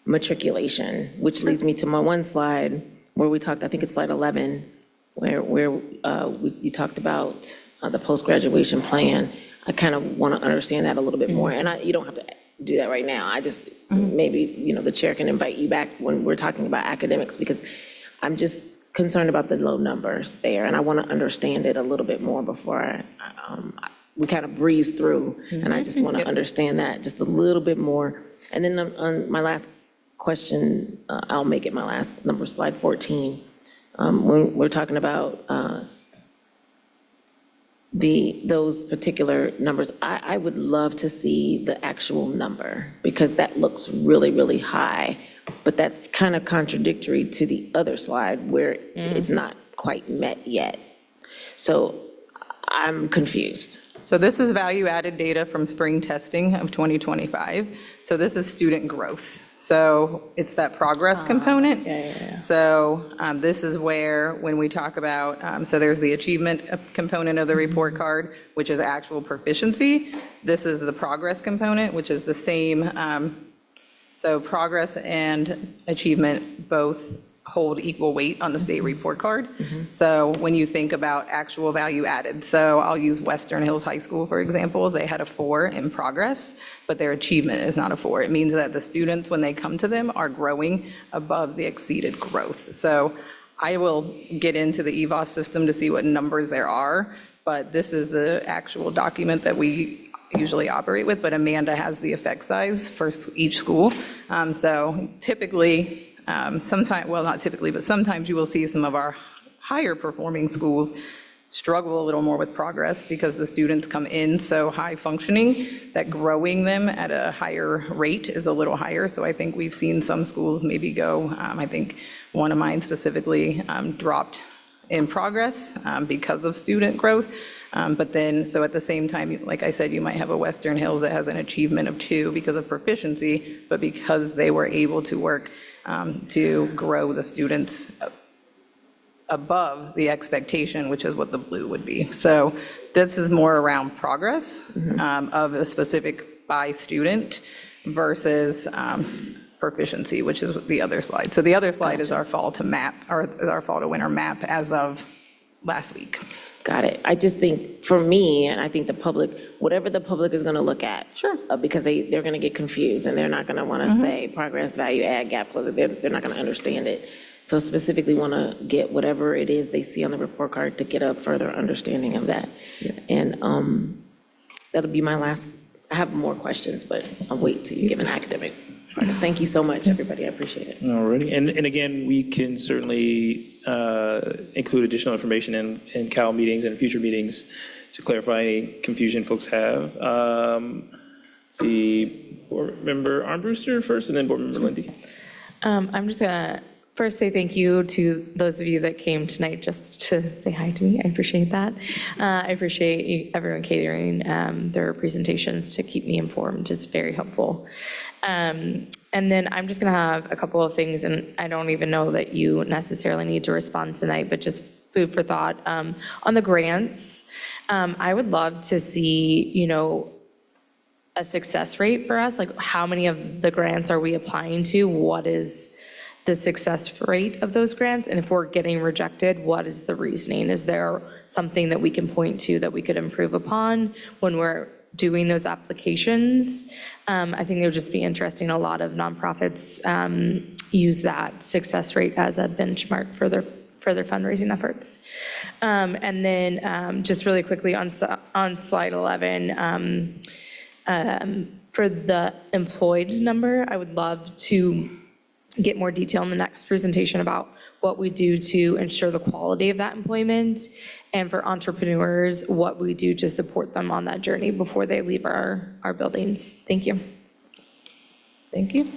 matriculation, which leads me to my one slide where we talked, I think it's slide 11, where you talked about the post-graduation plan. I kind of want to understand that a little bit more. And you don't have to do that right now. I just, maybe, the chair can invite you back when we're talking about academics, because I'm just concerned about the low numbers there, and I want to understand it a little bit more before we kind of breeze through, and I just want to understand that just a little bit more. And then on my last question, I'll make it my last number, slide 14. When we're talking about those particular numbers, I would love to see the actual number, because that looks really, really high, but that's kind of contradictory to the other slide where it's not quite met yet. So I'm confused. So this is value-added data from spring testing of 2025. So this is student growth. So it's that progress component. So this is where, when we talk about, so there's the achievement component of the report card, which is actual proficiency. This is the progress component, which is the same. So progress and achievement both hold equal weight on the state report card. So when you think about actual value added, so I'll use Western Hills High School, for example. They had a 4 in progress, but their achievement is not a 4. It means that the students, when they come to them, are growing above the exceeded growth. So I will get into the EVOS system to see what numbers there are, but this is the actual document that we usually operate with, but Amanda has the effect size for each school. So typically, sometimes, well, not typically, but sometimes you will see some of our higher performing schools struggle a little more with progress because the students come in so high functioning that growing them at a higher rate is a little higher. So I think we've seen some schools maybe go, I think one of mine specifically dropped in progress because of student growth. But then, so at the same time, like I said, you might have a Western Hills that has an achievement of 2 because of proficiency, but because they were able to work to grow the students above the expectation, which is what the blue would be. So this is more around progress of a specific by student versus proficiency, which is the other slide. So the other slide is our fall to map, or is our fall to winter map as of last week. Got it. I just think, for me, and I think the public, whatever the public is going to look at. Sure. Because they're going to get confused, and they're not going to want to say progress, value, add, gap closer. They're not going to understand it. So specifically want to get whatever it is they see on the report card to get a further understanding of that. And that'll be my last. I have more questions, but I'll wait till you give an academic. Thank you so much, everybody. I appreciate it. All righty. And again, we can certainly include additional information in CAL meetings and future meetings to clarify any confusion folks have. See, Board Member Armbruster first, and then Board Member Lindy. I'm just going to first say thank you to those of you that came tonight just to say hi to me. I appreciate that. I appreciate everyone catering their presentations to keep me informed. It's very helpful. And then I'm just going to have a couple of things, and I don't even know that you necessarily need to respond tonight, but just food for thought. On the grants, I would love to see, a success rate for us. Like, how many of the grants are we applying to? What is the success rate of those grants? And if we're getting rejected, what is the reasoning? Is there something that we can point to that we could improve upon when we're doing those applications? I think it would just be interesting. A lot of nonprofits use that success rate as a benchmark for their fundraising efforts. And then just really quickly on slide 11, for the employed number, I would love to get more detail in the next presentation about what we do to ensure the quality of that employment, and for entrepreneurs, what we do to support them on that journey before they leave our buildings. Thank you. Thank you.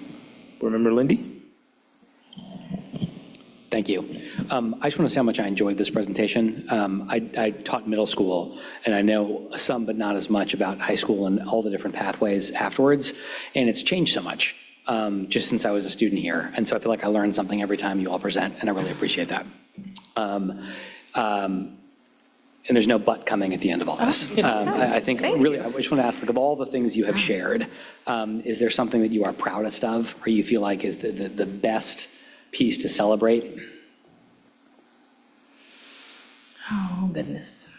Board Member Lindy. Thank you. I just want to say how much I enjoyed this presentation. I taught middle school, and I know some, but not as much, about high school and all the different pathways afterwards, and it's changed so much just since I was a student here. And so I feel like I learn something every time you all present, and I really appreciate that. and there's no but coming at the end of all this. I think really, I just want to ask, like, of all the things you have shared, is there something that you are proudest of, or you feel like is the best piece to celebrate? Oh, goodness.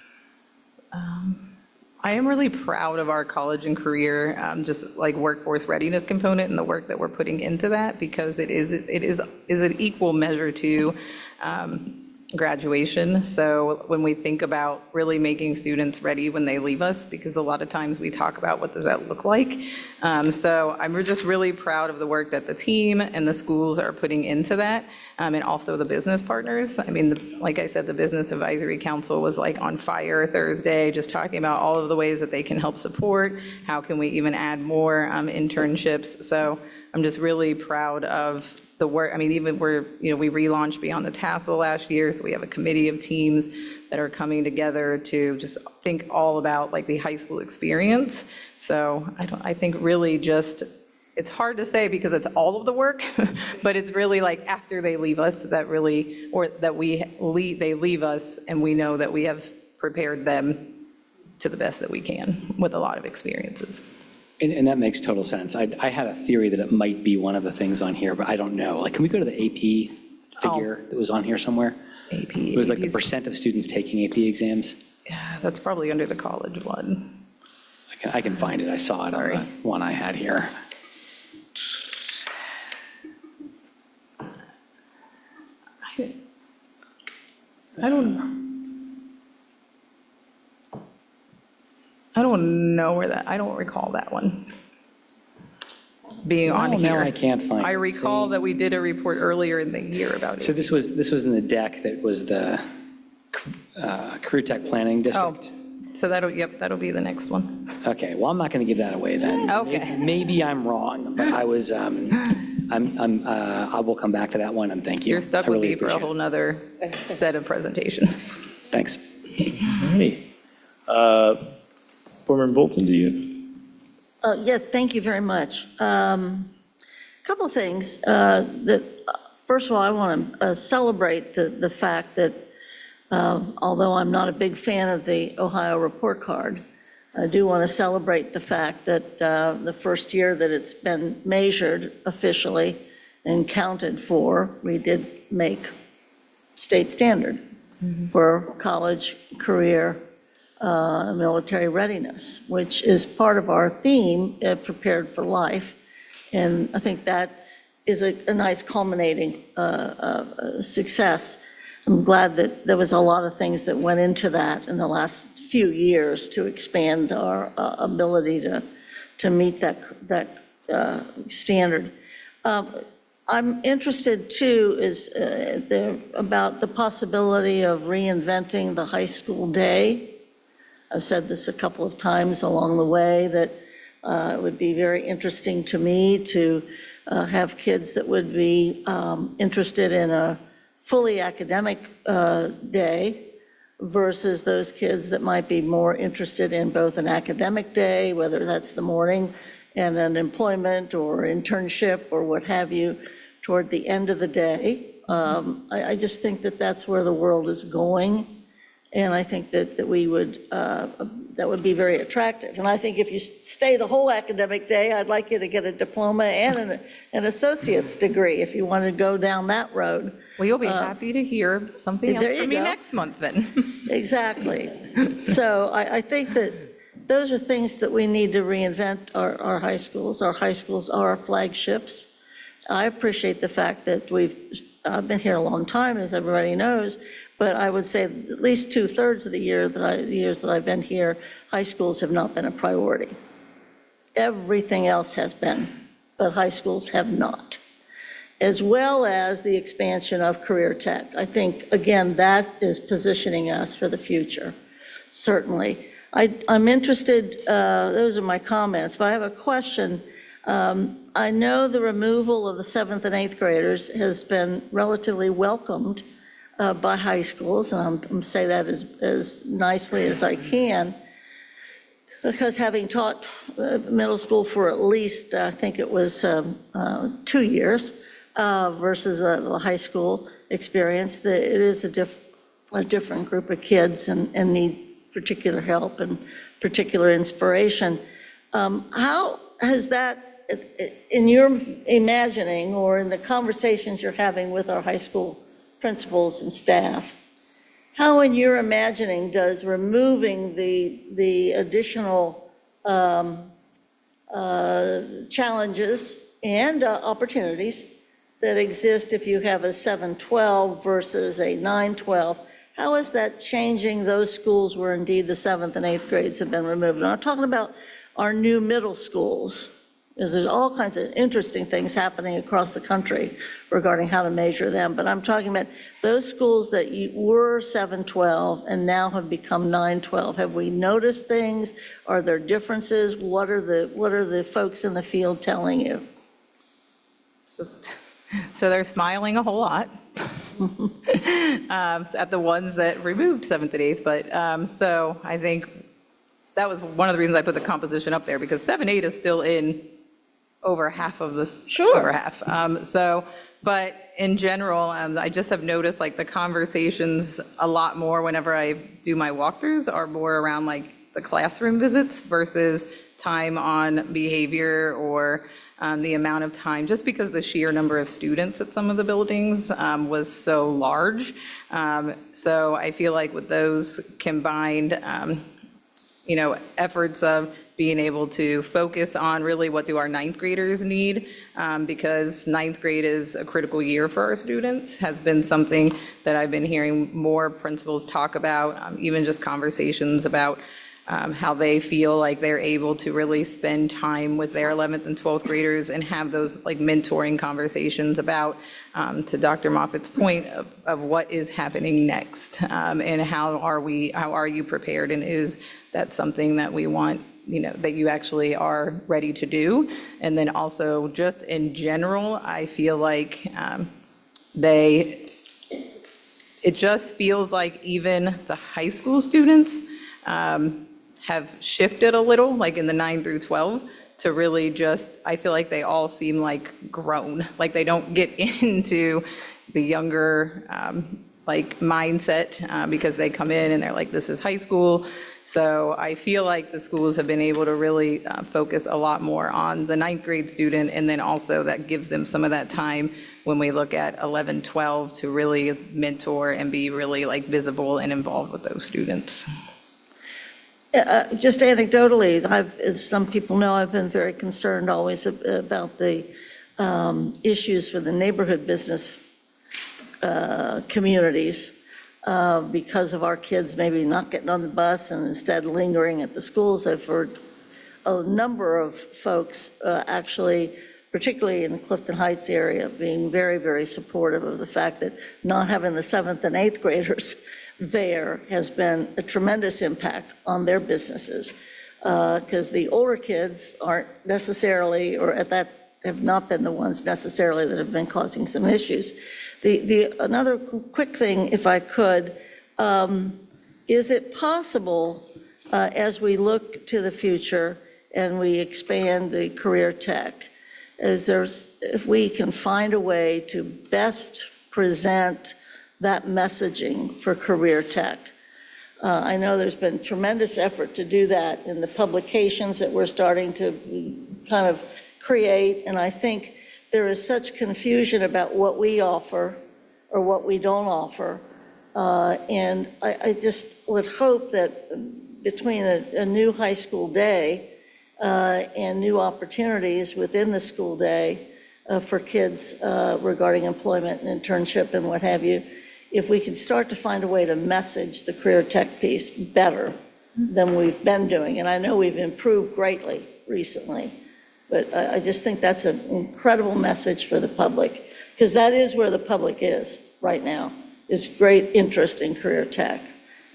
I am really proud of our college and career, just like workforce readiness component and the work that we're putting into that, because it is an equal measure to graduation. So when we think about really making students ready when they leave us, because a lot of times we talk about what does that look like. So I'm just really proud of the work that the team and the schools are putting into that, and also the business partners. I mean, like I said, the Business Advisory Council was like on fire Thursday, just talking about all of the ways that they can help support. How can we even add more internships? So I'm just really proud of the work. I mean, even we relaunched Beyond the Tassel last year, so we have a committee of teams that are coming together to just think all about like the high school experience. So I think really just, it's hard to say because it's all of the work, but it's really like after they leave us that really, or that they leave us and we know that we have prepared them to the best that we can with a lot of experiences. And that makes total sense. I had a theory that it might be one of the things on here, but I don't know. Like, can we go to the AP figure that was on here somewhere? AP. It was like the percent of students taking AP exams. Yeah, that's probably under the college one. I can find it. I saw it on the one I had here. I don't know where that, I don't recall that one being on Well, here. now I can't find it. I recall that we did a report earlier in the year about it. So this was in the deck that was the Career Tech Planning District. So that'll be the next one. Okay, well, I'm not going to give that away then. Okay. Maybe I'm wrong, but I was, I will come back to that one, and thank you. You're stuck I with really me for a appreciate whole nother set of presentations. Thanks. Hey, Board Member Bolton, do you? Yes, thank you very much. Couple of things. First of all, I want to celebrate the fact that although I'm not a big fan of the Ohio report card, I do want to celebrate the fact that the first year that it's been measured officially and counted for, we did make state standard for college, career, military readiness, which is part of our theme, Prepared for Life. And I think that is a nice culminating success. I'm glad that there was a lot of things that went into that in the last few years to expand our ability to meet that standard. I'm interested too about the possibility of reinventing the high school day. I've said this a couple of times along the way, that it would be very interesting to me to have kids that would be interested in a fully academic day versus those kids that might be more interested in both an academic day, whether that's the morning, and an employment or internship or what have you toward the end of the day. I just think that that's where the world is going. And I think that that would be very attractive. And I think if you stay the whole academic day, I'd like you to get a diploma and an associate's degree if you want to go down that road. Well, you'll be happy to hear something else from me next month then. Exactly. So I think that those are things that we need to reinvent our high schools. Our high schools are our flagships. I appreciate the fact that I've been here a long time, as everybody knows, but I would say at least 2/3 of the years that I've been here, high schools have not been a priority. Everything else has been, but high schools have not, as well as the expansion of career tech. I think, again, that is positioning us for the future, certainly. I'm interested, those are my comments, but I have a question. I know the removal of the 7th and 8th graders has been relatively welcomed by high schools, and I'm saying that as nicely as I can, because having taught middle school for at least, I think it was 2 years versus the high school experience, it is a different group of kids and need particular help and particular inspiration. How has that, in your imagining or in the conversations you're having with our high school principals and staff, how in your imagining does removing the additional challenges and opportunities that exist if you have a 7-12 versus a 9-12, how is that changing those schools where indeed the 7th and 8th grades have been removed? And I'm talking about our new middle schools, because there's all kinds of interesting things happening across the country regarding how to measure them. But I'm talking about those schools that were 7-12 and now have become 9-12. Have we noticed things? Are there differences? What are the folks in the field telling you? So they're smiling a whole lot at the ones that removed 7th and 8th. But so I think that was one of the reasons I put the composition up there, because 7-8 is still in over half of this. Sure. Over half. But in general, I just have noticed like the conversations a lot more whenever I do my walkthroughs are more around like the classroom visits versus time on behavior or the amount of time, just because the sheer number of students at some of the buildings was so large. So I feel like with those combined, efforts of being able to focus on really what do our 9th graders need, because 9th grade is a critical year for our students, has been something that I've been hearing more principals talk about, even just conversations about how they feel like they're able to really spend time with their 11th and 12th graders and have those like mentoring conversations about, to Dr. Moffitt's point of what is happening next, and how are you prepared, and is that something that we want, that you actually are ready to do. And then also just in general, I feel like it just feels like even the high school students have shifted a little, like in the 9 through 12, to really just, I feel like they all seem like grown, like they don't get into the younger like mindset because they come in and they're like, this is high school. So I feel like the schools have been able to really focus a lot more on the 9th grade student, and then also that gives them some of that time when we look at 11, 12 to really mentor and be really like visible and involved with those students. Just anecdotally, as some people know, I've been very concerned always about the issues for the neighborhood business communities because of our kids maybe not getting on the bus and instead lingering at the schools. I've heard a number of folks actually, particularly in the Clifton Heights area, being very, very supportive of the fact that not having the 7th and 8th graders there has been a tremendous impact on their businesses, because the older kids aren't necessarily, or at that have not been the ones necessarily that have been causing some issues. Another quick thing, if I could, is it possible as we look to the future and we expand the career tech, if we can find a way to best present that messaging for career tech? I know there's been tremendous effort to do that in the publications that we're starting to kind of create, and I think there is such confusion about what we offer or what we don't offer. And I just would hope that between a new high school day and new opportunities within the school day for kids regarding employment and internship and what have you, if we can start to find a way to message the career tech piece better than we've been doing. And I know we've improved greatly recently, but I just think that's an incredible message for the public, because that is where the public is right now, is great interest in career tech.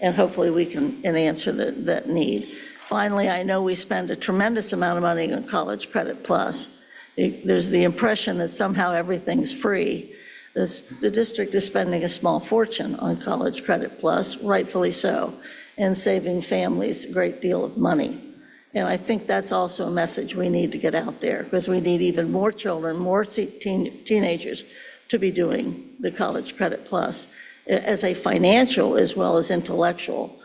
And hopefully we can answer that need. Finally, I know we spend a tremendous amount of money on College Credit Plus. There's the impression that somehow everything's free. The district is spending a small fortune on College Credit Plus, rightfully so, and saving families a great deal of money. And I think that's also a message we need to get out there, because we need even more children, more teenagers to be doing the College Credit Plus. as a financial as well as intellectual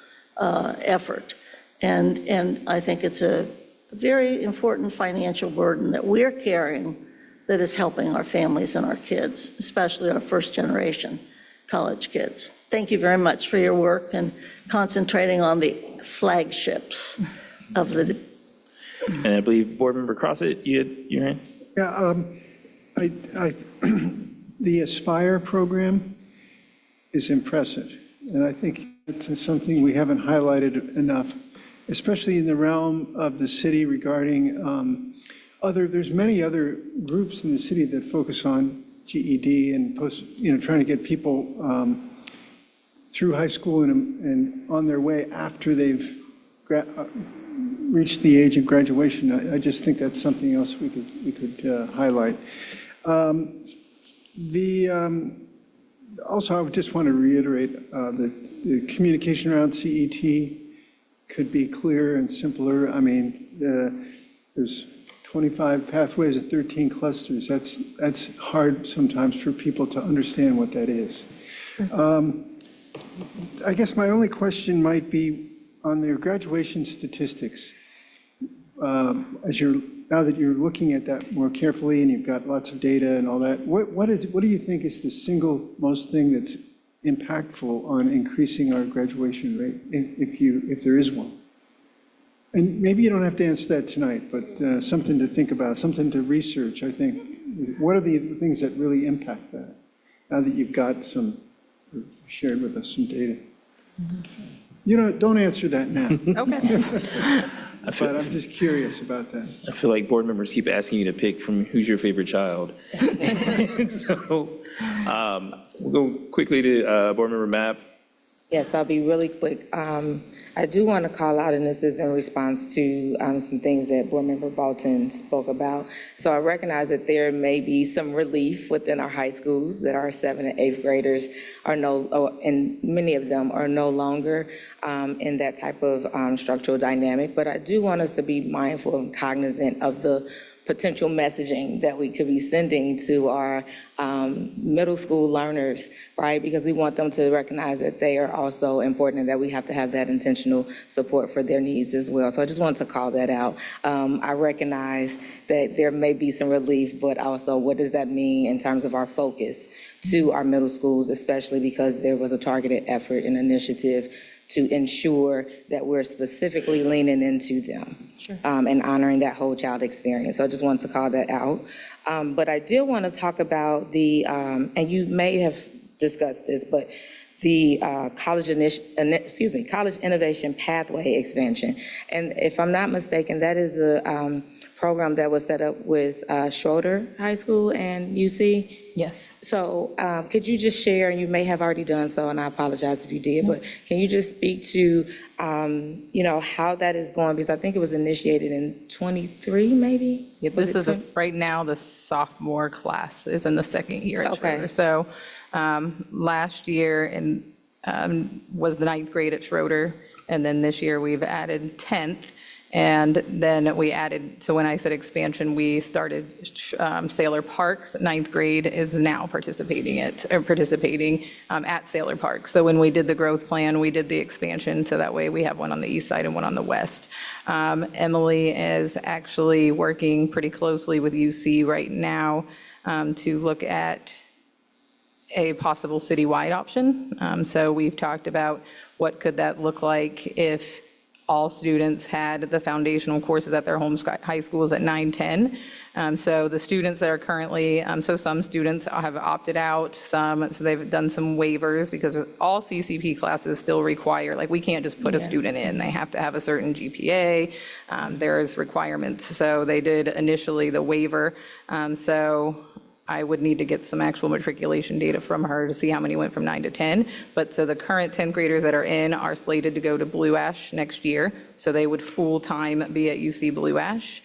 effort. And I think it's a very important financial burden that we're carrying that is helping our families and our kids, especially our first generation college kids. Thank you very much for your work and concentrating on the flagships of the. And I believe Board Member Crossett, you had your hand? Yeah, the Aspire program is impressive, and I think it's something we haven't highlighted enough, especially in the realm of the city regarding there's many other groups in the city that focus on GED and trying to get people through high school and on their way after they've reached the age of graduation. I just think that's something else we could highlight. Also, I would just want to reiterate that the communication around CET could be clearer and simpler. I mean, there's 25 pathways at 13 clusters. That's hard sometimes for people to understand what that is. I guess my only question might be on their graduation statistics. Now that you're looking at that more carefully and you've got lots of data and all that, what do you think is the single most thing that's impactful on increasing our graduation rate, if there is one? And maybe you don't have to answer that tonight, but something to think about, something to research, I think. What are the things that really impact that, now that you've got shared with us some data? Don't answer that now. Okay. But I'm just curious about that. I feel like board members keep asking you to pick from who's your favorite child. So we'll go quickly to Board Member Mapp. Yes, I'll be really quick. I do want to call out, and this is in response to some things that Board Member Bolton spoke about. So I recognize that there may be some relief within our high schools that our 7th and 8th graders and many of them are no longer in that type of structural dynamic. But I do want us to be mindful and cognizant of the potential messaging that we could be sending to our middle school learners, right? Because we want them to recognize that they are also important and that we have to have that intentional support for their needs as well. So I just want to call that out. I recognize that there may be some relief, but also what does that mean in terms of our focus to our middle schools, especially because there was a targeted effort and initiative to ensure that we're specifically leaning into them. Sure. And honoring that whole child experience. So I just wanted to call that out. But I did want to talk about and you may have discussed this, but the college innovation pathway expansion. And if I'm not mistaken, that is a program that was set up with Schroeder High School and UC. Yes. So could you just share, and you may have already done so, and I apologize if you did, but can you just speak to, how that is going? Because I think it was initiated in 23, maybe? Yeah, this is right now, the sophomore class is in the second year at Okay. Schroeder. So last year was the 9th grade at Schroeder, and then this year we've added 10th. And then we added, so when I said expansion, we started Sailor Parks. 9th grade is now participating at Sailor Park. So when we did the growth plan, we did the expansion, so that way we have one on the east side and one on the west. Emily is actually working pretty closely with UC right now to look at a possible citywide option. So we've talked about what could that look like if all students had the foundational courses at their home high schools at 9, 10. So the students that are currently, so some students have opted out, so they've done some waivers because all CCP classes still require, we can't just put a student in. They have to have a certain GPA. There's requirements. So they did initially the waiver. So I would need to get some actual matriculation data from her to see how many went from 9 to 10. But so the current 10th graders that are in are slated to go to Blue Ash next year. So they would full-time be at UC Blue Ash.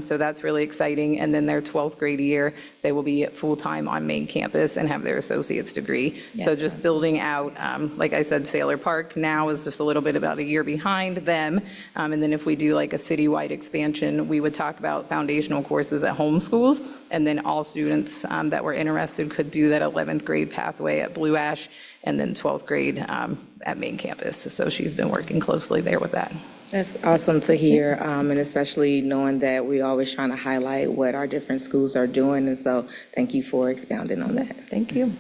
So that's really exciting. And then their 12th grade year, they will be full-time on main campus and have their associate's degree. Yeah. So just building out, like I said, Sailor Park now is just a little bit about a year behind them. And then if we do like a citywide expansion, we would talk about foundational courses at home schools, and then all students students that were interested could do that 11th grade pathway at Blue Ash and then 12th grade at main campus. So she's been working closely there with that. That's awesome to hear, and especially knowing that we're always trying to highlight what our different schools are doing. And so thank you for expounding on that. Thank you.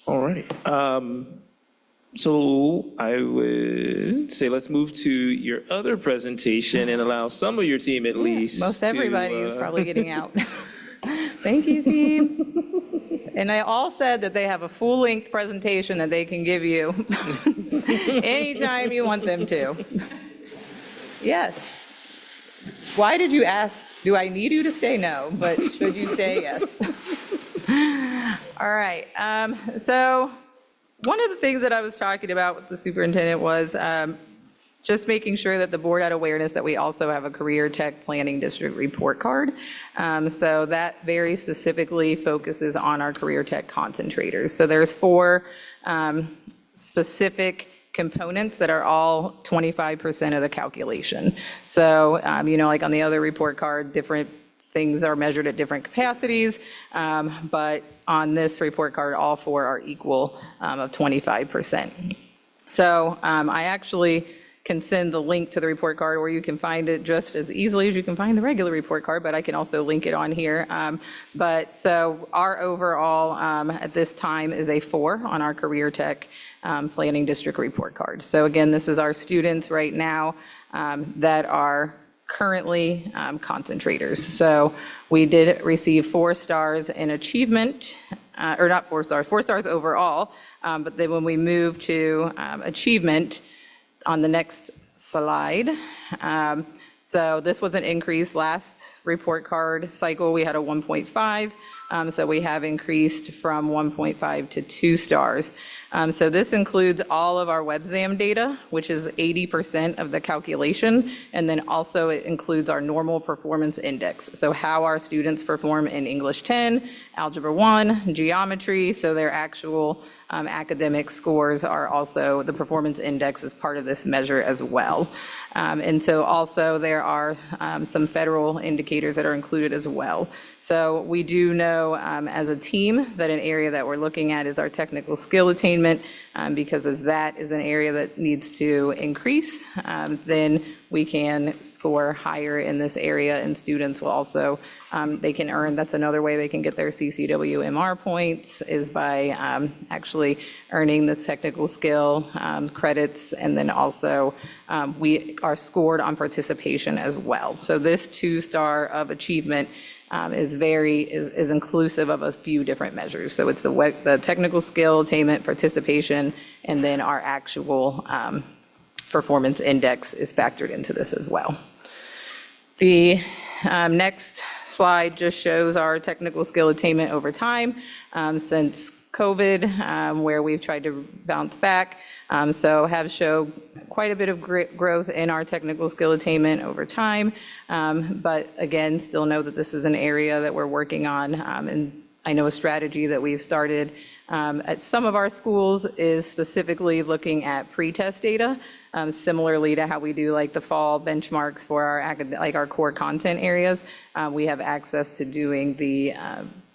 All right. So I would say let's move to your other presentation and allow some of your team at least. Most to, everybody is probably getting out. Thank you, team. And they all said that they have a full-length presentation that they can give you anytime you want them to. Yes. Why did you ask, do I need you to say no, but should you say yes? All right. So one of the things that I was talking about with the superintendent was just making sure that the board had awareness that we also have a Career Tech Planning District report card. So that very specifically focuses on our Career Tech concentrators. So there's 4 specific components that are all 25% of the calculation. So, like on the other report card, different things are measured at different capacities, but on this report card, all 4 are equal of 25%. So I actually can send the link to the report card, or you can find it just as easily as you can find the regular report card, but I can also link it on here. But so our overall at this time is a 4 on our Career Tech Planning District report card. So again, this is our students right now that are currently concentrators. So we did receive 4 stars in achievement, or not 4 stars, 4 stars overall. But then when we move to achievement, on the next slide. So this was an increase. Last report card cycle, we had a 1.5. So we have increased from 1.5 to 2 stars. So this includes all of our WebExam data, which is 80% of the calculation. And then also it includes our normal performance index. So how our students perform in English 10, Algebra 1, geometry. So their actual academic scores are also, the performance index is part of this measure as well. And so also there are some federal indicators that are included as well. So we do know as a team that an area that we're looking at is our technical skill attainment, because as that is an area that needs to increase, then we can score higher in this area, and students will also, they can earn, that's another way they can get their CCWMR points, is by actually earning the technical skill credits, and then also we are scored on participation as well. So this 2-star of achievement is inclusive of a few different measures. So it's the technical skill attainment, participation, and then our actual performance index is factored into this as well. The next slide just shows our technical skill attainment over time since COVID, where we've tried to bounce back. So have showed quite a bit of growth in our technical skill attainment over time. But again, still know that this is an area that we're working on. And I know a strategy that we've started at some of our schools is specifically looking at pre-test data, similarly to how we do like the fall benchmarks for our core content areas. We have access to doing the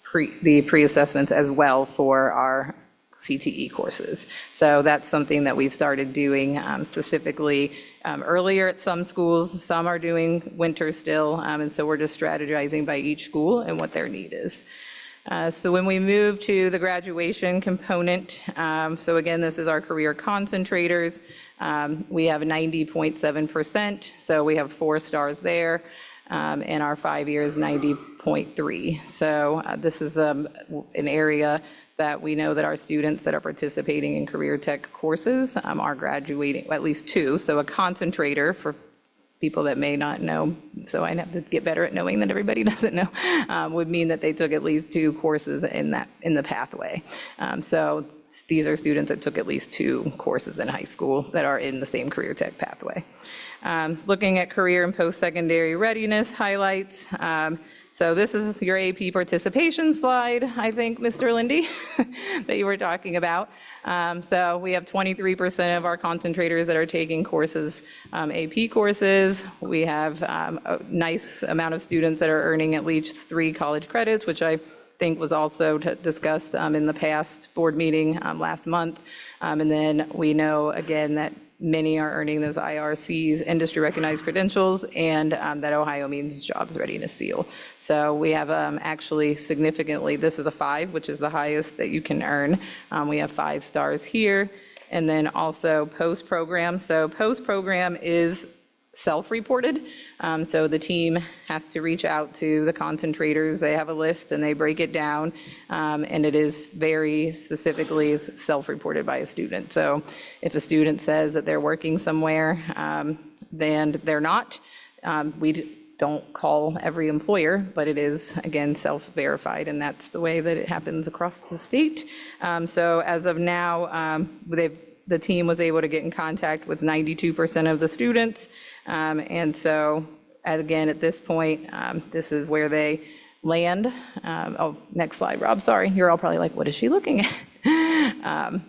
pre-assessments as well for our CTE courses. So that's something that we've started doing specifically earlier at some schools. Some are doing winter still, and so we're just strategizing by each school and what their need is. So when we move to the graduation component, so again, this is our career concentrators. We have 90.7%, so we have 4 stars there, and our 5 years 90.3. So this is an area that we know that our students that are participating in career tech courses are graduating, at least 2. So a concentrator, for people that may not know, so I have to get better at knowing that everybody doesn't know, would mean that they took at least 2 courses in the pathway. So these are students that took at least 2 courses in high school that are in the same career tech pathway. Looking at career and post-secondary readiness highlights. So this is your AP participation slide, I think, Mr. Lindy, that you were talking about. So we have 23% of our concentrators that are taking courses, AP courses. We have a nice amount of students that are earning at least 3 college credits, which I think was also discussed in the past board meeting last month. And then we know, again, that many are earning those IRCs, industry recognized credentials, and that Ohio means jobs readiness seal. So we have actually significantly, this is a 5, which is the highest that you can earn. We have 5 stars here. And then also post-program. So post-program is self-reported. So the team has to reach out to the concentrators. They have a list and they break it down. And it is very specifically self-reported by a student. So if a student says that they're working somewhere, then they're not. We don't call every employer, but it is, again, self-verified, and that's the way that it happens across the state. So as of now, the team was able to get in contact with 92% of the students. And so, again, at this point, this is where they land. Oh, next slide, Rob, sorry. You're all probably like, what is she looking at?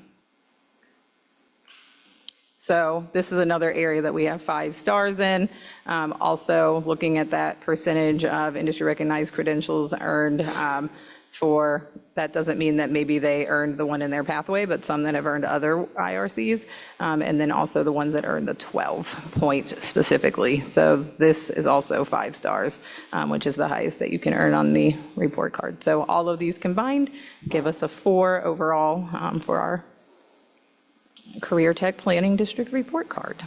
So this is another area that we have 5 stars in. Also looking at that percentage of industry recognized credentials earned for, that doesn't mean that maybe they earned the one in their pathway, but some that have earned other IRCs, and then also the ones that earned the 12 point specifically. So this is also 5 stars, which is the highest that you can earn on the report card. So all of these combined give us a 4 overall for our Career Tech Planning District report card.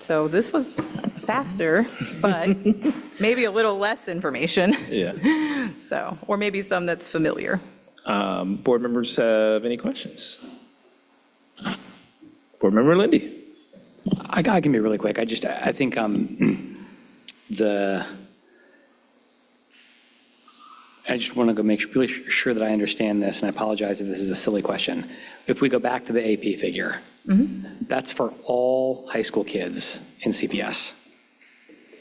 So this was faster, but maybe a little less information. Yeah. So, or maybe some that's familiar. Board members have any questions? Board Member Lindy. I can be really quick. I think I just want to go make really sure that I understand this, and I apologize if this is a silly question. If we go back to the AP figure, that's for all high school kids in CPS.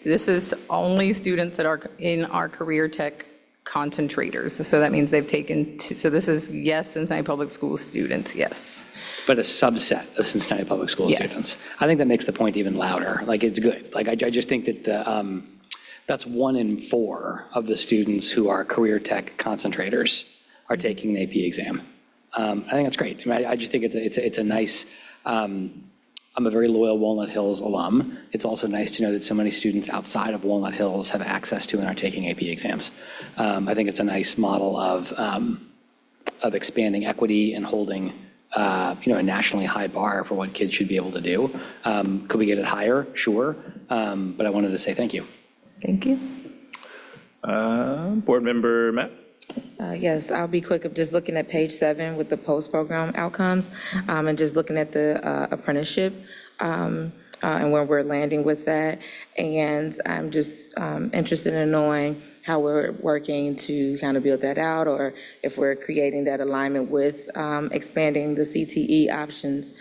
This is only students that are in our career tech concentrators. So that means they've taken, so this is, yes, Cincinnati Public Schools students, yes. But a subset of Cincinnati Public School students. I think that makes the point even louder. Like, it's good. Like, I just think that that's 1 in 4 of the students who are career tech concentrators are taking an AP exam. I think that's great. I mean, I just think it's a nice, I'm a very loyal Walnut Hills alum. It's also nice to know that so many students outside of Walnut Hills have access to and are taking AP exams. I think it's a nice model of expanding equity and holding a nationally high bar for what kids should be able to do. Could we get it higher? Sure. But I wanted to say thank you. Thank you. Board Member Matt. Yes, I'll be quick of just looking at page 7 with the post-program outcomes and just looking at the apprenticeship and where we're landing with that. And I'm just interested in knowing how we're working to kind of build that out, or if we're creating that alignment with expanding the CTE options.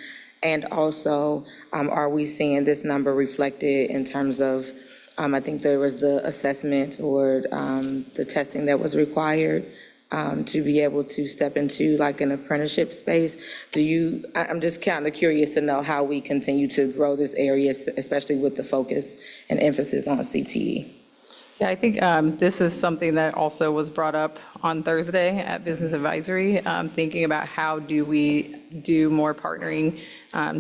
And also, are we seeing this number reflected in terms of I think there was the assessment or the testing that was required to be able to step into like an apprenticeship space. I'm just kind of curious to know how we continue to grow this area, especially with the focus and emphasis on CTE. Yeah, I think this is something that also was brought up on Thursday at Business Advisory, thinking about how do we do more partnering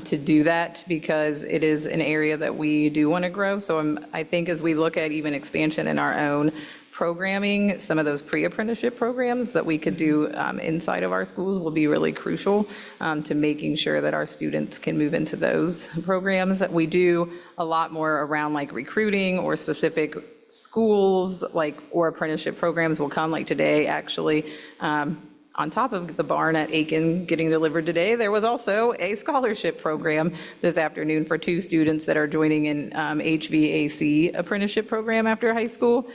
to do that, because it is an area that we do want to grow. So I think as we look at even expansion in our own programming, some of those pre-apprenticeship programs that we could do inside of our schools will be really crucial to making sure that our students can move into those programs. We do a lot more around like recruiting or specific schools, like, or apprenticeship programs will come, like today, actually, on top of the barn at Aiken getting delivered today, there was also a scholarship program this afternoon for 2 students that are joining an HVAC apprenticeship program after high school.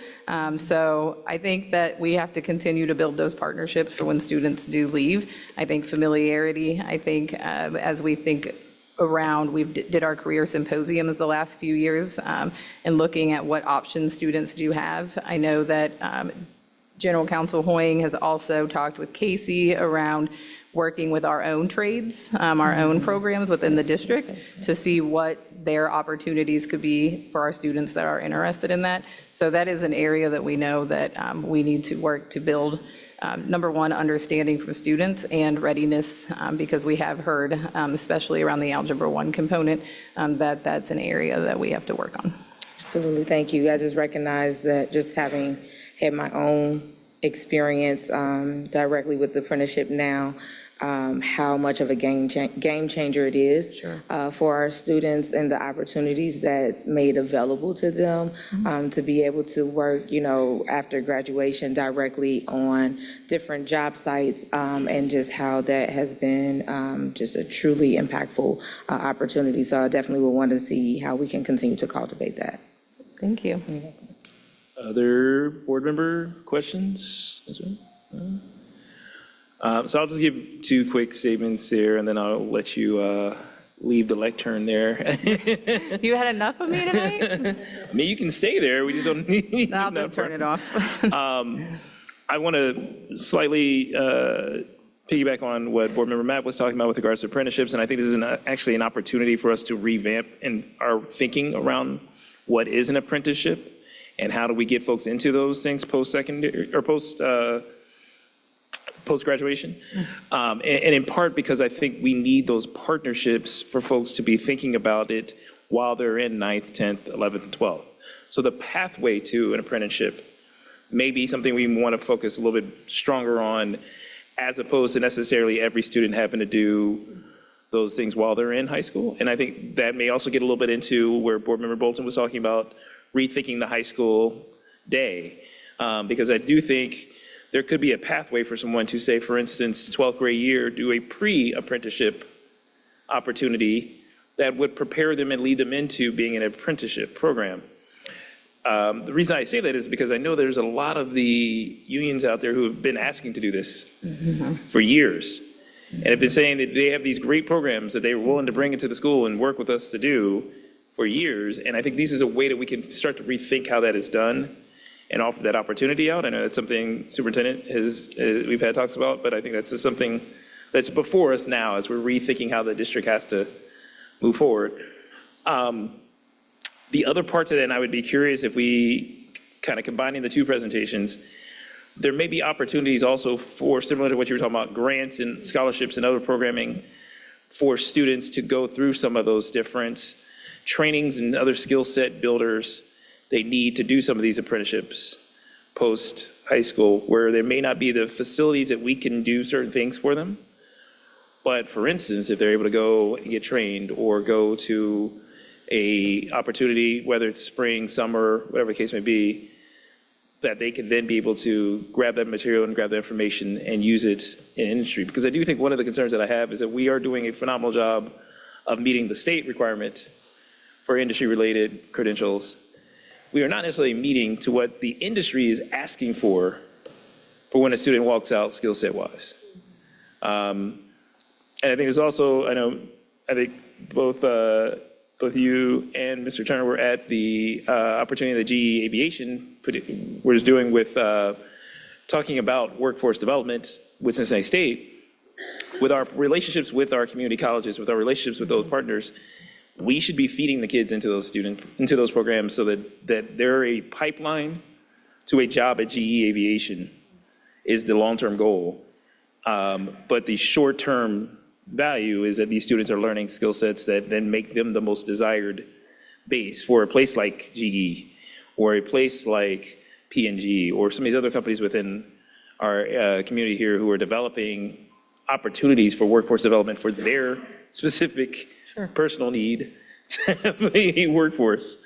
So I think that we have to continue to build those partnerships for when students do leave. I think familiarity, as we think around, we did our career symposiums the last few years, and looking at what options students do have. I know that General Counsel Hoying has also talked with Casey around working with our own trades, our own programs within the district to see what their opportunities could be for our students that are interested in that. So that is an area that we know that we need to work to build, number one, understanding from students and readiness, because we have heard, especially around the Algebra 1 component, that that's an area that we have to work on. Absolutely, thank you. I just recognize that just having had my own experience directly with the apprenticeship now, how much of a game changer it is for our students and the opportunities that's made available to them to be able to work, after graduation directly on different job sites, and just how that has been just a truly impactful opportunity. So I definitely would want to see how we can continue to cultivate that. Thank you. Other board member questions? So I'll just give 2 quick statements there, and then I'll let you leave the lectern there. You had enough of me tonight? I mean, you can stay there. We just don't need. I'll just turn it off. I want to slightly piggyback on what Board Member Matt was talking about with regards to apprenticeships, and I think this is actually an opportunity for us to revamp in our thinking around what is an apprenticeship and how do we get folks into those things post-secondary or post-graduation. And in part because I think we need those partnerships for folks to be thinking about it while they're in 9th, 10th, 11th, and 12th. So the pathway to an apprenticeship may be something we want to focus a little bit stronger on, as opposed to necessarily every student having to do those things while they're in high school. And I think that may also get a little bit into where Board Member Bolton was talking about rethinking the high school day. Because I do think there could be a pathway for someone to say, for instance, 12th grade year, do a pre-apprenticeship opportunity that would prepare them and lead them into being an apprenticeship program. The reason I say that is because I know there's a lot of the unions out there who have been asking to do this for years, and have been saying that they have these great programs that they're willing to bring into the school and work with us to do for years. And I think this is a way that we can start to rethink how that is done and offer that opportunity out. I know that's something Superintendent we've had talks about, but I think that's just something that's before us now as we're rethinking how the district has to move forward. The other parts of that, and I would be curious if we kind of combining the 2 presentations, there may be opportunities also for, similar to what you were talking about, grants and scholarships and other programming for students to go through some of those different trainings and other skill set builders they need to do some of these apprenticeships post high school, where there may not be the facilities that we can do certain things for them. But for instance, if they're able to go and get trained or go to a opportunity, whether it's spring, summer, whatever the case may be, that they can then be able to grab that material and grab the information and use it in industry. Because I do think one of the concerns that I have is that we are doing a phenomenal job of meeting the state requirement for industry-related credentials. We are not necessarily meeting to what the industry is asking for when a student walks out skill set wise. And I think there's also, I think both you and Mr. Turner were at the opportunity that GE Aviation was doing with talking about workforce development with Cincinnati State, with our relationships with our community colleges, with our relationships with those partners. We should be feeding the kids into those programs so that they're a pipeline to a job at GE Aviation is the long-term goal. But the short-term value is that these students are learning skill sets that then make them the most desired base for a place like GE or a place like P&G or some of these other companies within our community here who are developing opportunities for workforce development for their specific personal need to have a workforce.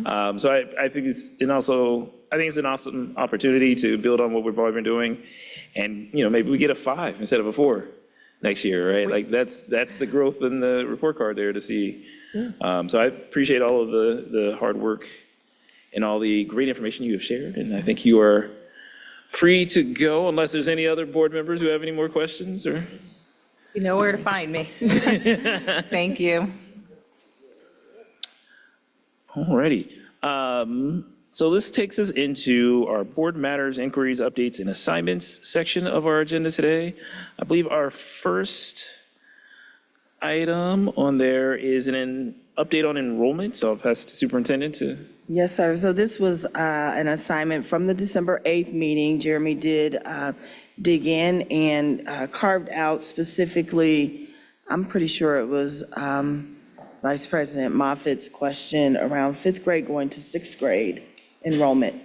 So I think it's an awesome opportunity to build on what we've already been doing, and maybe we get a 5 instead of a 4 next year, right? Like that's the growth in the report card there to see. So I appreciate all of the hard work and all the great information you have shared, and I think you are free to go unless there's any other board members who have any more questions or. You know where to find me. Thank you. Alrighty. So this takes us into our board matters, inquiries, updates, and assignments section of our agenda today. I believe our first item on there is an update on enrollment. So I'll pass it to superintendent to. Yes, sir. So this was an assignment from the December 8th meeting. Jeremy did dig in and carved out specifically, I'm pretty sure it was Vice President Moffitt's question around 5th grade going to 6th grade enrollment.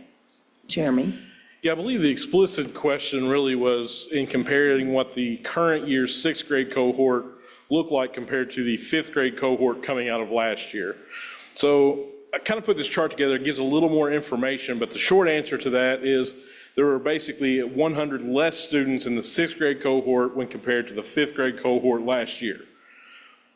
Jeremy? Yeah, I believe the explicit question really was in comparing what the current year's 6th grade cohort looked like compared to the 5th grade cohort coming out of last year. So I kind of put this chart together. It gives a little more information, but the short answer to that is there were basically 100 less students in the 6th grade cohort when compared to the 5th grade cohort last year.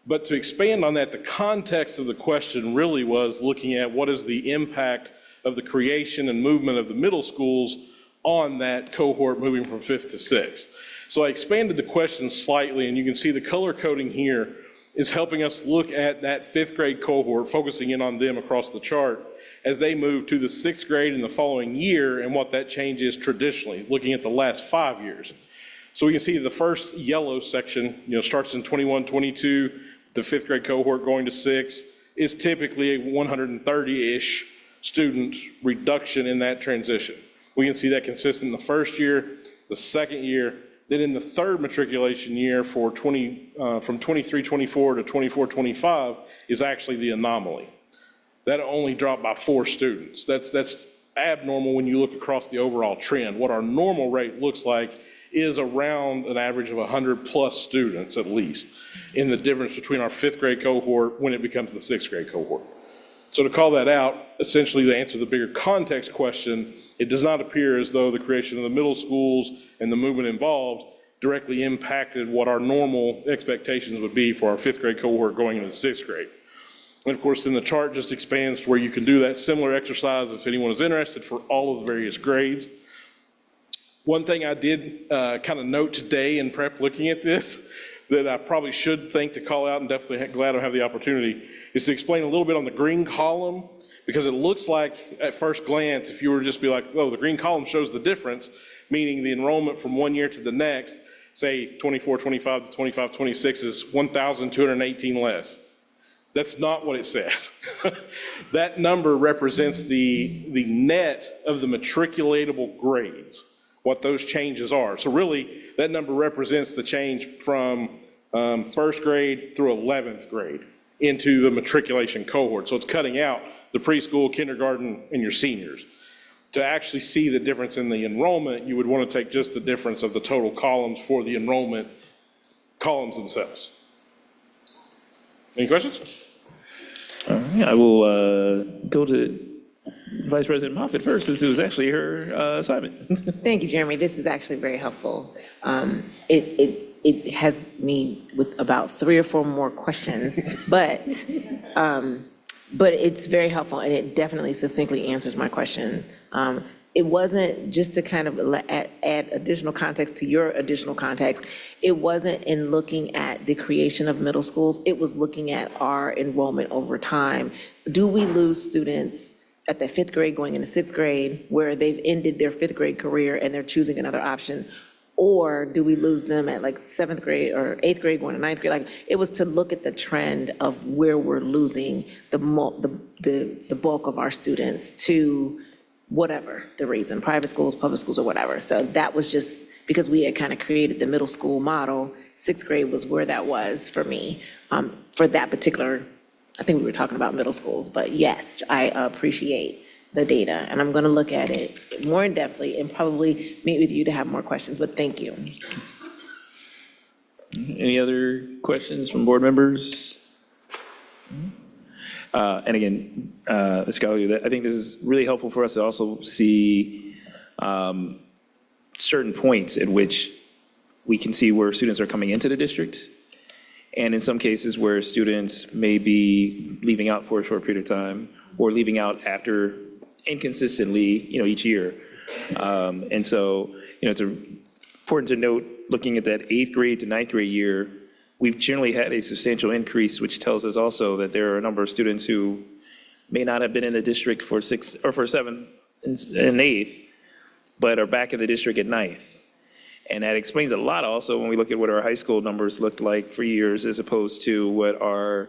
But to expand on that, the context of the question really was looking at what is the impact of the creation and movement of the middle schools on that cohort moving from 5th to 6th. So I expanded the question slightly, and you can see the color coding here is helping us look at that 5th grade cohort, focusing in on them across the chart as they move to the 6th grade in the following year and what that change is traditionally, looking at the last 5 years. So we can see the first yellow section, starts in 21-22, the 5th grade cohort going to 6 is typically a 130-ish student reduction in that transition. We can see that consistent in the first year, the second year, then in the third matriculation year for from 23-24 to 24-25 is actually the anomaly. That only dropped by 4 students. That's abnormal when you look across the overall trend. What our normal rate looks like is around an average of 100 plus students at least in the difference between our 5th grade cohort when it becomes the 6th grade cohort. So to call that out, essentially to answer the bigger context question, it does not appear as though the creation of the middle schools and the movement involved directly impacted what our normal expectations would be for our 5th grade cohort going into the 6th grade. And of course, then the chart just expands to where you can do that similar exercise if anyone is interested for all of the various grades. One thing I did kind of note today in prep looking at this that I probably should think to call out, and definitely glad I have the opportunity, is to explain a little bit on the green column, because it looks like at first glance, if you were to just be like, oh, the green column shows the difference, meaning the enrollment from one year to the next, say 24-25 to 25-26 is 1,218 less. That's not what it says. That number represents the net of the matriculatable grades, what those changes are. So really, that number represents the change from 1st grade through 11th grade into the matriculation cohort. So it's cutting out the preschool, kindergarten, and your seniors. To actually see the difference in the enrollment, you would want to take just the difference of the total columns for the enrollment columns themselves. Any questions? All right, I will go to Vice President Moffitt first, since it was actually her assignment. Thank you, Jeremy. This is actually very helpful. It has me with about 3 or 4 more questions, but it's very helpful, and it definitely succinctly answers my question. It wasn't just to kind of add additional context to your additional context. It wasn't in looking at the creation of middle schools. It was looking at our enrollment over time. Do we lose students at the 5th grade going into 6th grade where they've ended their 5th grade career and they're choosing another option? Or do we lose them at like 7th grade or 8th grade going to 9th grade? Like, it was to look at the trend of where we're losing the bulk of our students to whatever the reason, private schools, public schools, or whatever. So that was just because we had kind of created the middle school model. 6th grade was where that was for me. For that particular, I think we were talking about middle schools, but yes, I appreciate the data, and I'm going to look at it more in depthly and probably meet with you to have more questions, but thank you. Any other questions from board members? And again, Ms. Gallagher, I think this is really helpful for us to also see certain points at which we can see where students are coming into the district, and in some cases where students may be leaving out for a short period of time or leaving out after inconsistently, each year. And so, it's important to note, looking at that 8th grade to 9th grade year, we've generally had a substantial increase, which tells us also that there are a number of students who may not have been in the district for 6th or for 7th and 8th, but are back in the district at 9th. And that explains a lot also when we look at what our high school numbers looked like for years as opposed to what our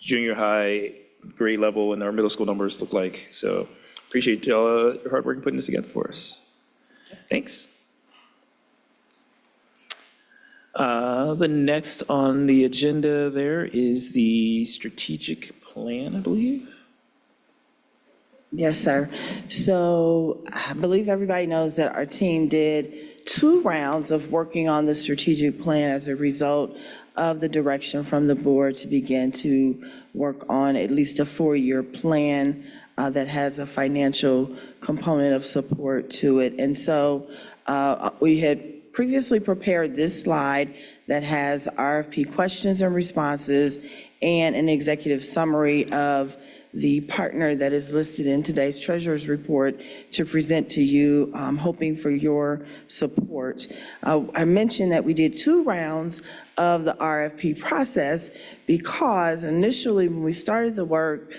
junior high grade level and our middle school numbers look like. So appreciate y'all your hard work in putting this together for us. Thanks. The next on the agenda there is the strategic plan, I believe. Yes, sir. So I believe everybody knows that our team did 2 rounds of working on the strategic plan as a result of the direction from the board to begin to work on at least a 4-year plan that has a financial component of support to it. And so we had previously prepared this slide that has RFP questions and responses and an executive summary of the partner that is listed in today's treasurer's report to present to you, hoping for your support. I mentioned that we did 2 rounds of the RFP process because initially when we started the work,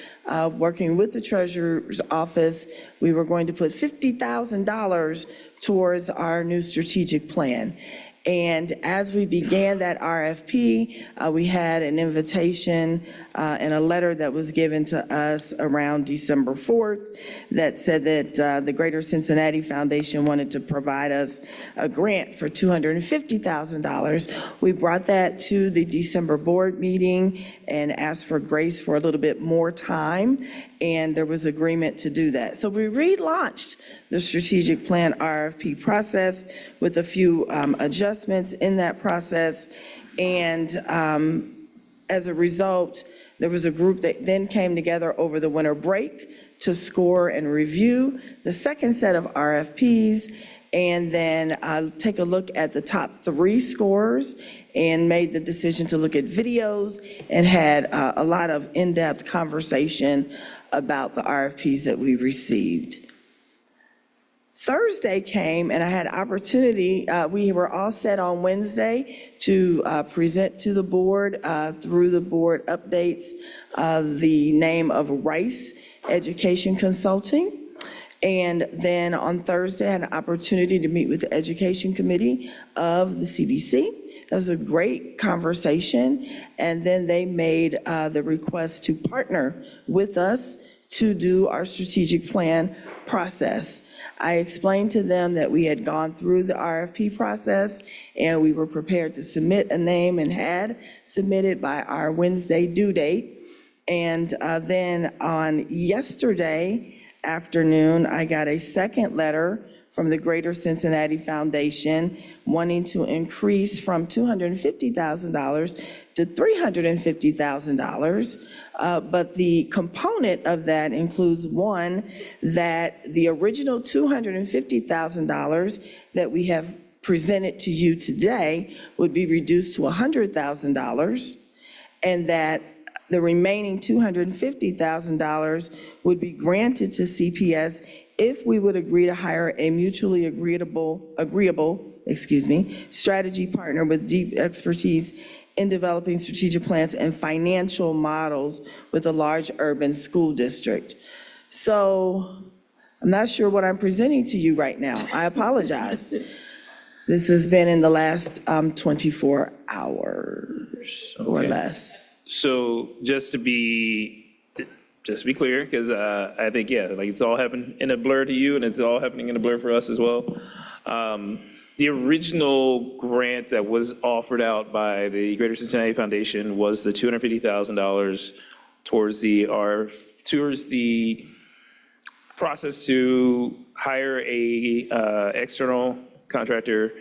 working with the treasurer's office, we were going to put $50,000 towards our new strategic plan. And as we began that RFP, we had an invitation and a letter that was given to us around December 4th that said that the Greater Cincinnati Foundation wanted to provide us a grant for $250,000. We brought that to the December board meeting and asked for grace for a little bit more time, and there was agreement to do that. So we relaunched the strategic plan RFP process with a few adjustments in that process. And as a result, there was a group that then came together over the winter break to score and review the second set of RFPs, and then take a look at the top 3 scores and made the decision to look at videos and had a lot of in-depth conversation about the RFPs that we received. Thursday came and I had opportunity, we were all set on Wednesday to present to the board through the board updates the name of Rice Education Consulting. And then on Thursday, I had an opportunity to meet with the Education Committee of the CBC. That was a great conversation. And then they made the request to partner with us to do our strategic plan process. I explained to them that we had gone through the RFP process and we were prepared to submit a name and had submitted by our Wednesday due date. And then on yesterday afternoon, I got a second letter from the Greater Cincinnati Foundation wanting to increase from $250,000 to $350,000. But the component of that includes one, that the original $250,000 that we have presented to you today would be reduced to $100,000, and that the remaining $250,000 would be granted to CPS if we would agree to hire a mutually agreeable strategy partner with deep expertise in developing strategic plans and financial models with a large urban school district. So I'm not sure what I'm presenting to you right now. I apologize. This has been in the last 24 hours or less. So just to be clear, because I think, yeah, like it's all happened in a blur to you and it's all happening in a blur for us as well. The original grant that was offered out by the Greater Cincinnati Foundation was the $250,000 towards the process to hire a external contractor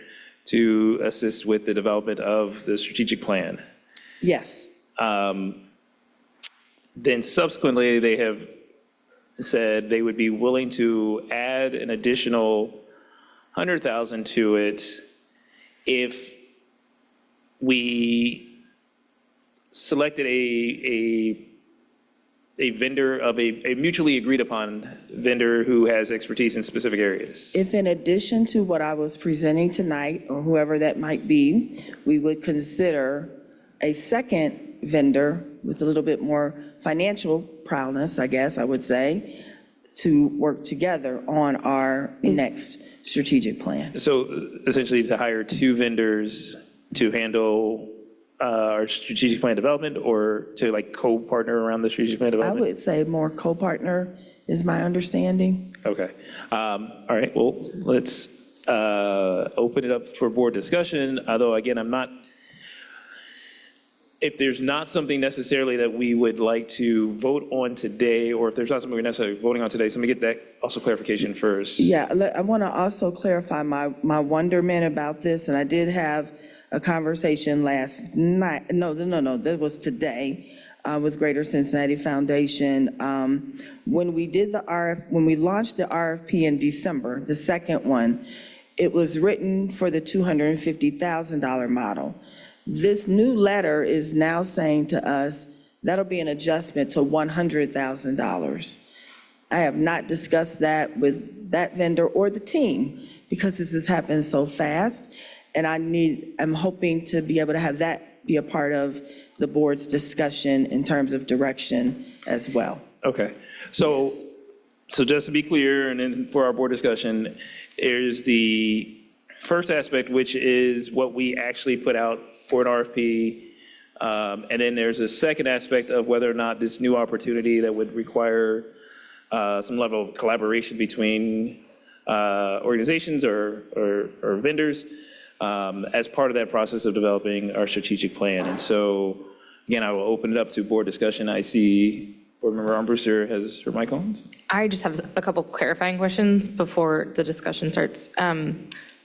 to assist with the development of the strategic plan. Yes. Then subsequently, they have said they would be willing to add an additional $100,000 to it if we selected a vendor of a mutually agreed upon vendor who has expertise in specific areas. If in addition to what I was presenting tonight, or whoever that might be, we would consider a second vendor with a little bit more financial prowess, I guess I would say, to work together on our next strategic plan. So essentially to hire two vendors to handle our strategic plan development, or to like co-partner around the strategic plan I development? would say more co-partner is my understanding. Okay. All right, well, let's open it up for board discussion, although again, if there's not something necessarily that we would like to vote on today, or if there's not something we're necessarily voting on today, so let me get that also clarification first. Yeah, I want to also clarify my wonderment about this, and I did have a conversation last night, no, that was today, with Greater Cincinnati Foundation. When we launched the RFP in December, the second one, it was written for the $250,000 model. This new letter is now saying to us, that'll be an adjustment to $100,000. I have not discussed that with that vendor or the team, because this has happened so fast, and I'm hoping to be able to have that be a part of the board's discussion in terms of direction as well. Okay, so just to be clear, and then for our board discussion, there's the first aspect, which is what we actually put out for an RFP, and then there's a second aspect of whether or not this new opportunity that would require some level of collaboration between organizations or vendors as part of that process of developing our strategic plan. And so, again, I will open it up to board discussion. I see Board Member Armbruster has her mic on. I just have a couple clarifying questions before the discussion starts.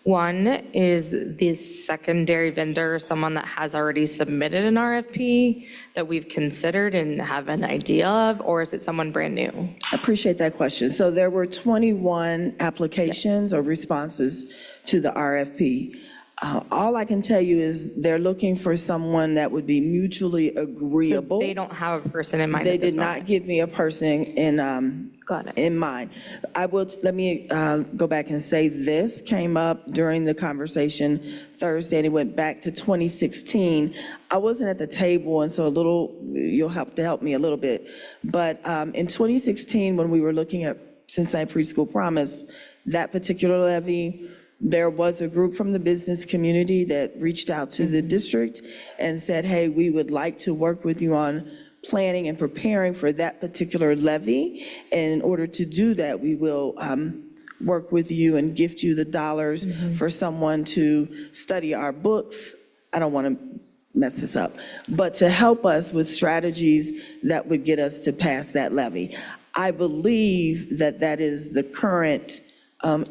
One, is this secondary vendor someone that has already submitted an RFP that we've considered and have an idea of, or is it someone brand new? I appreciate that question. So there were 21 applications or responses to the RFP. All I can tell you is they're looking for someone that would be mutually agreeable. So they don't have a person in mind They at this did not moment? give me a person Got it. in mind. Let me go back and say this came up during the conversation Thursday, and it went back to 2016. I wasn't at the table, and so you'll have to help me a little bit. But in 2016, when we were looking at Cincinnati Preschool Promise, that particular levy, there was a group from the business community that reached out to the district and said, hey, we would like to work with you on planning and preparing for that particular levy. And in order to do that, we will work with you and gift you the dollars for someone to study our books. I don't want to mess this up, but to help us with strategies that would get us to pass that levy. I believe that that is the current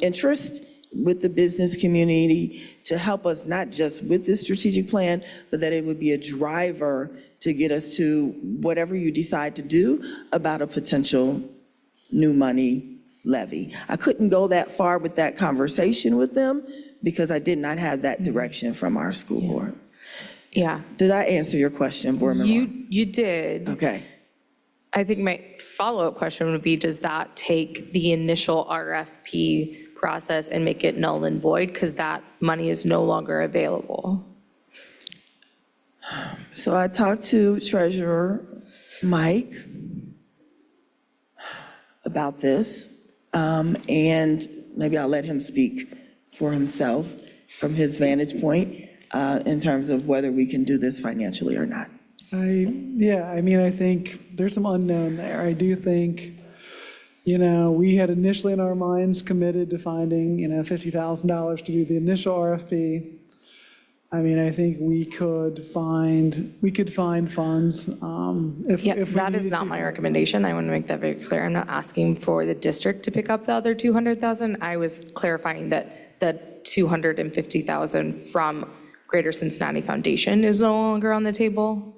interest with the business community, to help us not just with this strategic plan, but that it would be a driver to get us to whatever you decide to do about a potential new money levy. I couldn't go that far with that conversation with them because I did not have that direction from our school board. Yeah. Did I answer your question, Board Member? You did. Okay. I think my follow-up question would be, does that take the initial RFP process and make it null and void because that money is no longer available? So I talked to Treasurer Mike about this, and maybe I'll let him speak for himself from his vantage point in terms of whether we can do this financially or not. I think there's some unknown there. I do think, we had initially in our minds committed to finding, $50,000 to do the initial RFP. I think we could find funds. If That is not my recommendation. I want to make that very clear. I'm not asking for the district to pick up the other 200,000. I was clarifying that the 250,000 from Greater Cincinnati Foundation is no longer on the table.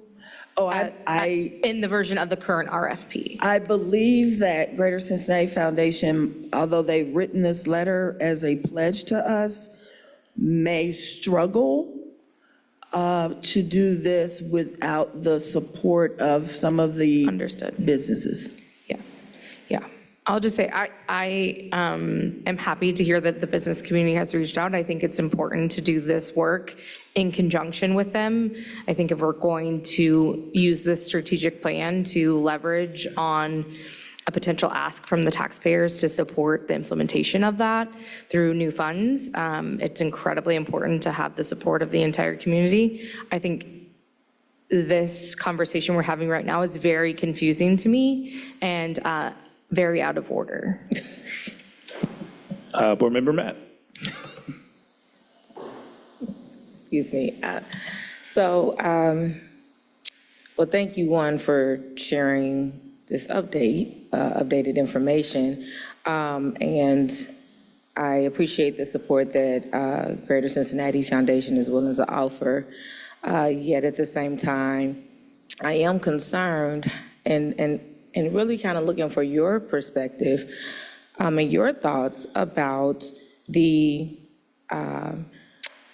In the version of the current RFP. I believe that Greater Cincinnati Foundation, although they've written this letter as a pledge to us, may struggle to do this without the support of some of the businesses. Yeah. I'll just say, I am happy to hear that the business community has reached out. I think it's important to do this work in conjunction with them. I think if we're going to use this strategic plan to leverage on a potential ask from the taxpayers to support the implementation of that through new funds, it's incredibly important to have the support of the entire community. I think this conversation we're having right now is very confusing to me and very out of order. Board Member Matt. Excuse me. Well, thank you, one, for sharing this updated information. And I appreciate the support that Greater Cincinnati Foundation is willing to offer. Yet at the same time, I am concerned and really kind of looking for your perspective and your thoughts about the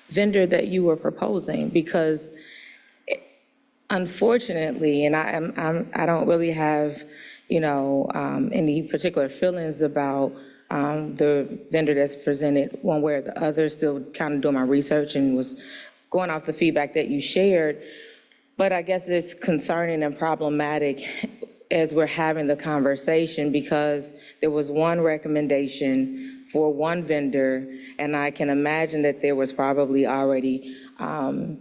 vendor that you were proposing, because unfortunately, and I don't really have, any particular feelings about the vendor that's presented one way or the other, still kind of doing my research and was going off the feedback that you shared. But I guess it's concerning and problematic as we're having the conversation, because there was one recommendation for one vendor, and I can imagine that there was probably already, kind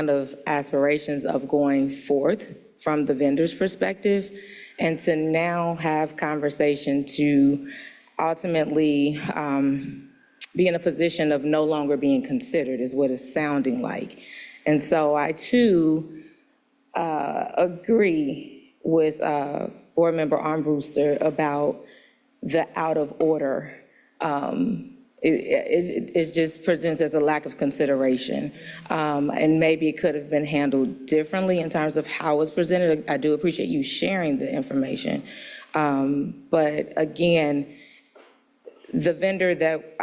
of aspirations of going forth from the vendor's perspective, and to now have conversation to ultimately be in a position of no longer being considered is what it's sounding like. And so I too agree with Board Member Armbruster about the out of order. It just presents as a lack of consideration. And maybe it could have been handled differently in terms of how it's presented. I do appreciate you sharing the information. But again, the vendor that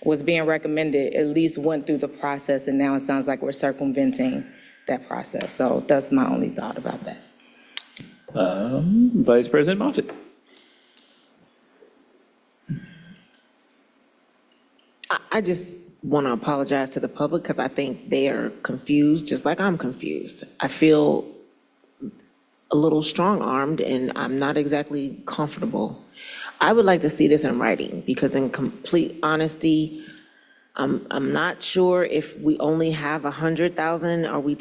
was being recommended at least went through the process, and now it sounds like we're circumventing that process. So that's my only thought about that. Vice President Moffitt. I just want to apologize to the public because I think they are confused, just like I'm confused. I feel a little strong-armed, and I'm not exactly comfortable. I would like to see this in writing, because in complete honesty, I'm not sure if we only have 100,000. Are we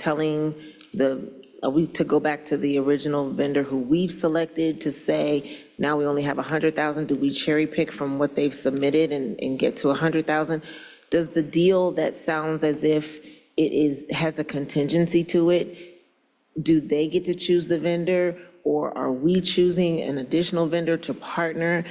to go back to the original vendor who we've selected to say, now we only have 100,000? Do we cherry pick from what they've submitted and get to 100,000? Does the deal that sounds as if has a contingency to it, do they get to choose the vendor, or are we choosing an additional vendor to partner?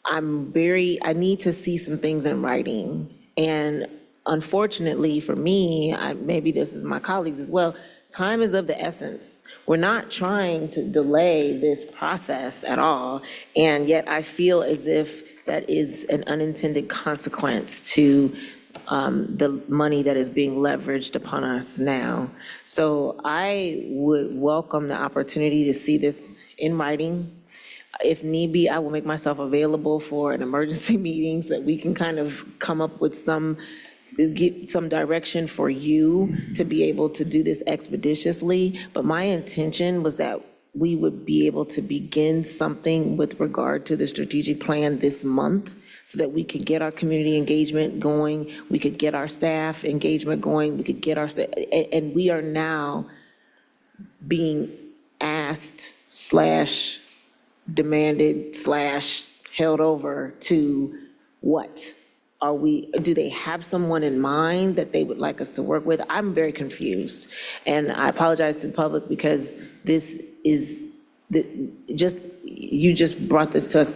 I need to see some things in writing. And unfortunately for me, maybe this is my colleagues as well, time is of the essence. We're not trying to delay this process at all, and yet I feel as if that is an unintended consequence to the money that is being leveraged upon us now. So I would welcome the opportunity to see this in writing. If need be, I will make myself available for an emergency meeting so that we can kind of come up with give some direction for you to be able to do this expeditiously. But my intention was that we would be able to begin something with regard to the strategic plan this month, so that we could get our community engagement going, we could get our staff engagement going, we could get our staff, and we are now being asked / demanded / held over to what? Do they have someone in mind that they would like us to work with? I'm very confused, and I apologize to the public because this is you just brought this to us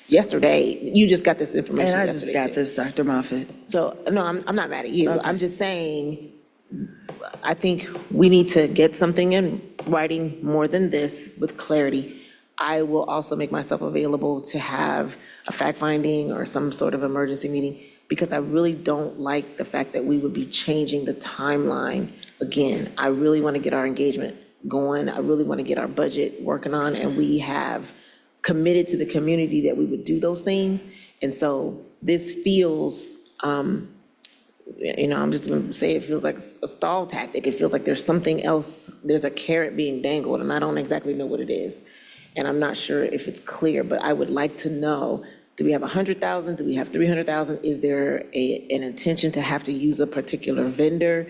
yesterday. You just got this information And I yesterday. just got this, Dr. Moffitt. So, no, I'm not mad at you. Okay. I'm just saying, I think we need to get something in writing more than this with clarity. I will also make myself available to have a fact-finding or some sort of emergency meeting, because I really don't like the fact that we would be changing the timeline again. I really want to get our engagement going. I really want to get our budget working on, and we have committed to the community that we would do those things. And so this feels, I'm just going to say it feels like a stall tactic. It feels like there's something else, there's a carrot being dangled, and I don't exactly know what it is. And I'm not sure if it's clear, but I would like to know, do we have 100,000? Do we have 300,000? Is there an intention to have to use a particular vendor?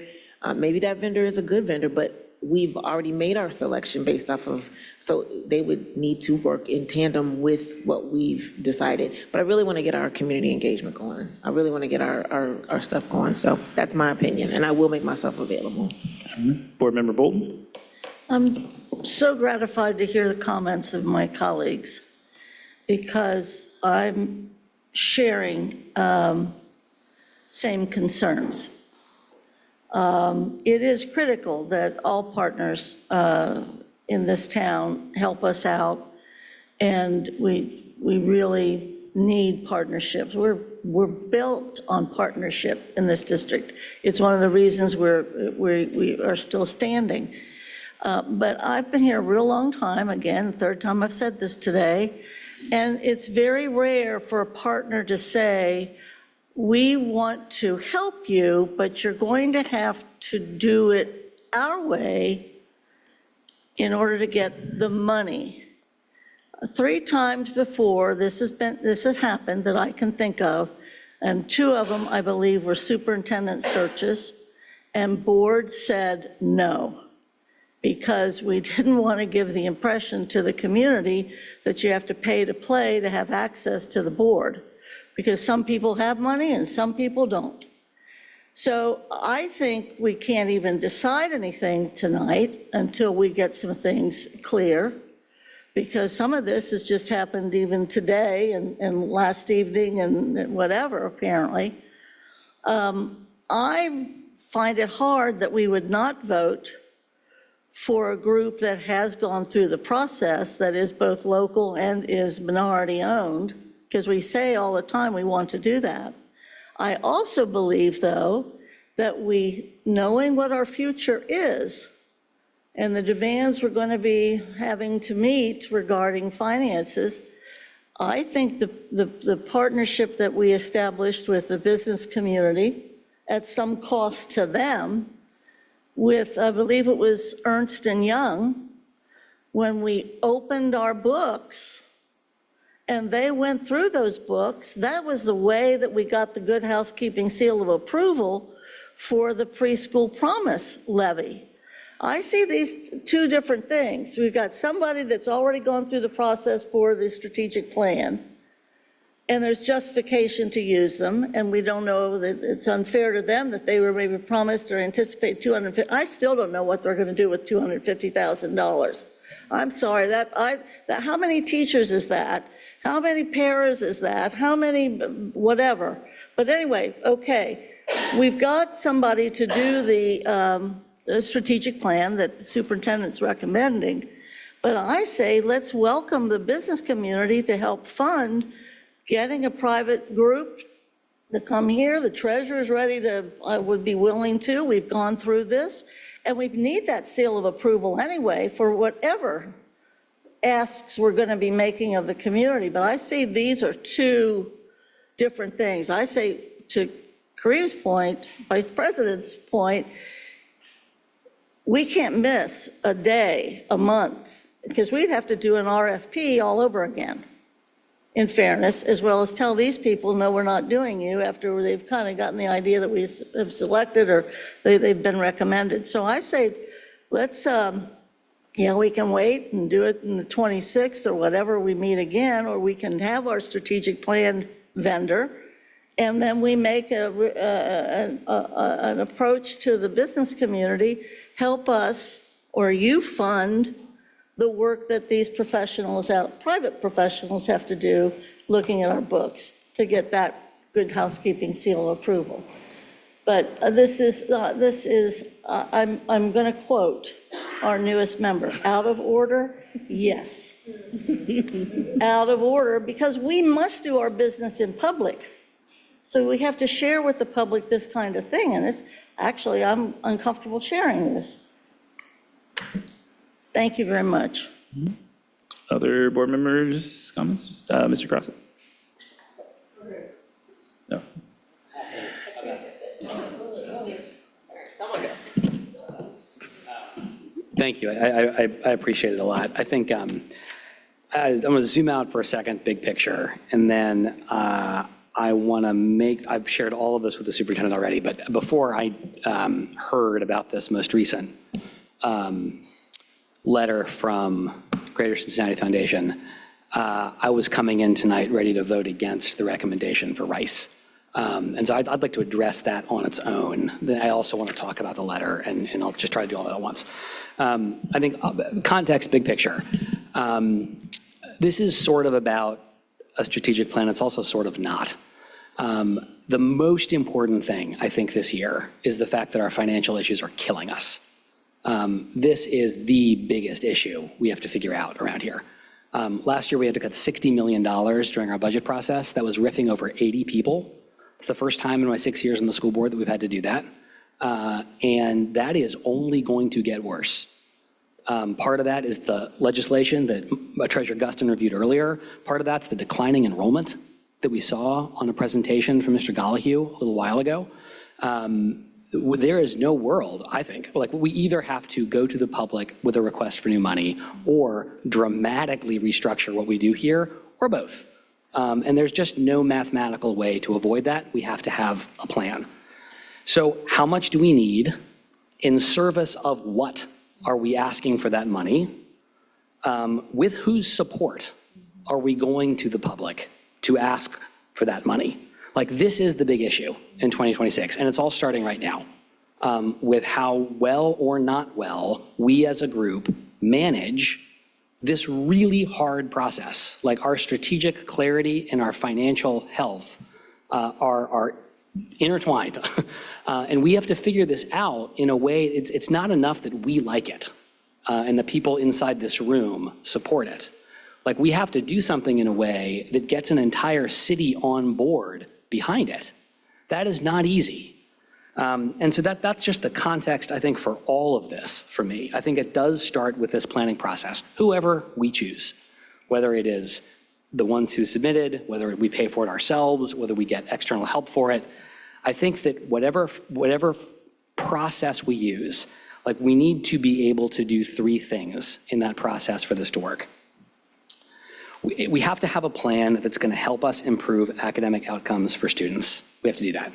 Maybe that vendor is a good vendor, but we've already made our selection based off of, so they would need to work in tandem with what we've decided. But I really want to get our community engagement going. I really want to get our stuff going. So that's my opinion, and I will make myself available. Board Member Bolton? I'm so gratified to hear the comments of my colleagues, because I'm sharing same concerns. It is critical that all partners in this town help us out, and we really need partnerships. We're built on partnership in this district. It's one of the reasons we are still standing. But I've been here a real long time, again, third time I've said this today, and it's very rare for a partner to say, we want to help you, but you're going to have to do it our way in order to get the money. 3 times before this has happened that I can think of, and 2 of them, I believe, were superintendent searches, and board said no, because we didn't want to give the impression to the community that you have to pay to play to have access to the board, because some people have money and some people don't. So I think we can't even decide anything tonight until we get some things clear, because some of this has just happened even today and last evening and whatever, apparently. I find it hard that we would not vote for a group that has gone through the process, that is both local and is minority owned, because we say all the time we want to do that. I also believe, though, that we, knowing what our future is and the demands we're going to be having to meet regarding finances, I think the partnership that we established with the business community at some cost to them with, I believe it was Ernst & Young, when we opened our books and they went through those books, that was the way that we got the Good Housekeeping seal of approval for the preschool promise levy. I see these 2 different things. We've got somebody that's already gone through the process for the strategic plan, and there's justification to use them, and we don't know that it's unfair to them that they were maybe promised or anticipate $250,000. I still don't know what they're going to do with $250,000. I'm sorry, how many teachers is that? How many paras is that? How many whatever? But anyway, okay, we've got somebody to do the strategic plan that the superintendent's recommending, but I say let's welcome the business community to help fund getting a private group to come here. The treasurer's ready to, I would be willing to. We've gone through this, and we need that seal of approval anyway for whatever asks we're going to be making of the community. But I see these are 2 different things. I say, to Kareem's point, Vice President's point, we can't miss a day, a month, because we'd have to do an RFP all over again, in fairness, as well as tell these people, no, we're not doing you, after they've kind of gotten the idea that we have selected or they've been recommended. So I say, let's, we can wait and do it in the 26th or whatever we meet again, or we can have our strategic plan vendor, and then we make an approach to the business community, help us, or you fund the work that these professionals private professionals have to do, looking at our books to get that Good Housekeeping seal of approval. But this is I'm going to quote our newest member, out of order? Yes. Out of order, because we must do our business in public. So we have to share with the public this kind of thing, and it's actually, I'm uncomfortable sharing this. Thank you very much. Other board members' comments? Mr. Crossen? No. Thank you. I appreciate it a lot. I think I'm going to zoom out for a second, big picture, and then I want to I've shared all of this with the superintendent already, but before I heard about this most recent letter from Greater Cincinnati Foundation, I was coming in tonight ready to vote against the recommendation for Rice. And so I'd like to address that on its own. Then I also want to talk about the letter, and I'll just try to do all that at once. I think context, big picture. This is sort of about a strategic plan. It's also sort of not. The most important thing, I think, this year is the fact that our financial issues are killing us. This is the biggest issue we have to figure out around here. Last year, we had to cut $60 million during our budget process. That was riffing over 80 people. It's the first time in my 6 years on the school board that we've had to do that. And that is only going to get worse. Part of that is the legislation that Treasurer Guston reviewed earlier. Part of that's the declining enrollment that we saw on a presentation from Mr. Gollahue a little while ago. There is no world, I think, like we either have to go to the public with a request for new money or dramatically restructure what we do here, or both. And there's just no mathematical way to avoid that. We have to have a plan. So how much do we need? In service of what are we asking for that money? With whose support are we going to the public to ask for that money? Like, this is the big issue in 2026, and it's all starting right now with how well or not well we as a group manage this really hard process. Like, our strategic clarity and our financial health are intertwined. And we have to figure this out in a way, it's not enough that we like it and the people inside this room support it. Like, we have to do something in a way that gets an entire city on board behind it. That is not easy. And so that's just the context, I think, for all of this for me. I think it does start with this planning process, whoever we choose, whether it is the ones who submitted, whether we pay for it ourselves, whether we get external help for it. I think that whatever process we use, like, we need to be able to do three things in that process for this to work. We have to have a plan that's going to help us improve academic outcomes for students. We have to do that.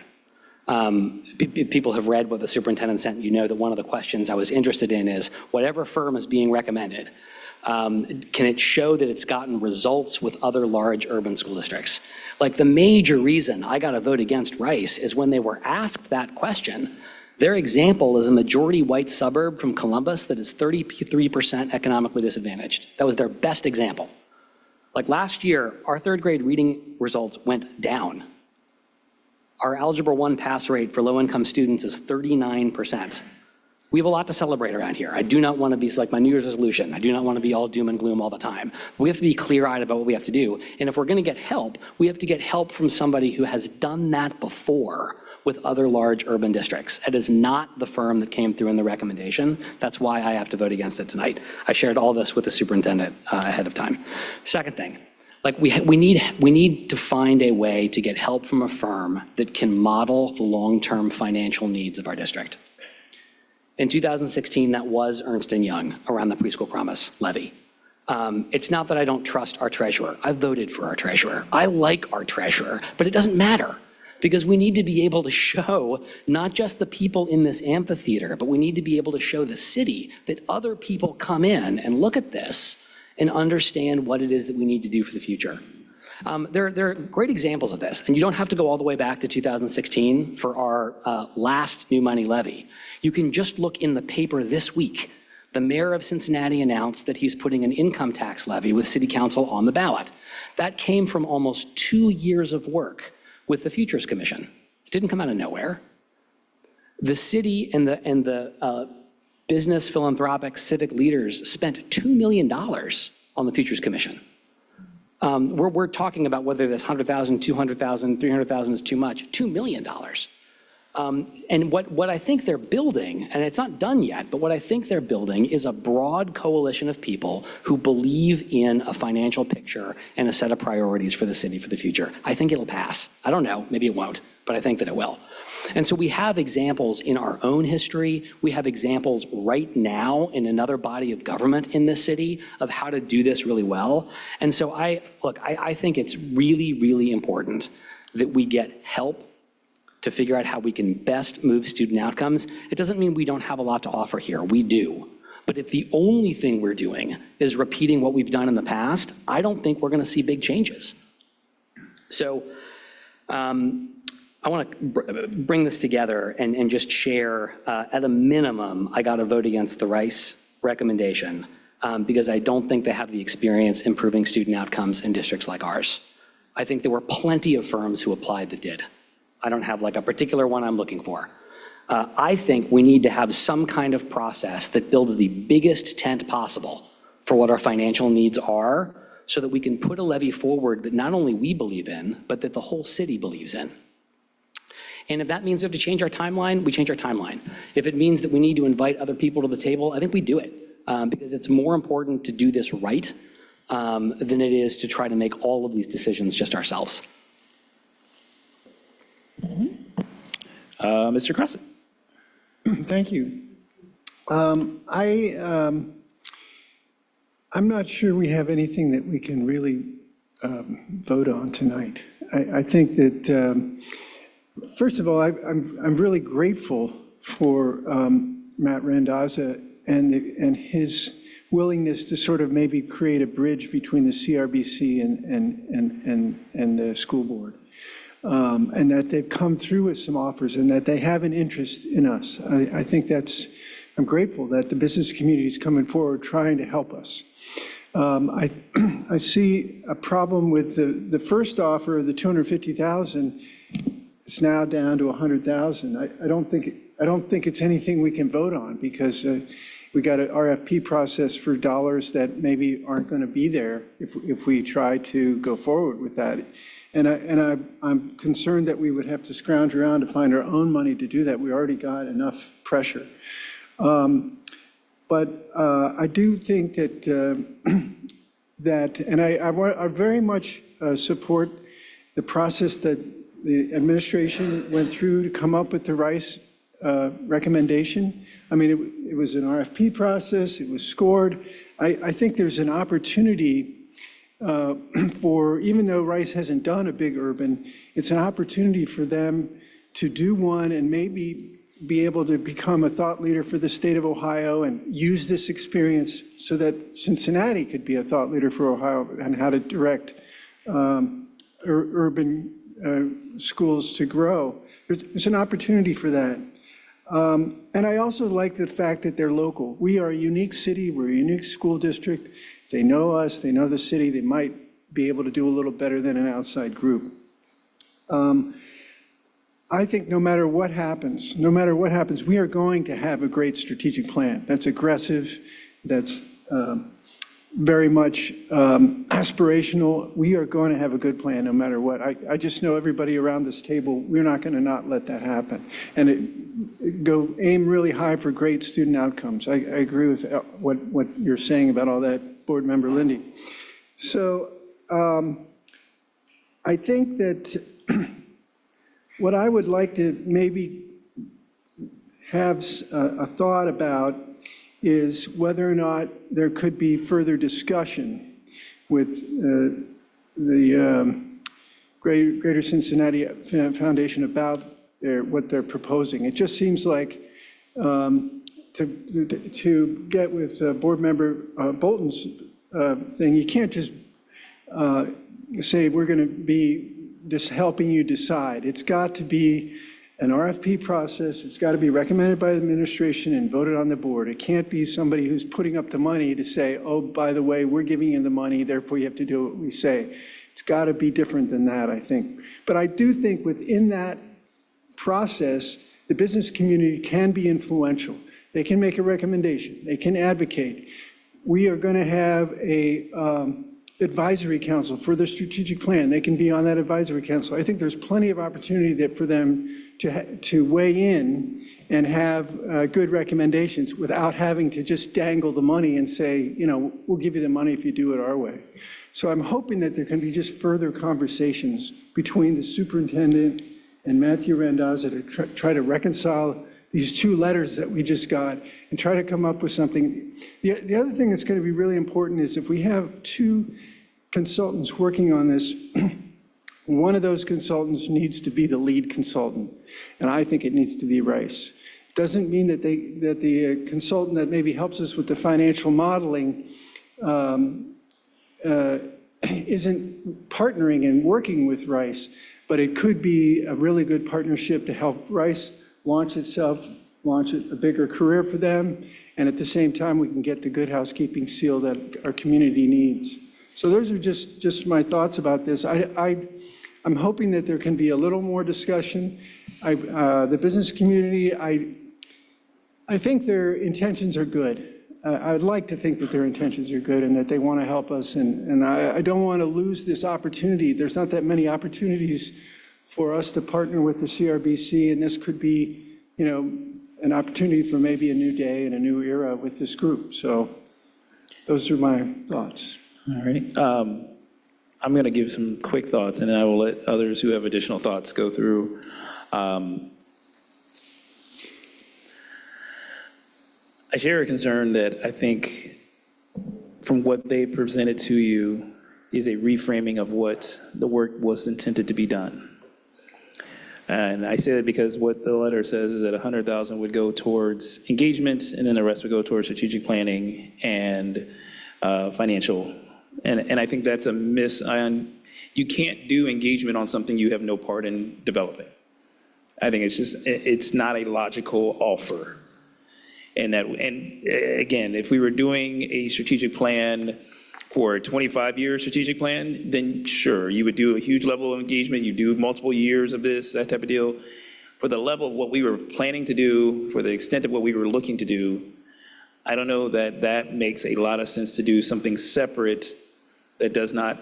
People have read what the superintendent sent. You know that one of the questions I was interested in is, whatever firm is being recommended, can it show that it's gotten results with other large urban school districts? Like, the major reason I got a vote against Rice is when they were asked that question, their example is a majority white suburb from Columbus that is 33% economically disadvantaged. That was their best example. Like, last year, our third grade reading results went down. Our Algebra 1 pass rate for low-income students is 39%. We have a lot to celebrate around here. I do not want to be, like my New Year's resolution, I do not want to be all doom and gloom all the time. We have to be clear-eyed about what we have to do. And if we're going to get help, we have to get help from somebody who has done that before with other large urban districts. It is not the firm that came through in the recommendation. That's why I have to vote against it tonight. I shared all this with the superintendent ahead of time. Second thing, like, we need to find a way to get help from a firm that can model the long-term financial needs of our district. In 2016, that was Ernst & Young around the preschool promise levy. It's not that I don't trust our treasurer. I voted for our treasurer. I like our treasurer, but it doesn't matter, because we need to be able to show not just the people in this amphitheater, but we need to be able to show the city that other people come in and look at this and understand what it is that we need to do for the future. There are great examples of this, and you don't have to go all the way back to 2016 for our last new money levy. You can just look in the paper this week. The mayor of Cincinnati announced that he's putting an income tax levy with city council on the ballot. That came from almost 2 years of work with the Futures Commission. It didn't come out of nowhere. The city and the business, philanthropic, civic leaders spent $2 million on the Futures Commission. We're talking about whether this $100,000, $200,000, $300,000 is too much. $2 million. And what I think they're building, and it's not done yet, but what I think they're building is a broad coalition of people who believe in a financial picture and a set of priorities for the city for the future. I think it'll pass. I don't know, maybe it won't, but I think that it will. And so we have examples in our own history. We have examples right now in another body of government in this city of how to do this really well. And so I think it's really, really important that we get help to figure out how we can best move student outcomes. It doesn't mean we don't have a lot to offer here. We do. But if the only thing we're doing is repeating what we've done in the past, I don't think we're going to see big changes. So I want to bring this together and just share, at a minimum, I got to vote against the Rice recommendation because I don't think they have the experience improving student outcomes in districts like ours. I think there were plenty of firms who applied that did. I don't have like a particular one I'm looking for. I think we need to have some kind of process that builds the biggest tent possible for what our financial needs are so that we can put a levy forward that not only we believe in, but that the whole city believes in. And if that means we have to change our timeline, we change our timeline. If it means that we need to invite other people to the table, I think we do it because it's more important to do this right than it is to try to make all of these decisions just ourselves. Mr. Crossan. Thank you. I'm not sure we have anything that we can really vote on tonight. I think that, first of all, I'm really grateful for Matt Randazza and his willingness to sort of maybe create a bridge between the CRBC and the school board. And that they've come through with some offers and that they have an interest in us. I think I'm grateful that the business community is coming forward trying to help us. I see a problem with the first offer of the $250,000. It's now down to $100,000. I don't think it's anything we can vote on because we got an RFP process for dollars that maybe aren't going to be there if we try to go forward with that. And I'm concerned that we would have to scrounge around to find our own money to do that. We already got enough pressure. But I do think that, and I very much support the process that the administration went through to come up with the Rice recommendation. I mean, it was an RFP process, it was scored. I think there's an opportunity for, even though Rice hasn't done a big urban, it's an opportunity for them to do one and maybe be able to become a thought leader for the state of Ohio and use this experience so that Cincinnati could be a thought leader for Ohio and how to direct urban schools to grow. There's an opportunity for that. And I also like the fact that they're local. We are a unique city, we're a unique school district. They know us, they know the city, they might be able to do a little better than an outside group. I think no matter what happens, we are going to have a great strategic plan. That's aggressive, that's very much aspirational. We are going to have a good plan no matter what. I just know everybody around this table, we're not going to not let that happen. And aim really high for great student outcomes. I agree with what you're saying about all that, Board Member Lindy. So I think that what I would like to maybe have a thought about is whether or not there could be further discussion with the Greater Cincinnati Foundation about what they're proposing. It just seems like to get with Board Member Bolton's thing, you can't just say we're going to be just helping you decide. It's got to be an RFP process. It's got to be recommended by the administration and voted on the board. It can't be somebody who's putting up the money to say, oh, by the way, we're giving you the money, therefore you have to do what we say. It's got to be different than that, I think. But I do think within that process, the business community can be influential. They can make a recommendation. They can advocate. We are going to have advisory council for the strategic plan. They can be on that advisory council. I think there's plenty of opportunity for them to weigh in and have good recommendations without having to just dangle the money and say, we'll give you the money if you do it our way. So I'm hoping that there can be just further conversations between the superintendent and Matthew Randazza to try to reconcile these two letters that we just got and try to come up with something. The other thing that's going to be really important is if we have two consultants working on this, one of those consultants needs to be the lead consultant, and I think it needs to be Rice. Doesn't mean that the consultant that maybe helps us with the financial modeling isn't partnering and working with Rice, but it could be a really good partnership to help Rice launch a bigger career for them, and at the same time, we can get the good housekeeping seal that our community needs. So those are just my thoughts about this. I'm hoping that there can be a little more discussion. The business community, I think their intentions are good. I'd like to think that their intentions are good and that they want to help us, and I don't want to lose this opportunity. There's not that many opportunities for us to partner with the CRBC, and this could be, an opportunity for maybe a new day and a new era with this group. So those are my thoughts. All right. I'm going to give some quick thoughts, and then I will let others who have additional thoughts go through. I share a concern that I think from what they presented to you is a reframing of what the work was intended to be done. And I say that because what the letter says is that 100,000 would go towards engagement, and then the rest would go towards strategic planning and financial. And I think that's a miss. You can't do engagement on something you have no part in developing. I think it's not a logical offer. And again, if we were doing a strategic plan for a 25-year strategic plan, then sure, you would do a huge level of engagement, you do multiple years of this, that type of deal. For the level of what we were planning to do, for the extent of what we were looking to do, I don't know that that makes a lot of sense to do something separate that does not,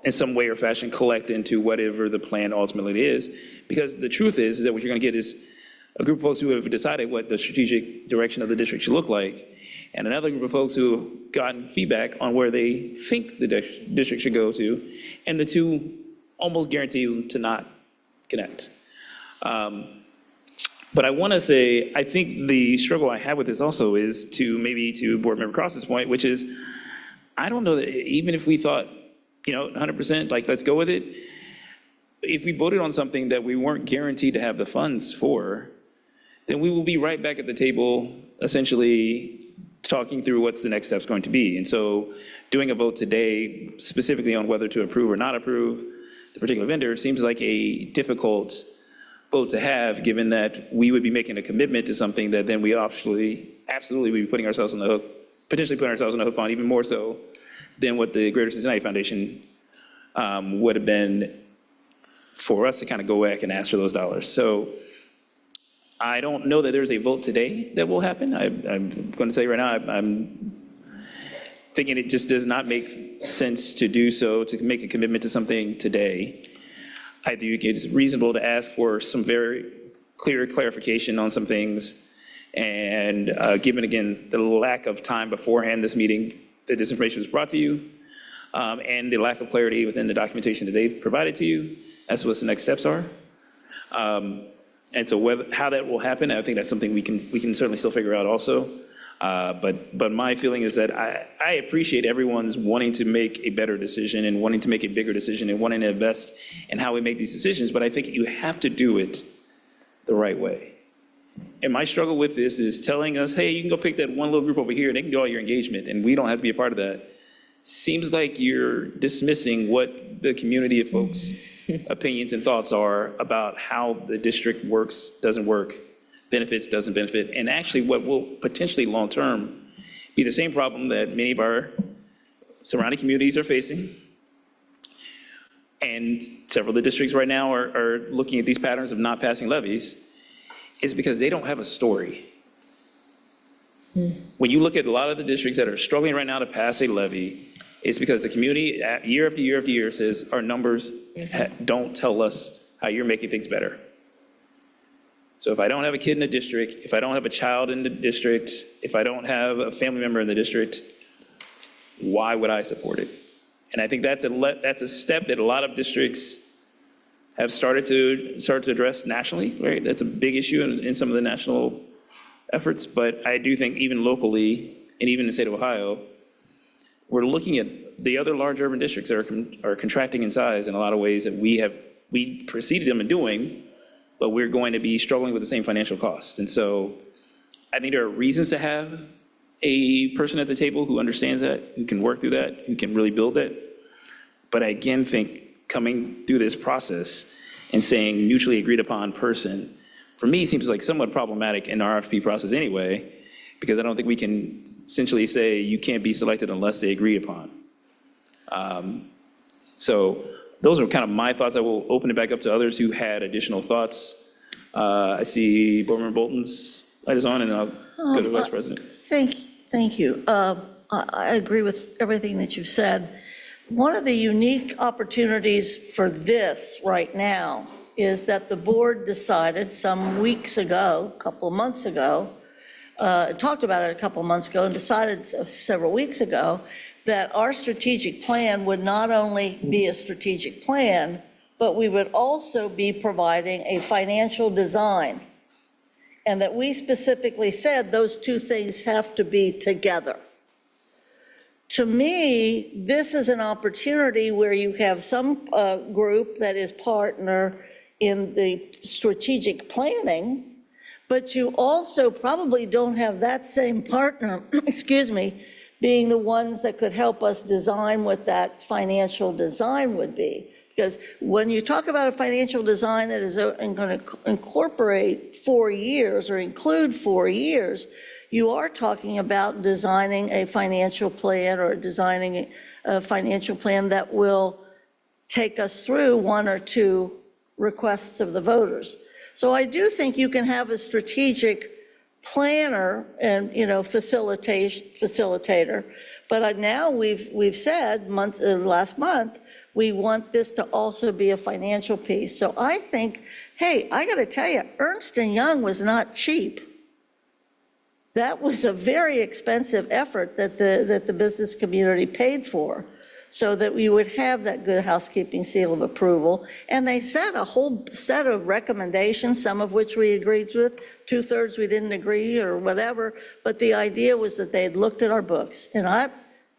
in some way or fashion, collect into whatever the plan ultimately is. Because the truth is that what you're going to get is a group of folks who have decided what the strategic direction of the district should look like, and another group of folks who have gotten feedback on where they think the district should go to, and the two almost guarantee to not connect. But I want to say, I think the struggle I have with this also is to Board Member Cross's point, which is, I don't know that even if we thought, 100%, like, let's go with it, if we voted on something that we weren't guaranteed to have the funds for, then we will be right back at the table, essentially talking through what's the next step's going to be. And so doing a vote today specifically on whether to approve or not approve the particular vendor seems like a difficult vote to have, given that we would be making a commitment to something that then we absolutely would be putting ourselves on the hook, potentially putting ourselves on the hook on, even more so than what the Greater Cincinnati Foundation would have been for us to kind of go back and ask for those dollars. So I don't know that there's a vote today that will happen. I'm going to tell you right now, I'm thinking it just does not make sense to do so, to make a commitment to something today. I think it's reasonable to ask for some very clear clarification on some things. And given, again, the lack of time beforehand this meeting that this information was brought to you, and the lack of clarity within the documentation that they've provided to you, that's what the next steps are. And so how that will happen, I think that's something we can certainly still figure out also. But my feeling is that I appreciate everyone's wanting to make a better decision and wanting to make a bigger decision and wanting to invest in how we make these decisions, but I think you have to do it the right way. And my struggle with this is telling us, hey, you can go pick that one little group over here and they can do all your engagement and we don't have to be a part of that. Seems like you're dismissing what the community of folks' opinions and thoughts are about how the district works, doesn't work, benefits, doesn't benefit, and actually what will potentially long-term be the same problem that many of our surrounding communities are facing. And several of the districts right now are looking at these patterns of not passing levies, is because they don't have a story. When you look at a lot of the districts that are struggling right now to pass a levy, It's because the community, year after year after year, says our numbers don't tell us how you're making things better. So if I don't have a kid in the district, if I don't have a child in the district, if I don't have a family member in the district, why would I support it? And I think that's a step that a lot of districts have started to address nationally, right? That's a big issue in some of the national efforts, but I do think even locally, and even in the state of Ohio, we're looking at the other large urban districts that are contracting in size in a lot of ways that we preceded them in doing, but we're going to be struggling with the same financial costs. And so I think there are reasons to have a person at the table who understands that, who can work through that, who can really build that. But I again think coming through this process and saying mutually agreed upon person, for me, seems like somewhat problematic in the RFP process anyway, because I don't think we can essentially say you can't be selected unless they agree upon. So those are kind of my thoughts. I will open it back up to others who had additional thoughts. I see Board Member Bolton's light is on, and I'll go to Vice President. Thank you. I agree with everything that you've said. One of the unique opportunities for this right now is that the board decided some weeks ago, a couple of months ago, talked about it a couple of months ago and decided several weeks ago that our strategic plan would not only be a strategic plan, but we would also be providing a financial design. And that we specifically said those two things have to be together. To me, this is an opportunity where you have some group that is partner in the strategic planning, but you also probably don't have that same partner, excuse me, being the ones that could help us design what that financial design would be. Because when you talk about a financial design that is going to incorporate 4 years or include 4 years, you are talking about designing a financial plan or designing a financial plan that will take us through 1 or 2 requests of the voters. So I do think you can have a strategic planner and, facilitator, but now we've said last month, we want this to also be a financial piece. So I think, hey, I got to tell you, Ernst & Young was not cheap. That was a very expensive effort that the business community paid for so that we would have that good housekeeping seal of approval. And they set a whole set of recommendations, some of which we agreed with, 2/3 we didn't agree or whatever. But the idea was that they had looked at our books. And I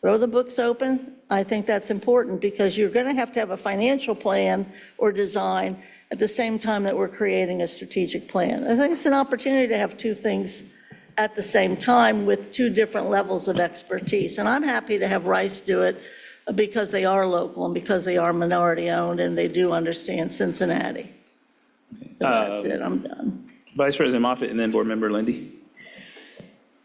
throw the books open. I think that's important because you're going to have a financial plan or design at the same time that we're creating a strategic plan. I think it's an opportunity to have two things at the same time with 2 different levels of expertise. And I'm happy to have Rice do it because they are local and because they are minority owned and they do understand Cincinnati. So that's it, I'm done. Vice President Moffitt and then Board Member Lindy.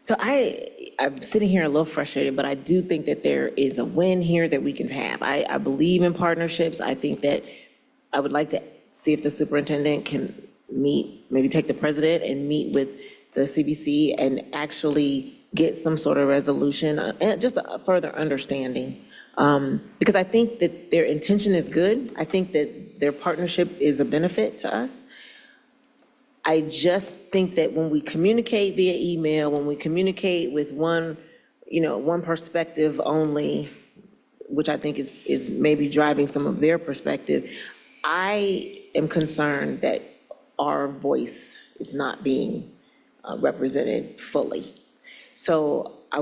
So I'm sitting here a little frustrated, but I do think that there is a win here that we can have. I believe in partnerships. I think that I would like to see if the superintendent can meet, maybe take the president and meet with the CBC and actually get some sort of resolution and just a further understanding. Because I think that their intention is good. I think that their partnership is a benefit to us. I just think that when we communicate via email, when we communicate with one perspective only, which I think is maybe driving some of their perspective, I am concerned that our voice is not being represented fully. So I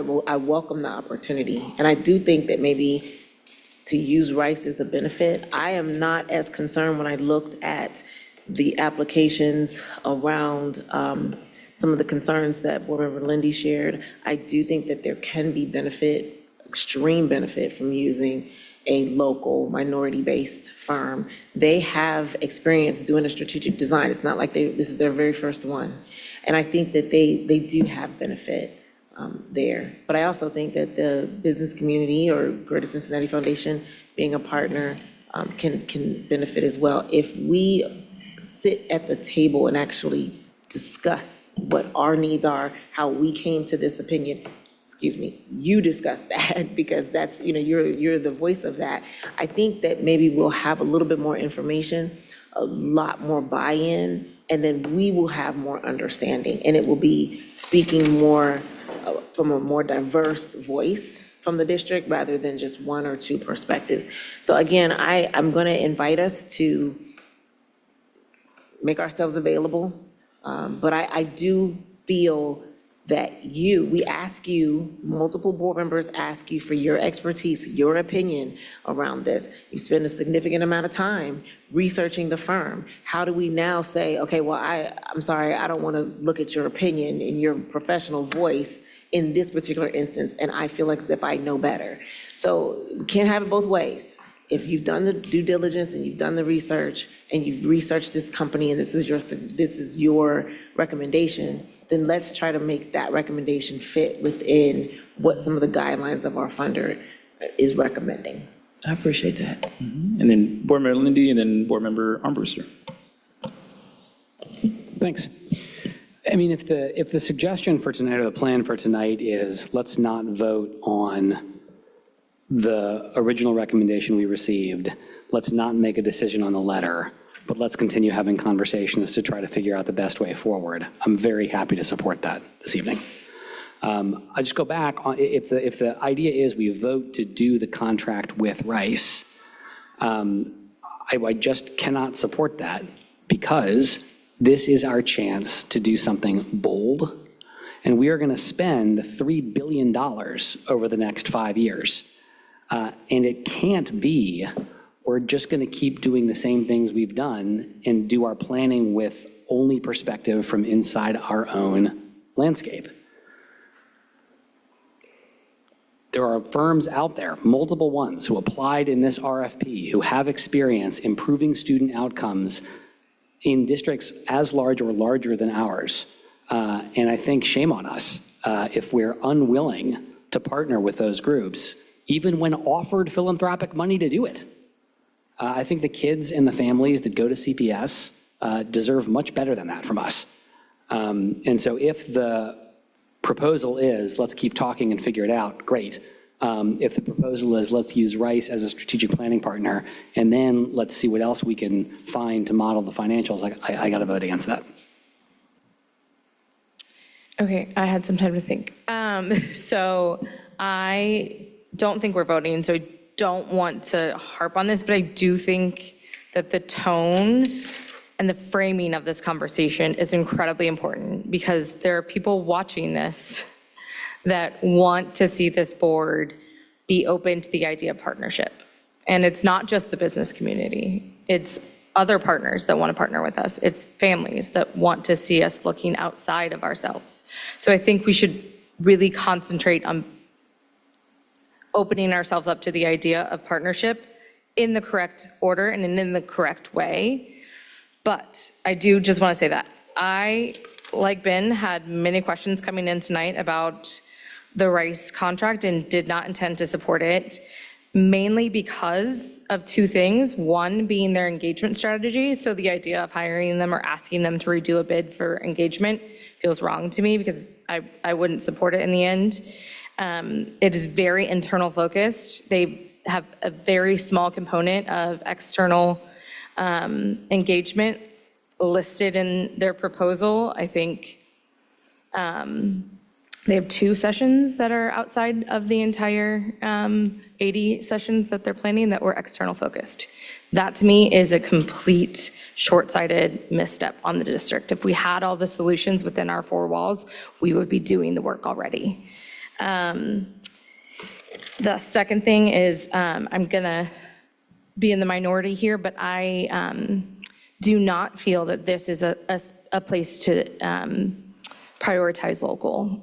welcome the opportunity. And I do think that maybe to use Rice as a benefit. I am not as concerned when I looked at the applications around some of the concerns that Board Member Lindy shared. I do think that there can be benefit, extreme benefit from using a local minority-based firm. They have experience doing a strategic design. It's not like this is their very first one. And I think that they do have benefit there. But I also think that the business community or Greater Cincinnati Foundation being a partner can benefit as well. If we sit at the table and actually discuss what our needs are, how we came to this opinion, you discuss that because that's, you're the voice of that. I think that maybe we'll have a little bit more information, a lot more buy-in, and then we will have more understanding. And it will be speaking more from a more diverse voice from the district rather than just one or two perspectives. So again, I'm going to invite us to make ourselves available. But I do feel that we ask you, multiple board members ask you for your expertise, your opinion around this. You spend a significant amount of time researching the firm. How do we now say, okay, well, I'm sorry, I don't want to look at your opinion and your professional voice in this particular instance, and I feel like as if I know better. So we can't have it both ways. If you've done the due diligence and you've done the research and you've researched this company and this is your recommendation, then let's try to make that recommendation fit within what some of the guidelines of our funder is recommending. I appreciate that. And then Board Member Lindy, and then Board Member Armbruster. Thanks. I mean, if the suggestion for tonight or the plan for tonight is let's not vote on the original recommendation we received, let's not make a decision on the letter, but let's continue having conversations to try to figure out the best way forward, I'm very happy to support that this evening. I just go back, if the idea is we vote to do the contract with Rice, I just cannot support that because this is our chance to do something bold, and we are going to spend $3 billion over the next 5 years. And it can't be, we're just going to keep doing the same things we've done and do our planning with only perspective from inside our own landscape. There are firms out there, multiple ones, who applied in this RFP, who have experience improving student outcomes in districts as large or larger than ours. And I think shame on us if we're unwilling to partner with those groups, even when offered philanthropic money to do it. I think the kids and the families that go to CPS deserve much better than that from us. And so if the proposal is, let's keep talking and figure it out, great. If the proposal is, let's use Rice as a strategic planning partner, and then let's see what else we can find to model the financials, I got to vote against that. Okay, I had some time to think. So I don't think we're voting, so I don't want to harp on this, but I do think that the tone and the framing of this conversation is incredibly important because there are people watching this that want to see this board be open to the idea of partnership. And it's not just the business community, it's other partners that want to partner with us. It's families that want to see us looking outside of ourselves. So I think we should really concentrate on opening ourselves up to the idea of partnership in the correct order and in the correct way. But I do just want to say that I, like Ben, had many questions coming in tonight about the Rice contract and did not intend to support it, mainly because of two things. One being their engagement strategy. So the idea of hiring them or asking them to redo a bid for engagement feels wrong to me because I wouldn't support it in the end. It is very internal focused. They have a very small component of external engagement listed in their proposal. I think they have 2 sessions that are outside of the entire 80 sessions that they're planning that were external focused. That to me is a complete short-sighted misstep on the district. If we had all the solutions within our 4 walls, we would be doing the work already. The second thing is I'm gonna be in the minority here, but I do not feel that this is a place to prioritize local.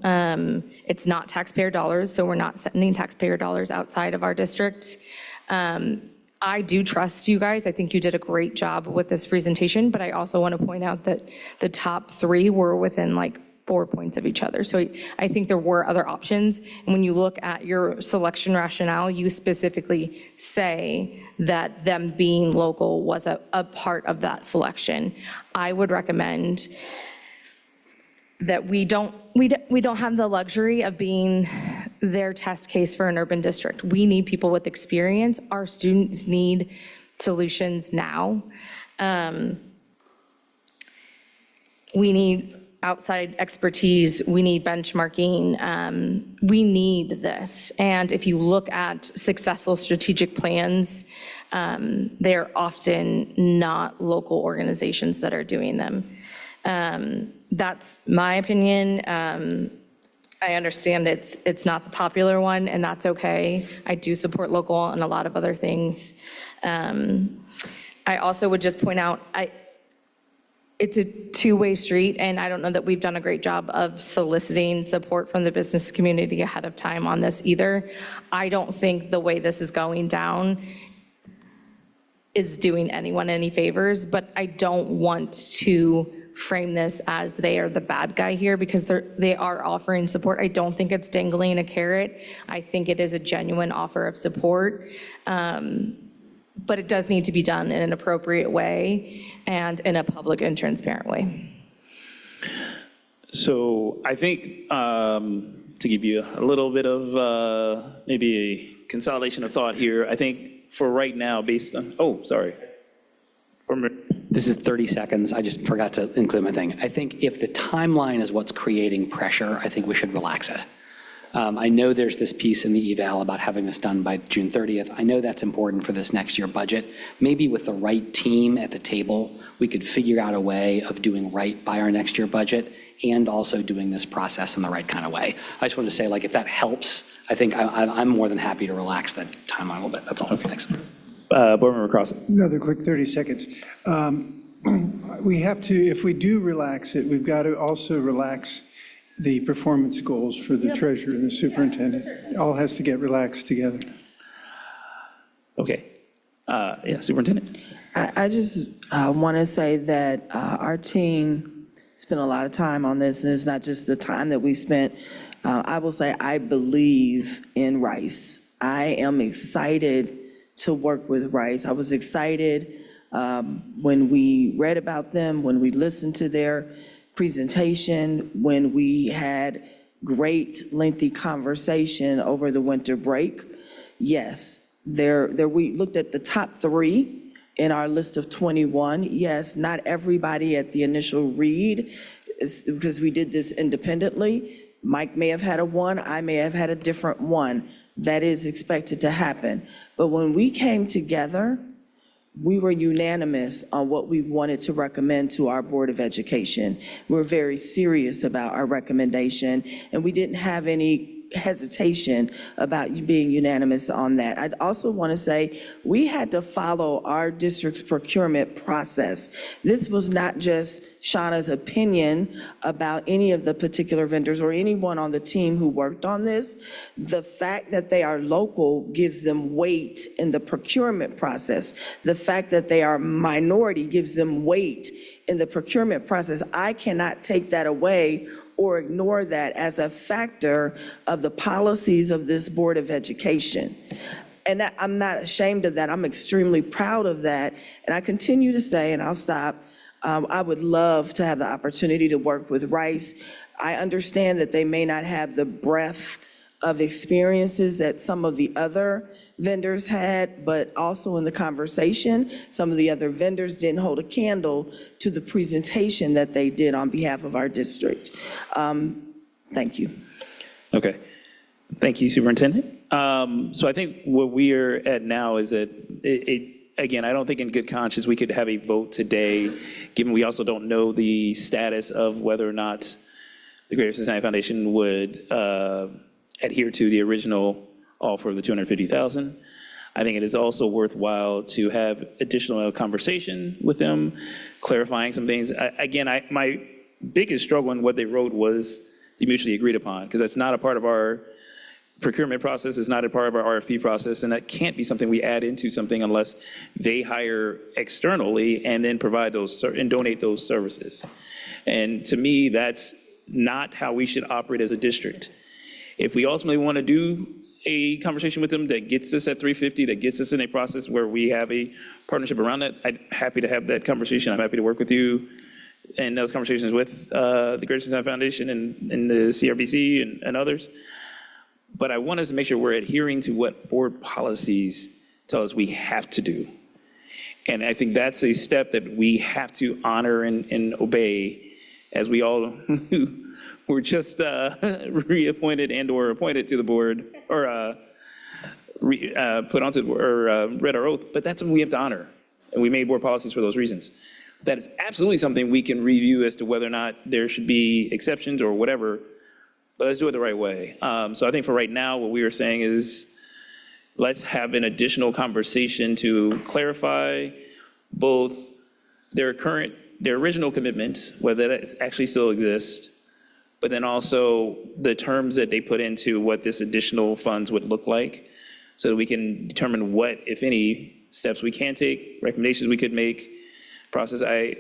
It's not taxpayer dollars, so we're not sending taxpayer dollars outside of our district. I do trust you guys. I think you did a great job with this presentation, but I also want to point out that the top 3 were within like 4 points of each other. So I think there were other options. And when you look at your selection rationale, you specifically say that them being local was a part of that selection. I would recommend that we don't have the luxury of being their test case for an urban district. We need people with experience. Our students need solutions now. We need outside expertise. We need benchmarking. We need this. And if you look at successful strategic plans, they're often not local organizations that are doing them. That's my opinion. I understand it's not the popular one, and that's okay. I do support local and a lot of other things. I also would just point out, it's a two-way street, and I don't know that we've done a great job of soliciting support from the business community ahead of time on this either. I don't think the way this is going down is doing anyone any favors, but I don't want to frame this as they are the bad guy here, because they are offering support. I don't think it's dangling a carrot. I think it is a genuine offer of support. But it does need to be done in an appropriate way and in a public and transparent way. So I think to give you a little bit of maybe a consolidation of thought here, I think for right now, based on, This is 30 seconds. I just forgot to include my thing. I think if the timeline is what's creating pressure, I think we should relax it. I know there's this piece in the eval about having this done by June 30th. I know that's important for this next year budget. Maybe with the right team at the table, we could figure out a way of doing right by our next year budget and also doing this process in the right kind of way. I just wanted to say, like, if that helps, I think I'm more than happy to relax that timeline a little bit. That's all. Okay. Thanks. Board Member Cross. Another quick 30 seconds. We have to, if we do relax it, we've got to also relax the performance goals for the treasurer and the superintendent. It all has to get relaxed together. Okay. Superintendent. I just want to say that our team spent a lot of time on this, and it's not just the time that we spent. I will say I believe in Rice. I am excited to work with Rice. I was excited when we read about them, when we listened to their presentation, when we had great lengthy conversation over the winter break. Yes, we looked at the top 3 in our list of 21. Yes, not everybody at the initial read, because we did this independently. Mike may have had a 1, I may have had a different 1. That is expected to happen. But when we came together, we were unanimous on what we wanted to recommend to our Board of Education. We're very serious about our recommendation, and we didn't have any hesitation about you being unanimous on that. I'd also want to say we had to follow our district's procurement process. This was not just Shauna's opinion about any of the particular vendors or anyone on the team who worked on this. The fact that they are local gives them weight in the procurement process. The fact that they are minority gives them weight in the procurement process. I cannot take that away or ignore that as a factor of the policies of this Board of Education. And I'm not ashamed of that. I'm extremely proud of that. And I continue to say, and I'll stop, I would love to have the opportunity to work with Rice. I understand that they may not have the breadth of experiences that some of the other vendors had, but also in the conversation, some of the other vendors didn't hold a candle to the presentation that they did on behalf of our district. Thank you. Okay. Thank you, Superintendent. So I think what we are at now is that again, I don't think in good conscience we could have a vote today, given we also don't know the status of whether or not the Greater Cincinnati Foundation would adhere to the original offer of the $250,000. I think it is also worthwhile to have additional conversation with them, clarifying some things. Again, my biggest struggle in what they wrote was the mutually agreed upon, because that's not a part of our procurement process, it's not a part of our RFP process, and that can't be something we add into something unless they hire externally and then provide those and donate those services. And to me, that's not how we should operate as a district. If we ultimately want to do a conversation with them that gets us at 350, that gets us in a process where we have a partnership around that, I'm happy to have that conversation. I'm happy to work with you and those conversations with the Greater Cincinnati Foundation and the CRBC and others. But I want us to make sure we're adhering to what board policies tell us we have to do. And I think that's a step that we have to honor and obey, as we all were just reappointed and/or appointed to the board, or put onto, or read our oath. But that's something we have to honor, and we made board policies for those reasons. That is absolutely something we can review as to whether or not there should be exceptions or whatever, but let's do it the right way. So I think for right now, what we are saying is, let's have an additional conversation to clarify both their original commitment, whether that actually still exists, but then also the terms that they put into what this additional funds would look like, so that we can determine what, if any, steps we can take, recommendations we could make, process. I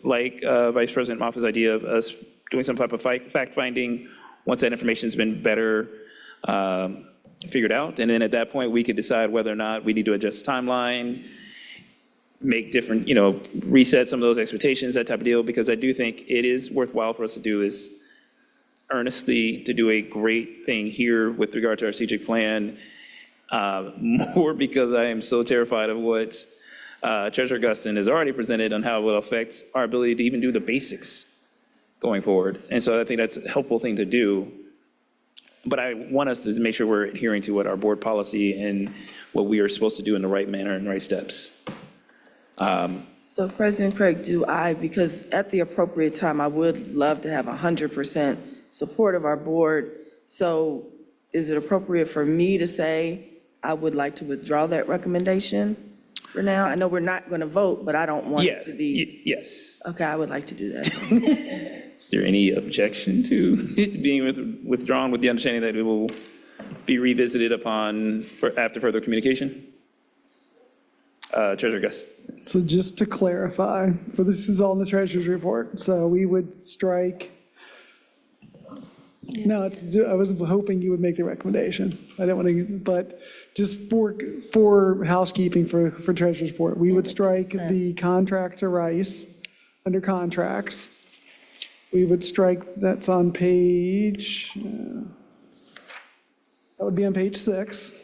like Vice President Moffa's idea of us doing some type of fact-finding once that information's been better figured out. And then at that point, we could decide whether or not we need to adjust the timeline, make different, reset some of those expectations, that type of deal, because I do think it is worthwhile for us to do is earnestly to do a great thing here with regard to our strategic plan, more because I am so terrified of what Treasurer Guston has already presented on how it will affect our ability to even do the basics going forward. And so I think that's a helpful thing to do. But I want us to make sure we're adhering to what our board policy and what we are supposed to do in the right manner and right steps. So President Craig, because at the appropriate time, I would love to have 100% support of our board. So is it appropriate for me to say I would like to withdraw that recommendation for now? I know we're not going to vote, but I don't want it to be. Yes. Okay, I would like to do that. Is there any objection to it being withdrawn with the understanding that it will be revisited after further communication? Treasurer Gus. So just to clarify, this is all in the treasurer's report, so we would strike. No, I was hoping you would make the recommendation. I don't want to, but just for housekeeping for treasurer's report, we would strike the contract to Rice under contracts. We would strike, that's on page, that would be on page 6.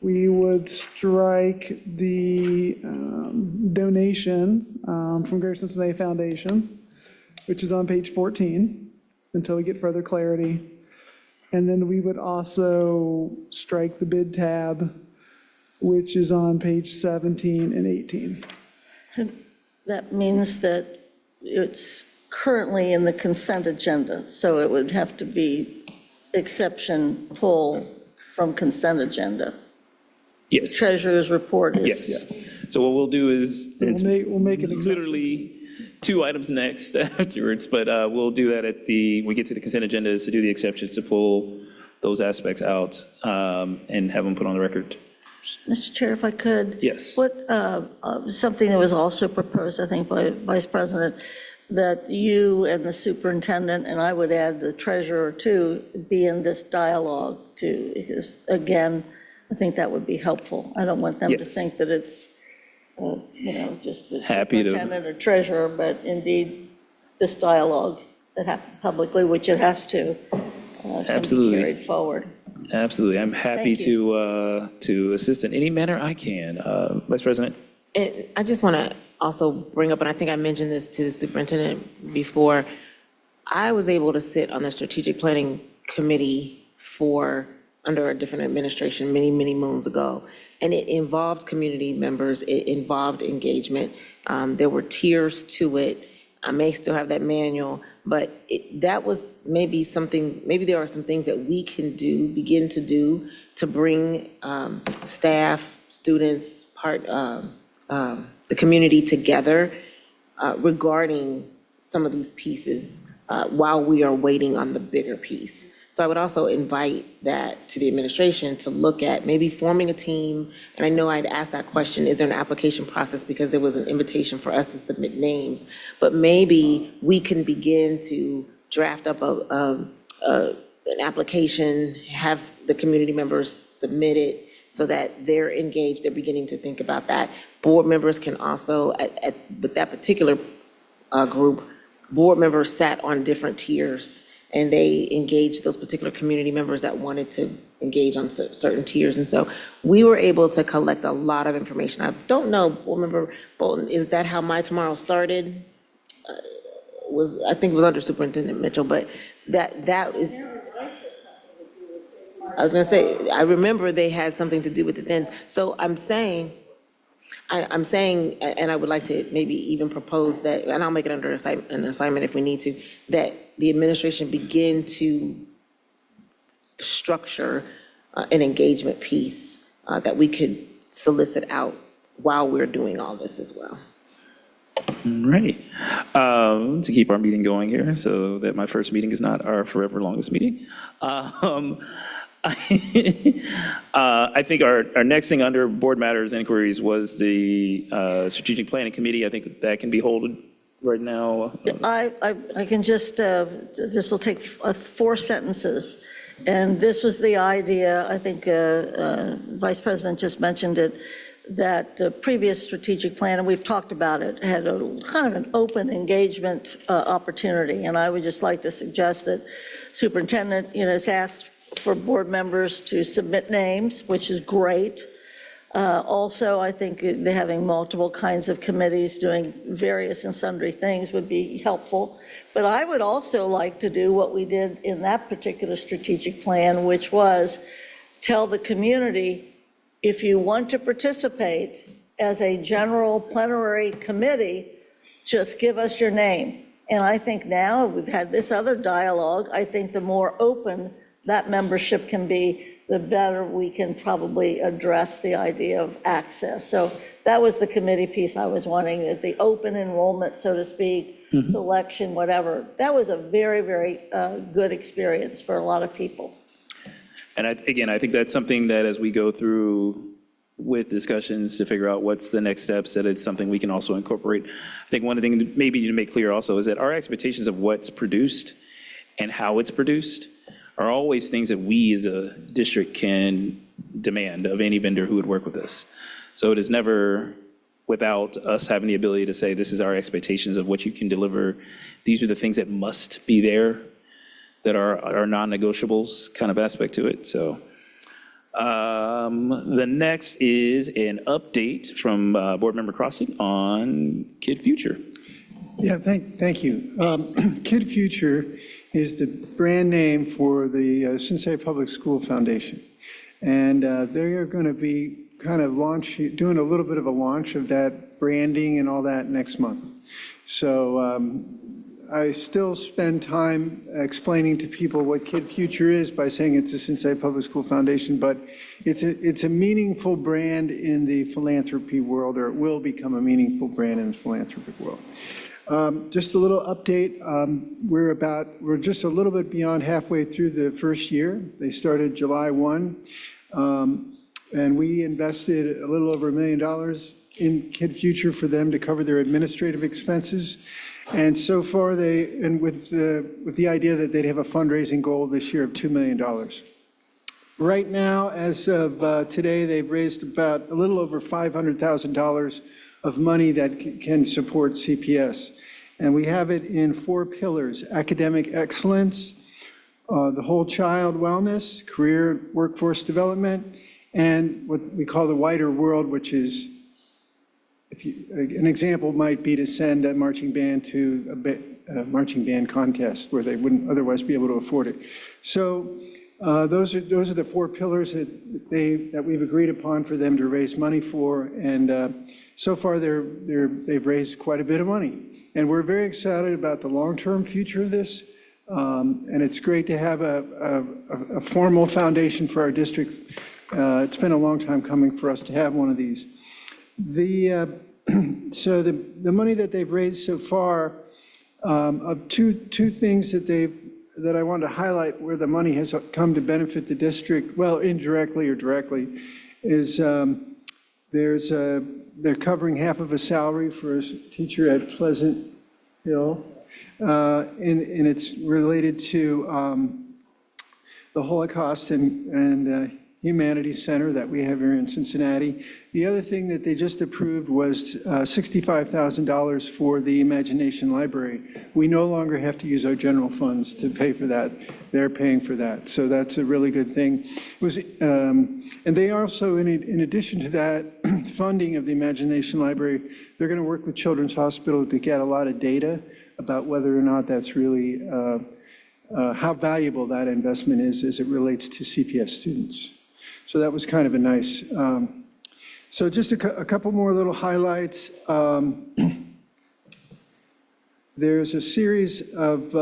We would strike the donation from Greater Cincinnati Foundation, which is on page 14, until we get further clarity. And then we would also strike the bid tab, which is on page 17 and 18. That means that it's currently in the consent agenda, so it would have to be exception pull from consent agenda. Yes. The treasurer's report is. Yes. So what we'll do is, We'll make it literally 2 items next afterwards, but we'll do that we get to the consent agenda is to do the exceptions, to pull those aspects out and have them put on the record. Mr. Chair, if I could. Yes. Something that was also proposed, I think, by Vice President, that you and the superintendent, and I would add the treasurer too, be in this dialogue too, because again, I think that would be helpful. I don't want them to think that it's, just the superintendent or treasurer, but indeed this dialogue that happens publicly, which it has to, can be carried forward. Absolutely. I'm happy to assist in any manner I can. Vice President? And I just want to also bring up, and I think I mentioned this to the superintendent before, I was able to sit on the strategic planning committee under a different administration many, many moons ago. And it involved community members, it involved engagement. There were tiers to it. I may still have that manual, but that was maybe there are some things that we can begin to do to bring staff, students, the community together regarding some of these pieces while we are waiting on the bigger piece. So I would also invite that to the administration to look at maybe forming a team. And I know I'd asked that question, is there an application process? Because there was an invitation for us to submit names. But maybe we can begin to draft up an application, have the community members submit it so that they're engaged, they're beginning to think about that. Board members can also, with that particular group, board members sat on different tiers, and they engaged those particular community members that wanted to engage on certain tiers. And so we were able to collect a lot of information. I don't know, Board Member Bolton, is that how My Tomorrow started? I think it was under Superintendent Mitchell, but that is, I was gonna say, I remember they had something to do with it then. So I'm saying, and I would like to maybe even propose that, and I'll make it under an assignment if we need to, that the administration begin to structure an engagement piece that we could solicit out while we're doing all this as well. Right. To keep our meeting going here, so that my first meeting is not our forever longest meeting. I think our next thing under board matters inquiries was the strategic planning committee. I think that can be held right now. I can just, this will take 4 sentences. And this was the idea, I think Vice President just mentioned it, that the previous strategic plan, and we've talked about it, had a kind of an open engagement opportunity. And I would just like to suggest that Superintendent, has asked for board members to submit names, which is great. Also, I think having multiple kinds of committees doing various and sundry things would be helpful. But I would also like to do what we did in that particular strategic plan, which was tell the community, if you want to participate as a general plenary committee, just give us your name. And I think now we've had this other dialogue, I think the more open that membership can be, the better we can probably address the idea of access. So that was the committee piece I was wanting, is the open enrollment, so to speak, selection, whatever. That was a very, very good experience for a lot of people. And I think that's something that as we go through with discussions to figure out what's the next steps, that it's something we can also incorporate. I think one of the things maybe to make clear also is that our expectations of what's produced and how it's produced are always things that we as a district can demand of any vendor who would work with us. So it is never without us having the ability to say, this is our expectations of what you can deliver. These are the things that must be there, that are non-negotiables kind of aspect to it. So the next is an update from Board Member Crossing on Kid Future. Yeah, thank you. Kid Future is the brand name for the Cincinnati Public School Foundation. And they are going to be kind of doing a little bit of a launch of that branding and all that next month. So I still spend time explaining to people what Kid Future is by saying it's the Cincinnati Public School Foundation, but it's a meaningful brand in the philanthropy world, or it will become a meaningful brand in the philanthropic world. Just a little update. We're just a little bit beyond halfway through the first year. They started July 1, and we invested a little over $1 million in Kid Future for them to cover their administrative expenses. And so far, with the idea that they'd have a fundraising goal this year of $2 million. Right now, as of today, they've raised about a little over $500,000 of money that can support CPS. And we have it in 4 pillars: academic excellence, the whole child wellness, career workforce development, and what we call the wider world, which is, an example might be to send a marching band to a marching band contest where they wouldn't otherwise be able to afford it. So those are the 4 pillars that we've agreed upon for them to raise money for, and so far they've raised quite a bit of money, and we're very excited about the long-term future of this. And it's great to have a formal foundation for our district. It's been a long time coming for us to have one of these. So the money that they've raised so far, of two things that I want to highlight where the money has come to benefit the district, well, indirectly or directly, is they're covering half of a salary for a teacher at Pleasant Hill, and it's related to the Holocaust and Humanities Center that we have here in Cincinnati. The other thing that they just approved was $65,000 for the Imagination Library. We no longer have to use our general funds to pay for that. They're paying for that. So that's a really good thing. It was, and they also, in addition to that funding of the Imagination Library, they're going to work with Children's Hospital to get a lot of data about whether or not that's really, how valuable that investment is as it relates to CPS students. So that was kind of a nice, so just a couple more little highlights. There's a series of,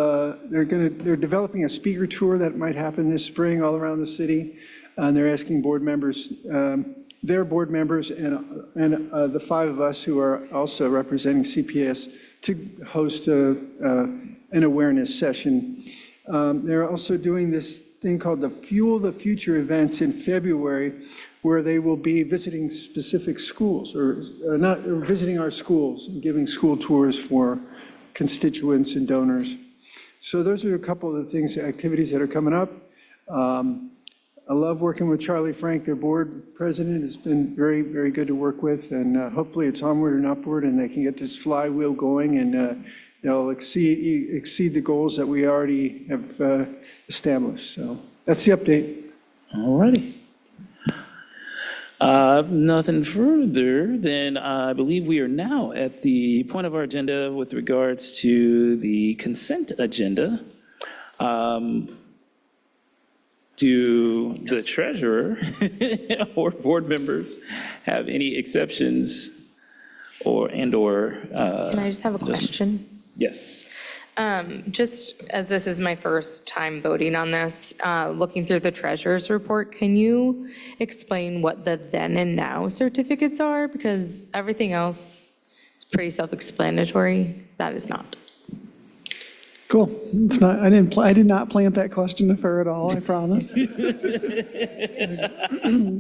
they're developing a speaker tour that might happen this spring all around the city. And they're asking board members, their board members and the 5 of us who are also representing CPS to host an awareness session. They're also doing this thing called the Fuel the Future events in February, where they will be visiting specific schools, or visiting our schools and giving school tours for constituents and donors. So those are a couple of the things, activities that are coming up. I love working with Charlie Frank, their board president. It's been very, very good to work with, and hopefully it's onward and upward, and they can get this flywheel going, and they'll exceed the goals that we already have established. So that's the update. All righty. Nothing further, then I believe we are now at the point of our agenda with regards to the consent agenda. Do the treasurer or board members have any exceptions or? Can I just have a question? Yes. Just as this is my first time voting on this, looking through the treasurer's report, can you explain what the then and now certificates are? Because everything else is pretty self-explanatory. That is not. Cool. It's not, I did not plant that question to her at all, I promise.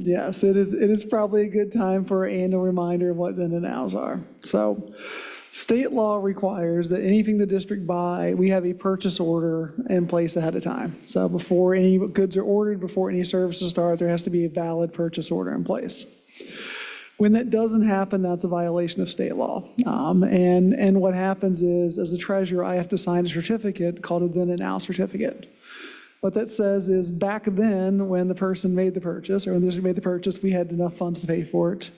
Yes, it is probably a good time for an annual reminder of what then and nows are. So state law requires that anything the district buy, we have a purchase order in place ahead of time. So before any goods are ordered, before any services start, there has to be a valid purchase order in place. When that doesn't happen, that's a violation of state law. And what happens is, as a treasurer, I have to sign a certificate called a then and now certificate. What that says is, back then, when the person made the purchase, or when the district made the purchase, we had enough funds to pay for it.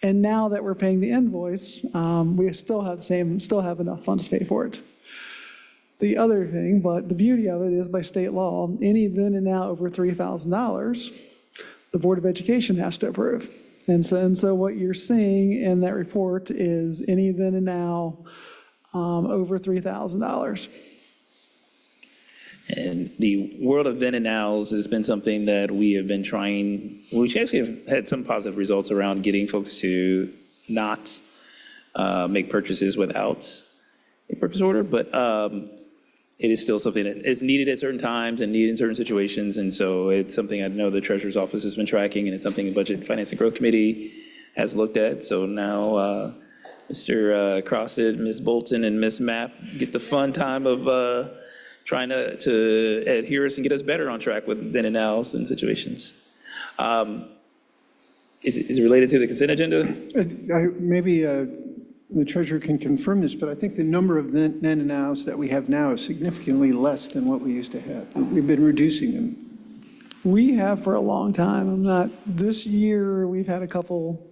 And now that we're paying the invoice, we still have enough funds to pay for it. The other thing, but the beauty of it is, by state law, any then and now over $3,000, the Board of Education has to approve. And so what you're seeing in that report is any then and now over $3,000. And the world of then and nows has been something that we have been trying, we actually have had some positive results around getting folks to not make purchases without a purchase order, but it is still something that is needed at certain times and needed in certain situations. And so it's something I know the Treasurer's Office has been tracking, and it's something the Budget, Finance, and Growth Committee has looked at. So now Mr. Crossett, Ms. Bolton, and Ms. Mapp get the fun time of trying to adhere us and get us better on track with then and nows and situations. Is it related to the consent agenda? Maybe the treasurer can confirm this, but I think the number of then and nows that we have now is significantly less than what we used to have. We've been reducing them. We have for a long time. This year, we've had a couple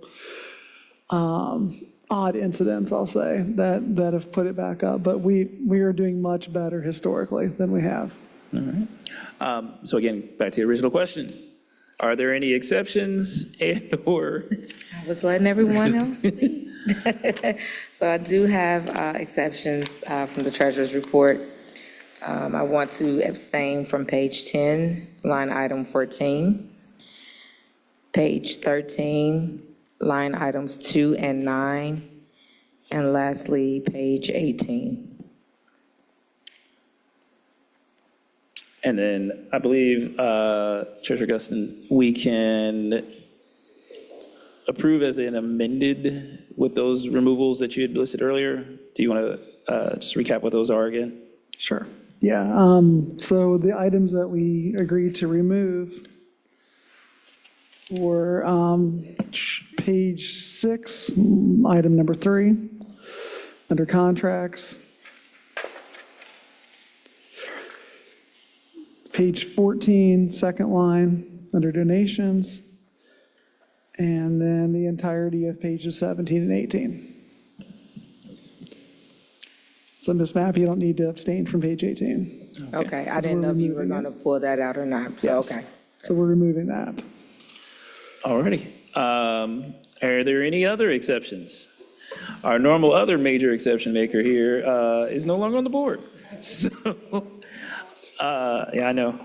odd incidents, I'll say, that have put it back up, but we are doing much better historically than we have. All right. So again, back to the original question. Are there any exceptions and/or? I was letting everyone else speak. So I do have exceptions from the treasurer's report. I want to abstain from page 10, line item 14, page 13, line items 2 and 9, and lastly, page 18. And then I believe, Treasurer Guston, we can approve as an amended with those removals that you had listed earlier. Do you want to just recap what those are again? Sure. Yeah. So the items that we agreed to remove for page 6, item number 3, under contracts. Page 14, second line, under donations. And then the entirety of pages 17 and 18. So Ms. Mapp, you don't need to abstain from page 18. Okay, I didn't know if you were going to pull that out or not, so, Yes. okay. So we're removing that. All righty. Are there any other exceptions? Our normal other major exception maker here is no longer on the board. So, yeah, I know.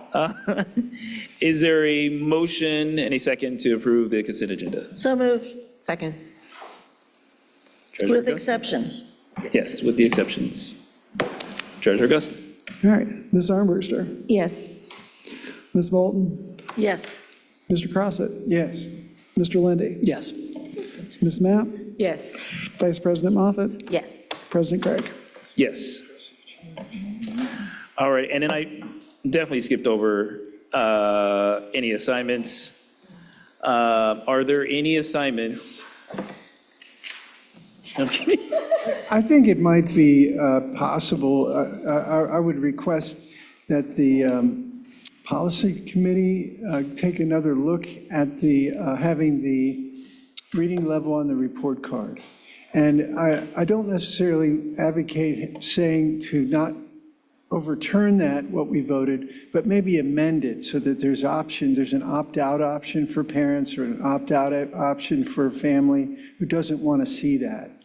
Is there a motion and a second to approve the consent agenda? So moved, Second. Treasurer with Augustine? exceptions. Yes, with the exceptions. Treasurer Augustine? All right, Ms. Armbruster, Yes. Ms. Bolton, Yes. Mr. Crossett, Yes. Mr. Lindy, Yes. Ms. Mapp, Yes. Vice President Moffett, Yes. President Craig. Yes. All right, and then I definitely skipped over any assignments. Are there any assignments? I think it might be possible, I would request that the policy committee take another look at the, having the reading level on the report card. And I don't necessarily advocate saying to not overturn that, what we voted, but maybe amend it so that there's options, there's an opt-out option for parents or an opt-out option for a family who doesn't want to see that.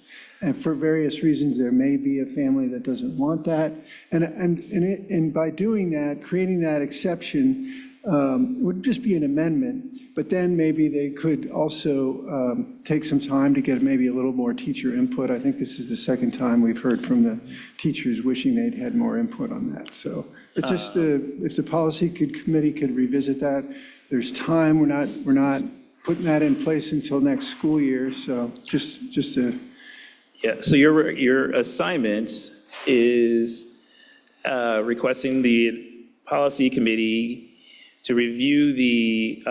And for various reasons, there may be a family that doesn't want that. And by doing that, creating that exception would just be an amendment, but then maybe they could also take some time to get maybe a little more teacher input. I think this is the second time we've heard from the teachers wishing they'd had more input on that. So it's just, if the policy committee could revisit that, there's time. We're not putting that in place until next school year, so just a. Yeah, so your assignment is requesting the policy committee to review the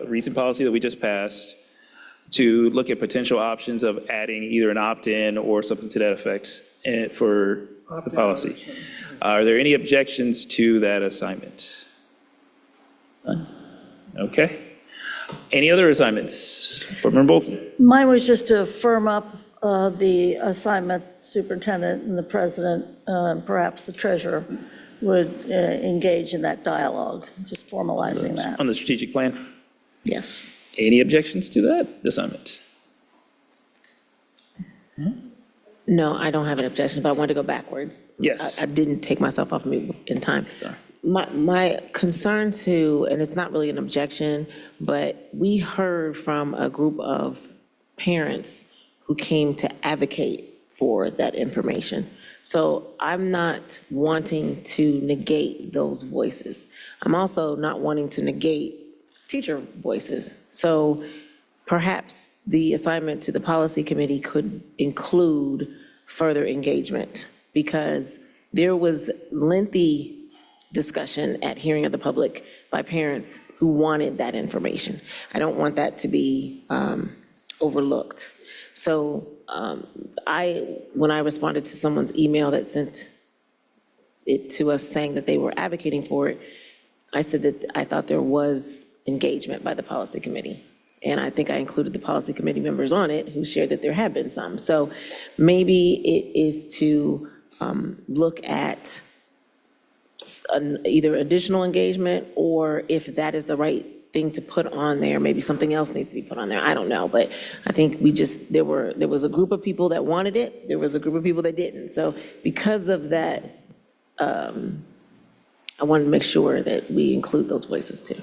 recent policy that we just passed, to look at potential options of adding either an opt-in or something to that effect for the policy. Are there any objections to that assignment? None? Okay. Any other assignments? Board Member Bolton? Mine was just to firm up the assignment, superintendent and the president, perhaps the treasurer, would engage in that dialogue, just formalizing that. On the strategic plan? Yes. Any objections to that assignment? No, I don't have an objection, but I wanted to go backwards. Yes. I didn't take myself off mute in time. My concern too, and it's not really an objection, but we heard from a group of parents who came to advocate for that information. So I'm not wanting to negate those voices. I'm also not wanting to negate teacher voices. So perhaps the assignment to the policy committee could include further engagement, because there was lengthy discussion at hearing of the public by parents who wanted that information. I don't want that to be overlooked. So when I responded to someone's email that sent it to us saying that they were advocating for it, I said that I thought there was engagement by the policy committee. And I think I included the policy committee members on it who shared that there had been some. So maybe it is to look at either additional engagement, or if that is the right thing to put on there, maybe something else needs to be put on there. I don't know, but I think there was a group of people that wanted it. There was a group of people that didn't. So because of that, I wanted to make sure that we include those voices too.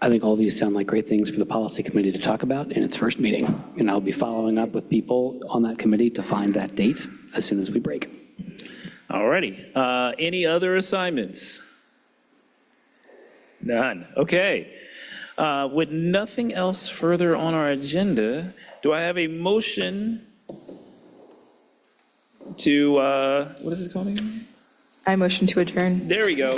I think all these sound like great things for the policy committee to talk about in its first meeting. And I'll be following up with people on that committee to find that date as soon as we break. All righty. Any other assignments? None. Okay. With nothing else further on our agenda, do I have a motion to, what is it called again? I motion to adjourn. There we go.